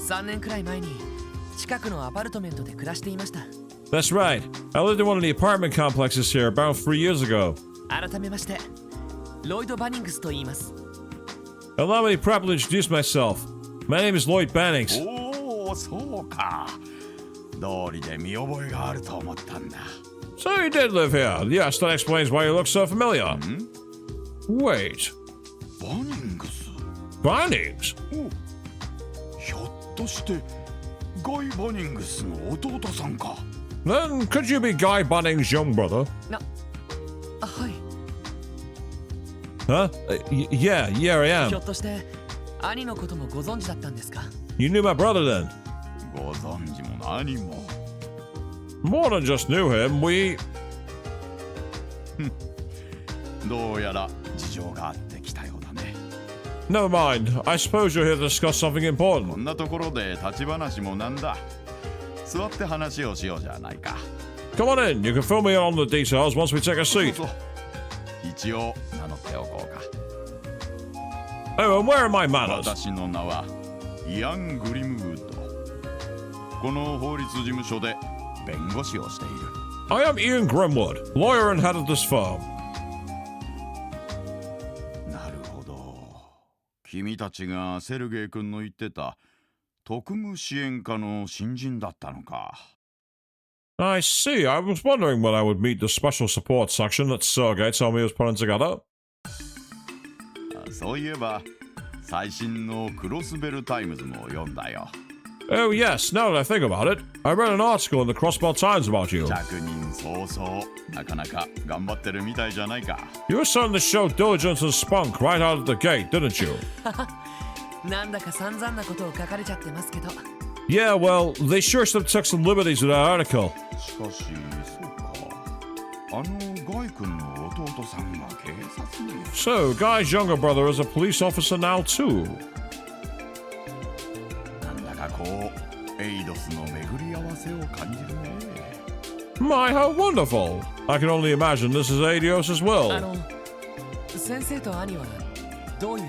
3年くらい前に近くのアパルトメントで暮らしていました。 That's right. I lived in one of the apartment complexes here about 3 years ago. 改めましてロイド・バニングスと言います。 Allow me to properly introduce myself. My name is Lloyd Bannings. おお、そうか。道理で見覚えがあると思ったんだ。 So you did live here. Yes, that explains why you look so familiar. Wait, バニングス。 Bannings? ひょっとしてガイ・バニングスの弟さんか。 Then could you be Guy Bannings' young brother? はい。 Huh? Yeah, I ひょ am. っとして兄のこともご存知だったんですか？ You knew my brother then? ご存知も何も。 More than just knew him, we... どうやら事情があってきたようだね。 Never mind. I suppose you're here to discuss something こ important. んなところで立ち話もなんだ。座って話をしようじゃないか。 Come on in. You can fill me in on the details once we take a そう seat. そう。一応名乗っておこうか。 Oh, and where are my manners? 私の名はイアン・グリムウッド。この法律事務所で弁護士をしている。 I am Ian Grimwood, lawyer and head of this firm. なるほど。君たちがセルゲイ君の言ってた特務支援課の新人だったのか。 I see. I was wondering when I would meet the special support section that Sergey told me he was putting together. そういえば最新のクロスベルタイムズも読んだよ。 Oh, yes. Now that I think about it, I read an article in the Crossbell Times about you. 着任早々なかなか頑張ってるみたいじゃないか。 You were starting to show diligence and spunk right out of the gate, didn't you? なんだか散々なことを書かれちゃってますけど。 Yeah, well, they sure should have took some liberties with that article. しかしそうか。ガイ君の弟さんが警察に。 So, Guy's younger brother is a police officer now, too. なんだかこうエイドスの巡り合わせを感じるね。 My, how wonderful! I can only imagine this is Adios as あ well. の先生と兄はどういう？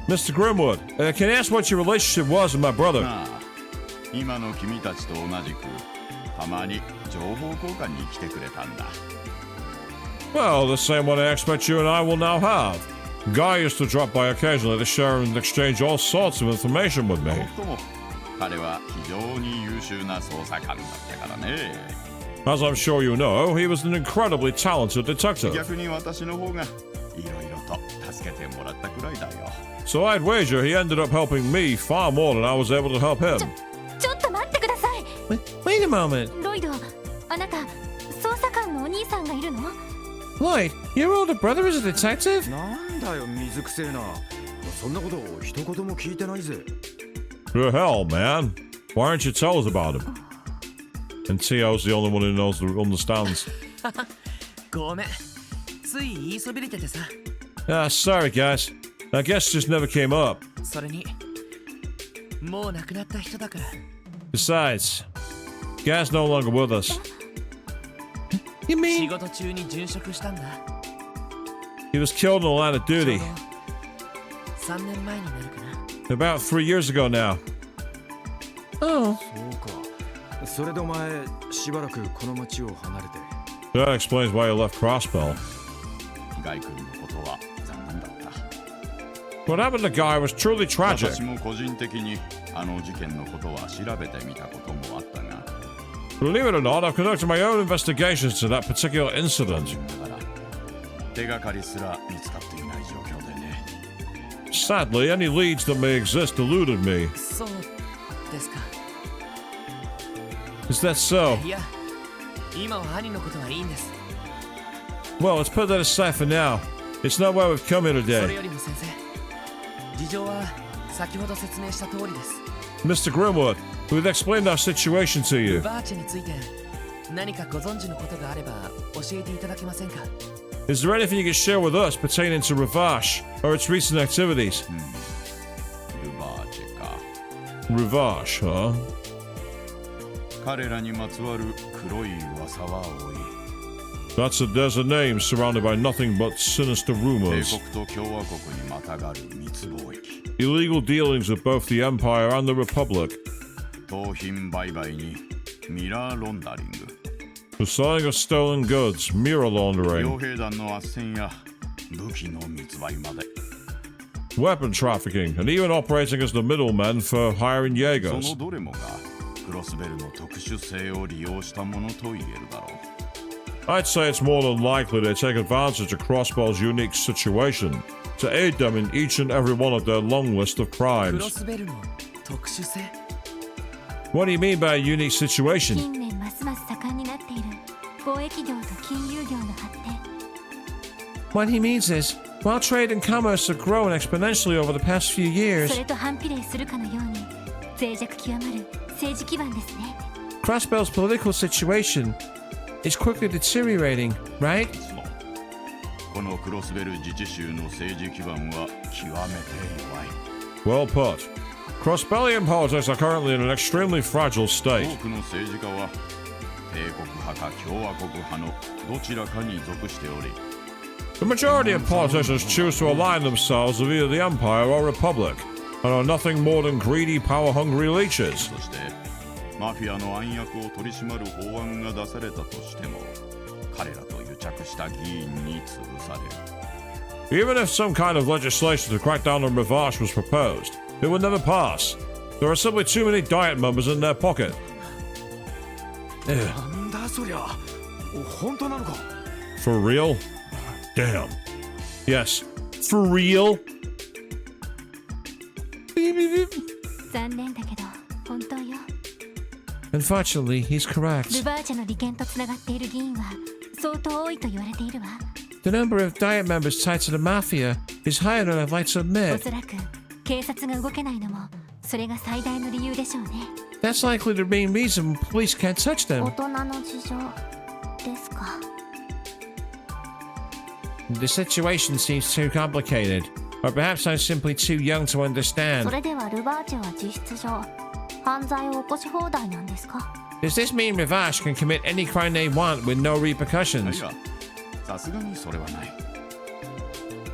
Mr. Grimwood, can I ask what your relationship was with my brother? なあ、今の君たちと同じくたまに情報交換に来てくれたんだ。 Well, the same one I expect you and I will now have. Guy used to drop by occasionally to share and exchange all sorts of information with も me. っとも彼は非常に優秀な捜査官だったからね。 As I'm sure you know, he was an incredibly talented detective. 逆に私の方がいろいろと助けてもらったくらいだよ。 So I'd wager he ended up helping me far more than I was able to help him. ちょっと待ってください。 Wait a moment. ロイド、あなた捜査官のお兄さんがいるの？ Lloyd, your older brother is a detective? なんだよ水くせえな。そんなこと一言も聞いてないぜ。 The hell, man. Why aren't you tell us about him? And T.O.'s the only one who knows understands. ごめん。つい言いそびれててさ。 Sorry, guys. I guess just never came up. それにもう亡くなった人だから。 Besides, Guy's no longer with us. You 仕 mean 事中に殉職したんだ。 He was killed in the line of ちょう duty ど3年前になるかな。 about 3 years ago now. Oh, そうか。それでお前しばらくこの町を離れて。 That explains why you left Crossbell. ガイ君のことは残念だった。 What happened to Guy was truly tragic. 私も個人的にあの事件のことは調べてみたこともあったが、 Believe it or not, I've conducted my own investigations to that particular incident. だから手がかりすら見つかっていない状況でね。 Sadly, any leads that may exist eluded me. そうですか。 Is that so? いや、今は兄のことはいいんです。 Well, let's put that aside for now. It's not why we've come here それ today. よりも先生、事情は先ほど説明した通りです。 Mr. Grimwood, we've explained our situation to ル you. バーチェについて何かご存知のことがあれば教えていただけませんか？ Is there anything you can share with us pertaining to Ravash or its recent activities? ルバーチェか。 Ravash, huh? 彼らにまつわる黒い噂は多い。 That's a desert name surrounded by nothing but sinister 帝 rumors. 国と共和国にまたがる密貿易。 Illegal dealings with both the Empire and the Republic. 盗品売買にミラーロンダリング。 The selling of stolen goods, mirror 傭 laundering, 兵団の斡旋や武器の密売まで。 weapon trafficking, and even operating as the middlemen for hiring そ Jaegers. のどれもがクロスベルの特殊性を利用したものと言えるだろう。 I'd say it's more than likely they take advantage of Crossbow's unique situation to aid them in each and every one of their long list of クロ crimes. スベルの特殊性？ What do you mean by a unique situation? 近年ますます盛んになっている貿易業と金融業の発展。 What he means is, while trade and commerce have grown exponentially over the past few そ years, れと反比例するかのように脆弱極まる政治基盤ですね。 Crossbow's political situation is quickly deteriorating, right? そう。このクロスベル自治州の政治基盤は極めて弱い。 Well put. Crossbellian politics are currently in an extremely fragile 多 state. くの政治家は帝国派か共和国派のどちらかに属しており、 The majority of politicians choose to align themselves with either the Empire or Republic, and are nothing more than greedy, power-hungry leeches. そしてマフィアの暗躍を取り締まる法案が出されたとしても、彼らと癒着した議員に潰される。 Even if some kind of legislation to crack down on Ravash was proposed, it would never pass. There are simply too many diet members in their pocket. なんだそりゃ。本当なのか？ For real? Damn. Yes, for real? 残念だけど本当よ。 Unfortunately, he's ル correct. バーチェの利権とつながっている議員は相当多いと言われているわ。 The number of diet members tied to the Mafia is higher than I'd like to お admit. そらく警察が動けないのもそれが最大の理由でしょうね。 That's likely the main reason police can't touch 大 them. 人の事情ですか。 The situation seems too complicated. Or perhaps I'm simply too young to そ understand. れではルバーチェは実質上犯罪を起こし放題なんですか？ Does this mean Ravash can commit any crime they want with no い repercussions? や、さすがにそれはない。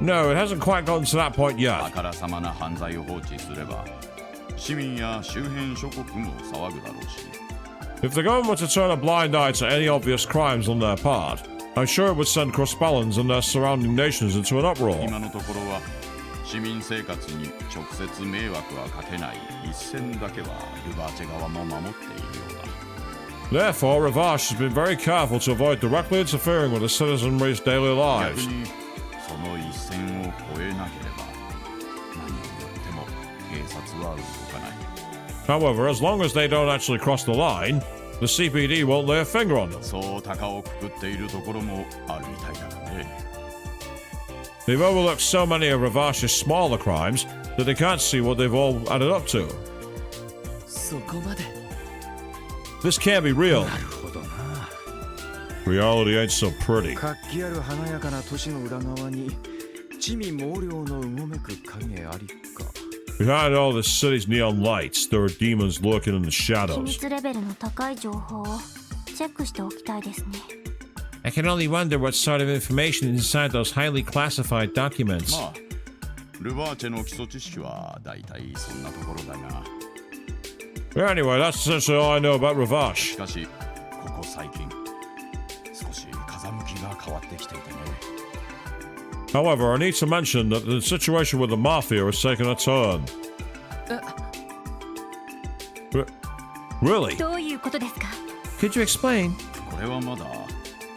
No, it hasn't quite gotten to that point あ yet. からさまな犯罪を放置すれば、市民や周辺諸国も騒ぐだろうし、 If the government were to turn a blind eye to any obvious crimes on their part, I'm sure it would send Crossbellans and their surrounding nations into an uproar. 今のところは市民生活に直接迷惑はかけない一線だけはルバーチェ側も守っているようだ。 Therefore, Ravash has been very careful to avoid directly interfering with the citizenry's daily 逆 lives. にその一線を越えなければ何をやっても警察は動かない。 However, as long as they don't actually cross the line, the CPD won't lay a finger on them. そう高をくくっているところもあるみたいだがね。 They've overlooked so many of Ravash's smaller crimes that they can't see what they've all added up to. そこまで。 This can't be real. なるほどな。 Reality ain't so pretty. 活気ある華やかな都市の裏側に地味猛量のうごめく影ありか。 Behind all this city's neon lights, there are demons lurking in the 機 shadows. 密レベルの高い情報をチェックしておきたいですね。 I can only wonder what sort of information is inside those highly classified documents. まあルバーチェの基礎知識はだいたいそんなところだが、 Anyway, that's essentially all I know about し Ravash. かしここ最近少し風向きが変わってきていてね。 However, I need to mention that the situation with the Mafia has taken a turn. Really? どういうことですか？ Could you explain? これはまだ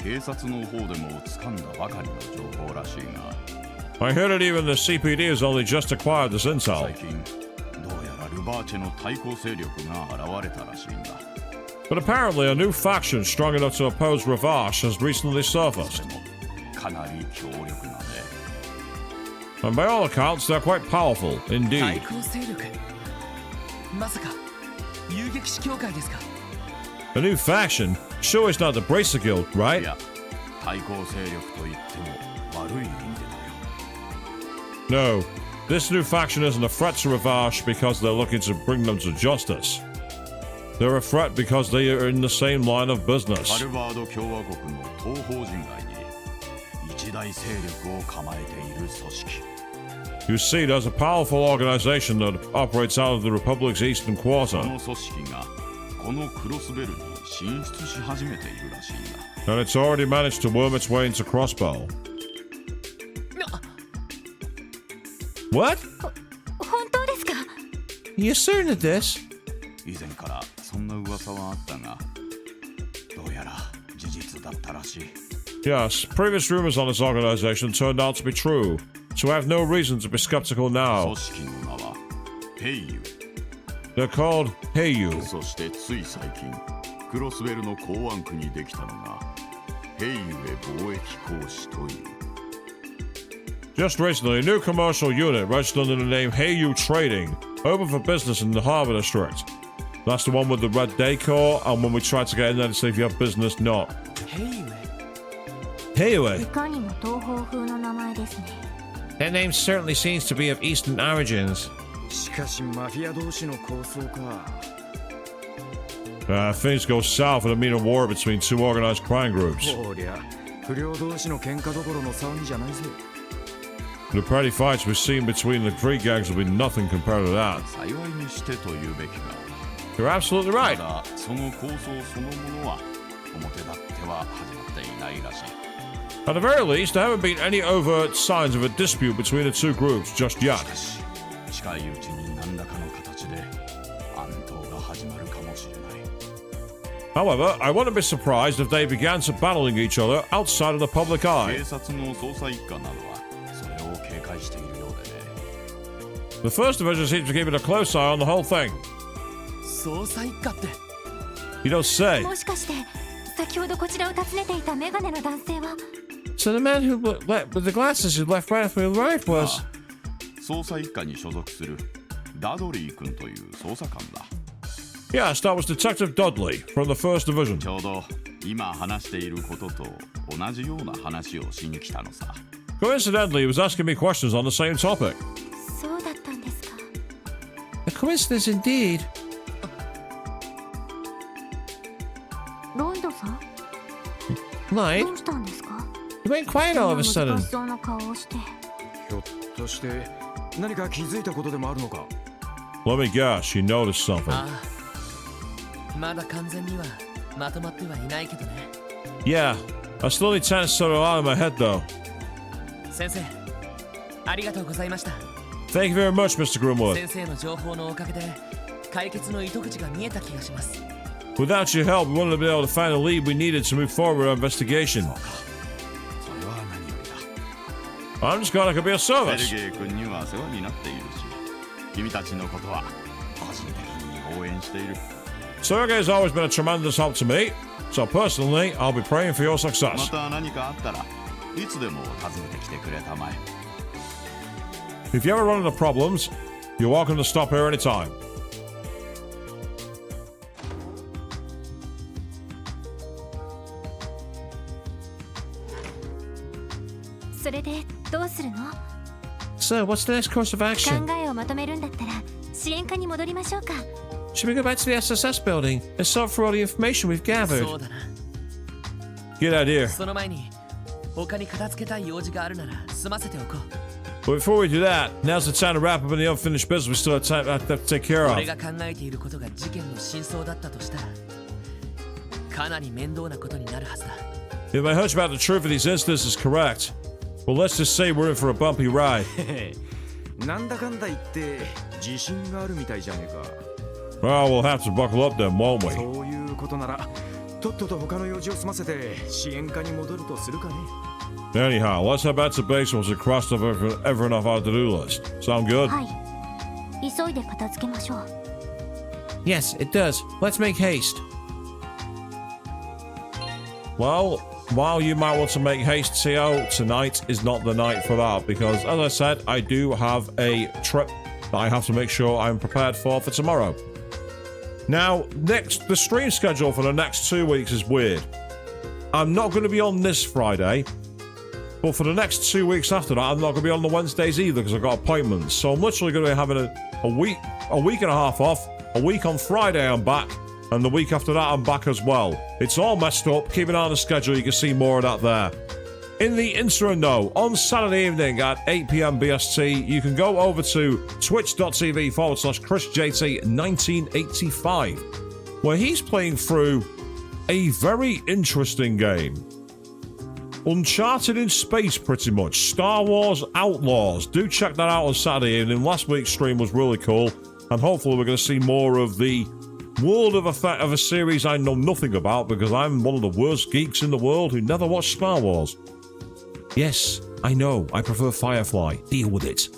警察の方でも掴んだばかりの情報らしいが、 I heard that even the CPD has only just acquired this 最 intel. 近どうやらルバーチェの対抗勢力が現れたらしいんだ。But apparently a new faction strong enough to oppose Ravash has recently そ surfaced. れもかなり強力なね。 And by all accounts, they're quite powerful 対 indeed. 抗勢力まさか遊撃士協会ですか？ A new faction? Sure it's not the Bracer Guild, い right? や、対抗勢力と言っても悪い意味でだよ。 No. This new faction isn't a threat to Ravash because they're looking to bring them to justice. They're a threat because they are in the same line of ハ business. ルバード共和国の東方人街に一大勢力を構えている組織。 You see, there's a powerful organization that operates out of the Republic's eastern こ quarter, の組織がこのクロスベルに進出し始めているらしいんだ。 and it's already managed to worm its way into Crossbow. What? 本当ですか？ You certain of this? 以前からそんな噂はあったが、どうやら事実だったらしい。 Yes, previous rumors on this organization turned out to be true, so I have no reason to be skeptical 組 now. 織の名はヘイユ。 They're called Heiyu. そしてつい最近、クロスベルの港湾区にできたのがヘイユへ貿易公使という。 Just recently, a new commercial unit registered under the name Heiyu Trading opened for business in the Harbor District. That's the one with the red decor, and when we tried to get in there to see if you have business not. ヘイウェイ Heiyu. いかにも東方風の名前ですね。 That name certainly seems to be of Eastern origins. しかしマフィア同士の抗争か。 Things go south and mean a war between two organized crime groups. こりゃ不良同士の喧嘩どころの騒ぎじゃないぜ。 The petty fights we've seen between the three gangs will be nothing compared to that. 幸いにしてというべきが。 You're absolutely た right. だその構想そのものは表立っては始まっていないらしい。 At the very least, there haven't been any overt signs of a dispute between the two groups just yet. しかし近いうちに何らかの形で暗闘が始まるかもしれない。 However, I wouldn't be surprised if they began to battling each other outside of the public 警 eye. 察の捜査一課などはそれを警戒しているようでね。 The first division seems to be keeping a close eye on the whole thing. 捜査一課って You don't say. もしかして先ほどこちらを訪ねていたメガネの男性は So the man who with the glasses who left right after we arrived was. ああ捜査一課に所属するダドリー君という捜査官だ。 Yes, that was Detective Dudley from the first division. ちょうど今話していることと同じような話をしに来たのさ。 Coincidentally, he was asking me questions on the same topic. そうだったんですか。 A coincidence indeed. ロイドさん Light, どうしたんですか？ you went quiet all of a そんな sudden. 難しそうな顔をして。ひょっとして何か気づいたことでもあるのか。 Let me guess, you noticed something. ああまだ完全にはまとまってはいないけどね。 Yeah, I still need time to settle out in my head though. 先生ありがとうございました。 Thank you very much, Mr. Grimwood. 先生の情報のおかげで解決の糸口が見えた気がします。 Without your help, we wouldn't have been able to find the lead we needed to move forward with our investigation. それは何よりだ。 I'm just glad I could be of セル service. ゲイ君には世話になっているし、君たちのことは個人的に応援している。 Sergey's always been a tremendous help to me, so personally, I'll be praying for your ま success. た何かあったらいつでも訪ねてきてくれたまえ。 If you ever run into problems, you're welcome to stop here anytime. それでどうするの？ So, what's the next course of action? 考えをまとめるんだったら支援課に戻りましょうか。 Should we go back to the SSS building and sort through all the information we've gathered? そうだな。 Good idea. その前に他に片付けたい用事があるなら済ませておこう。 But before we do that, now's the time to wrap up any unfinished business we still have to take care 俺 of. が考えていることが事件の真相だったとしたらかなり面倒なことになるはずだ。 If my hunch about the truth of these incidents is correct, well, let's just say we're in for a bumpy ride. なんだかんだ言って自信があるみたいじゃねえか。 Well, we'll have to buckle up then, won't we? そういうことならとっとと他の用事を済ませて支援課に戻るとするかね。 Anyhow, let's head back to base once we crossed off everything off our to-do list. Sound good? はい。急いで片付けましょう。 Yes, it does. Let's make haste. Well, while you might want to make haste, CO, tonight is not the night for that because, as I said, I do have a trip that I have to make sure I'm prepared for tomorrow. Now, the stream schedule for the next 2 weeks is weird. I'm not going to be on this Friday, but for the next 2 weeks after that, I'm not going to be on the Wednesdays either because I've got appointments. So I'm literally going to be having a week and a half off. A week on Friday, I'm back. And the week after that, I'm back as well. It's all messed up. Keep an eye on the schedule. You can see more of that there. In the interim, though, on Saturday evening at 8 p.m. BST, you can go over to twitch.tv/ChrisJT1985, where he's playing through a very interesting game. Uncharted in space, pretty much. Star Wars Outlaws. Do check that out on Saturday evening. Last week's stream was really cool. And hopefully we're going to see more of the world of a series I know nothing about because I'm one of the worst geeks in the world who never watched Star Wars. Yes, I know. I prefer Firefly. Deal with it.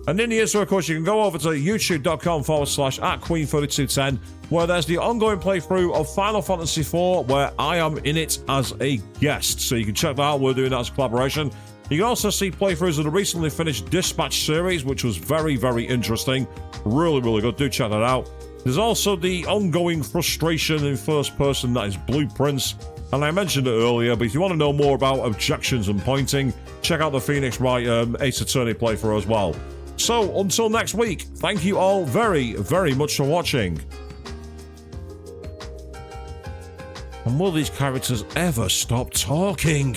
And in the intro, of course, you can go over to youtube.com/@Queen3210, where there's the ongoing playthrough of Final Fantasy IV, where I am in it as a guest. So you can check that out. We're doing that as a collaboration. You can also see playthroughs of the recently finished Dispatch series, which was very, very interesting. Really, really good. Do check that out. There's also the ongoing frustration in first person that is Blueprints. And I mentioned it earlier, but if you want to know more about objections and pointing, check out the Phoenix Wright Ace Attorney playthrough as well. So, until next week, thank you all very, very much for watching. And will these characters ever stop talking?